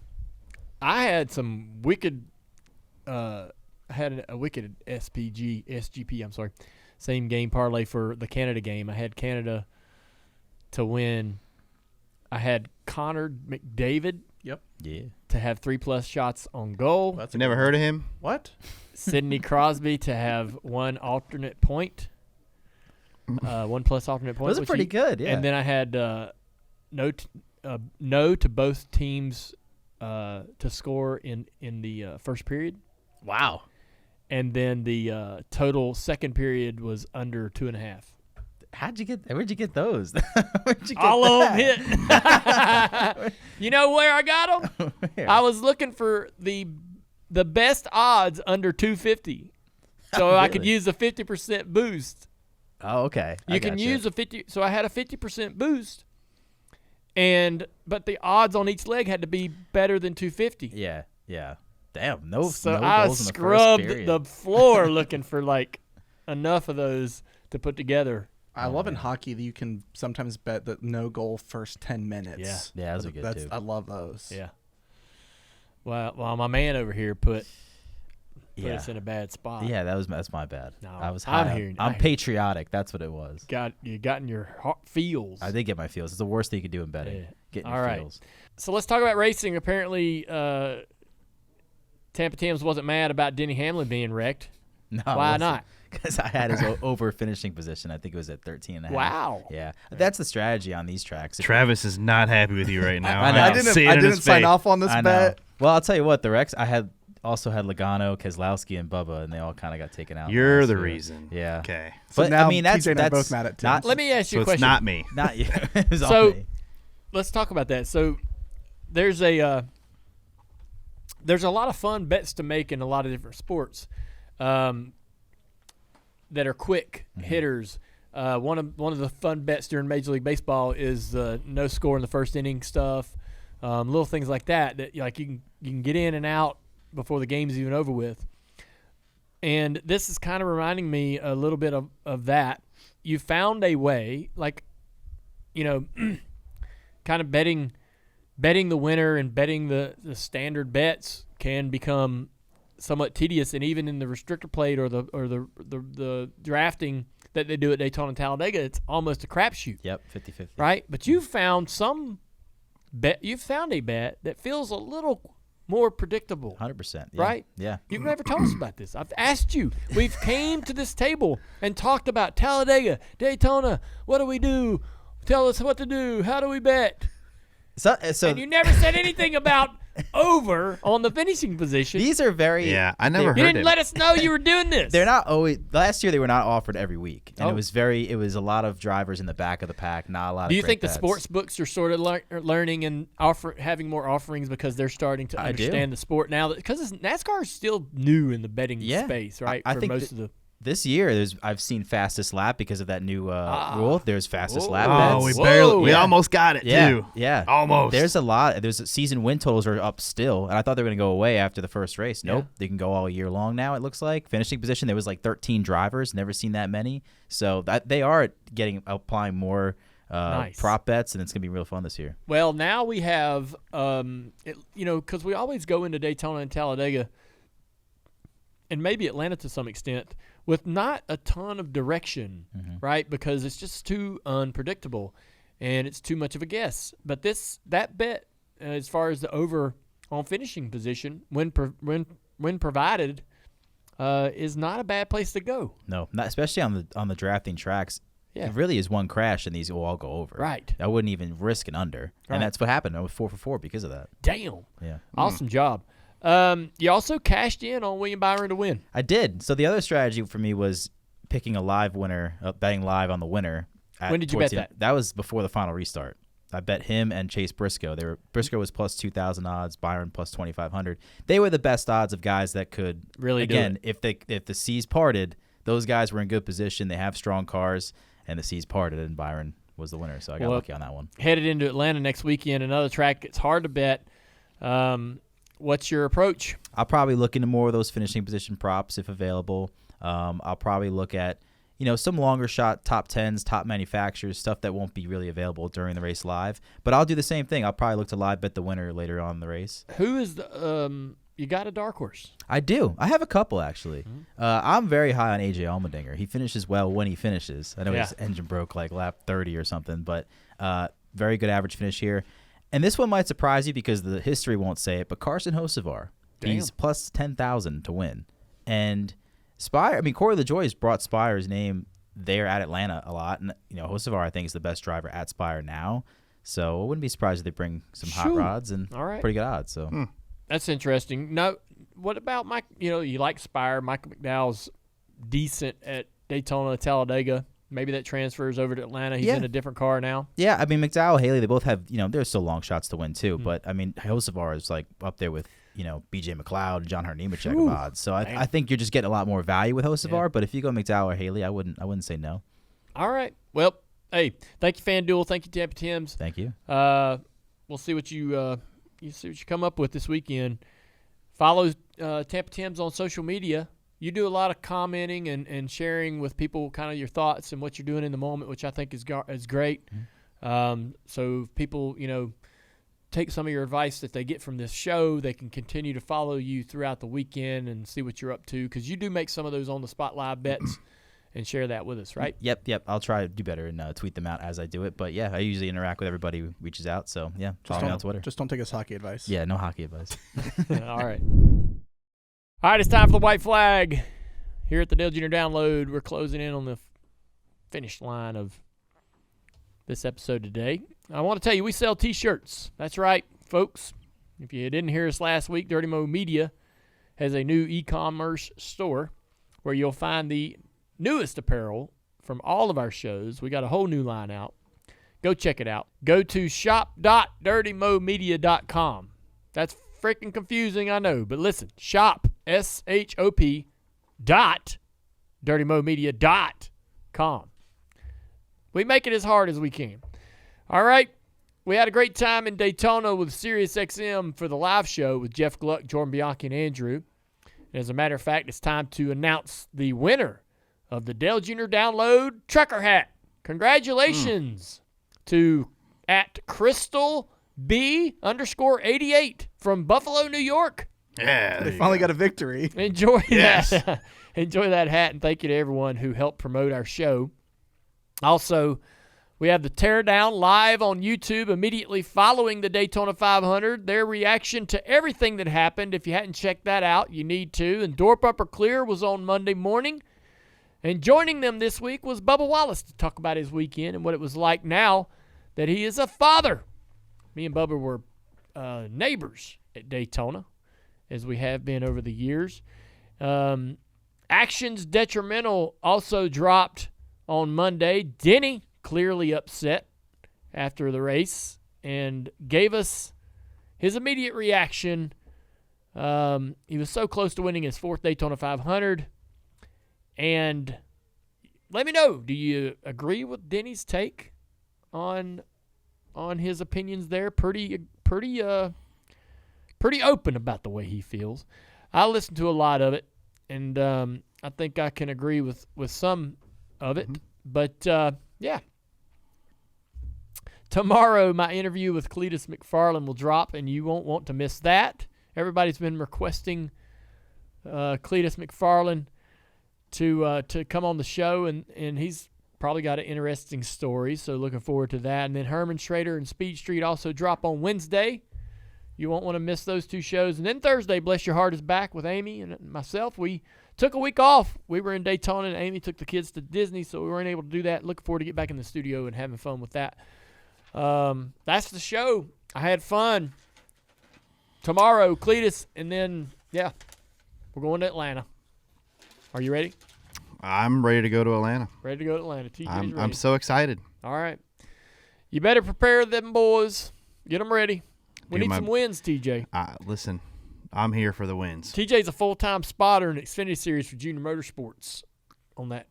I had some wicked a wicked SGP, I'm sorry. Same game parlay for the Canada game. I had Canada to win. I had Connor McDavid Yeah. to have 3+ shots on goal. that's You never heard of him? what? Sidney Crosby to have 1 alternate point. 1+ alternate point. Those are which pretty good, yeah. And then I had no to both teams to score in the first period. Wow. And then the total second period was under 2.5. Where'd you get those? Where'd you get All of that? them hit. You know where I got them? Where? I was looking for the best odds under 250, so I could Really? use a 50% boost. Oh, okay. You can use a 50. So I had a 50% boost, but the odds on each leg had to be better than 250. Yeah. Damn, no. So no I goals in the first scrubbed period. the floor looking for like enough of those to put together. I love in hockey that you can sometimes bet that no goal first 10 minutes. Yeah, those are good too. I love those. Yeah. Well, my man over here put Yeah. us in a bad spot. Yeah, that's my bad. No, I was I'm high. hearing- I'm I- patriotic. That's what it was. You got in your feels. I did get my feels. It's the worst thing you could do in betting. Yeah. Getting All your right. feels. So let's talk about racing. Apparently, Tampa Tim's wasn't mad about Denny Hamlin being wrecked. No, Why not? Because I had his over finishing position. I think it was at 13.5. Wow. Yeah, that's the strategy on these tracks. Travis is not happy with you right now. I know. I can didn't, see it I in didn't his sign face. off on this I know. bet. Well, I'll tell you what. The Rex also had Logano, Keselowski, and Bubba, and they all kind of got taken out. You're last the year. reason. Yeah. Okay. So But now I mean, that's TJ and I are that's both mad at Tim. not. Let me ask you So a it's question. not me. Not you. It was all So- me. Let's talk about that. So there's a lot of fun bets to make in a lot of different sports that are quick hitters. One of the fun bets during Major League Baseball is no score in the first inning stuff, little things like that like you can get in and out before the game's even over with. And this is kind of reminding me a little bit of that. You found a way, like, kind of betting the winner and betting the standard bets can become somewhat tedious, and even in the restrictor plate or the drafting that they do at Daytona and Talladega, it's almost a crapshoot, Yep, 50-50. right? But you found a bet that feels a little more predictable. 100%. Right? Yeah. You've never told us about this. I've asked you. We've came to this table and talked about Talladega, Daytona. What do we do? Tell us what to do. How do we bet? So And you never said anything about over on the finishing position. these are very. Yeah, I never You heard didn't it. let us know you were doing this. They're not always. Last year they were not offered every week, and Oh. it was a lot of drivers in the back of the pack, not a lot. Do of you great think the bets. sports books are sort of learning and having more offerings because they're starting to I do. understand the sport now? Because NASCAR is still new in the betting Yeah. space, right? I For think most of the This year, I've seen fastest lap because of that new rule. There's fastest Whoa. lap Oh, bets. we Yeah. almost got it Yeah, too. yeah. Almost. There's a lot. There's season win totals are up still, and I thought they were going to go away after the first race. Nope, they can go all year long now. It looks like finishing position. There was like 13 drivers. Never seen that many. So that they are applying more Nice. prop bets, and it's going to be real fun this year. Well, now we have, because we always go into Daytona and Talladega, and maybe Atlanta to some extent, with not a ton of direction, right? Because it's just too unpredictable, and it's too much of a guess. But that bet, as far as the over on finishing position, when provided, is not a bad place to go. No, not especially on the drafting tracks. Yeah. It really is one crash, and these will all go over. Right. I wouldn't even risk an under, Right. and that's what happened. I was 4 for 4 because of that. Damn. Yeah. Awesome job. You also cashed in on William Byron to win. I did. So the other strategy for me was picking a live winner, betting live on the winner. When did you towards bet the end. That was before the final restart. I bet him and Chase Briscoe. Briscoe was plus 2,000 odds, Byron plus 2,500. They were the best odds of guys that could Really do again, if the seas parted, those guys were in good position. They have strong cars, and the seas parted, and Byron was the winner. So I got lucky on that one. Headed into Atlanta next weekend, another track it's hard to bet. What's your approach? I'll probably look into more of those finishing position props if available. I'll probably look at some longer shot top 10s, top manufacturers, stuff that won't be really available during the race live. But I'll do the same thing. I'll probably look to live bet the winner later on in the race. Who is the you got a dark horse? I do. I have a couple actually. I'm very high on AJ Allmendinger. He finishes well when he finishes. I know his engine broke like lap 30 or something, but very good average finish here. And this one might surprise you because the history won't say it, but Carson Hocevar, he's plus 10,000 to win. And Corey LaJoie has brought Spire's name there at Atlanta a lot. And, Hocevar, I think, is the best driver at Spire now. So I wouldn't be surprised if they bring some hot rods and pretty good odds. So That's interesting. No, what about Mike? You like Spire. Michael McDowell's decent at Daytona, Talladega. maybe that transfers over to Atlanta. He's in a different car now. Yeah, I mean, McDowell, Haley, they both have, there's still long shots to win too. But, I mean, Hocevar is like up there with, B.J. McLeod, John Hart Nemechek of odds. So I think you're just getting a lot more value with Hocevar. Yeah. But if you go McDowell or Haley, I wouldn't say no. All right. Well, hey, thank you, FanDuel. Thank you, Tampa Tims. Thank you. We'll see what you come up with this weekend. Follow Tampa Tims on social media. You do a lot of commenting and sharing with people kind of your thoughts and what you're doing in the moment, which I think is great. Mm-hmm. So if people, take some of your advice that they get from this show, they can continue to follow you throughout the weekend and see what you're up to, because you do make some of those on-the-spot live bets and share that with us, right? Yep. I'll try to do better and tweet them out as I do it. But, yeah, I usually interact with everybody who reaches out. So, yeah, follow me on Twitter. Just don't take us hockey advice. Yeah, no hockey advice. All right. All right, it's time for the white flag. Here at the Dale Jr. Download, we're closing in on the finish line of this episode today. I want to tell you, we sell T-shirts. That's right, folks. If you didn't hear us last week, Dirty Mo Media has a new e-commerce store where you'll find the newest apparel from all of our shows. We got a whole new line out. Go check it out. Go to shop.dirtymomedia.com. That's freaking confusing, I know, but listen, shop, S-H-O-P, dirtymomedia.com. We make it as hard as we can. All right. We had a great time in Daytona with SiriusXM for the live show with Jeff Gluck, Jordan Bianchi, and Andrew. And as a matter of fact, it's time to announce the winner of the Dale Jr. Download Trucker Hat. Congratulations to @Crystal B_88 from Buffalo, New York. Yeah. They finally got a victory. Enjoy that. Enjoy that hat, and thank you to everyone who helped promote our show. Also, we have the Teardown live on YouTube immediately following the Daytona 500. Their reaction to everything that happened. If you hadn't checked that out, you need to. And Door Bumper Clear was on Monday morning. And joining them this week was Bubba Wallace to talk about his weekend and what it was like now that he is a father. Me and Bubba were neighbors at Daytona, as we have been over the years. Actions Detrimental also dropped on Monday. Denny clearly upset after the race and gave us his immediate reaction. He was so close to winning his 4th Daytona 500. And let me know, do you agree with Denny's take on his opinions there? Pretty open about the way he feels. I listened to a lot of it, and I think I can agree with some of it. Mm-hmm. But, yeah. Tomorrow, my interview with Cletus McFarland will drop, and you won't want to miss that. Everybody's been requesting Cletus McFarland to come on the show, and he's probably got an interesting story, so looking forward to that. And then Herman Schrader and Speed Street also drop on Wednesday. You won't want to miss those two shows. And then Thursday, Bless Your Heart is back with Amy and myself. We took a week off. We were in Daytona, and Amy took the kids to Disney, so we weren't able to do that. Looking forward to get back in the studio and having fun with that. That's the show. I had fun. Tomorrow, Cletus, and then, yeah, we're going to Atlanta. Are you ready? I'm ready to go to Atlanta. Ready to go to Atlanta. TJ's ready. I'm so excited. All right. You better prepare them boys. Get them ready. We need some wins, TJ. Listen, I'm here for the wins. TJ's a full-time spotter in Xfinity Series for Junior Motorsports on that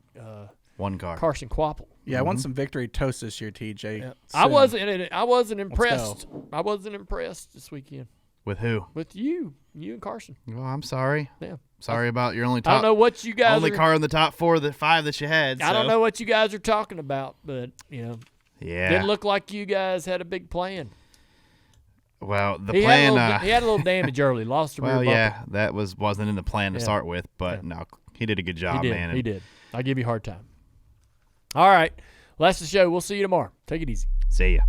one car. Carson Quapple. Yeah, I want some victory toast this year, TJ. Yeah. I wasn't impressed. I wasn't impressed this weekend. With who? With you and Carson. Well, I'm sorry. Yeah. Sorry about your only top. I don't know what you guys only car in the top 5 that you had. I don't know what you guys are talking about, but yeah, didn't look like you guys had a big plan. Well, he had a little damage early. Lost a rear bumper. Yeah, that wasn't in the plan to start with, but no, he did a good job, man. He did. I'll give you a hard time. All right, well, that's the show. We'll see you tomorrow. Take it easy. See ya.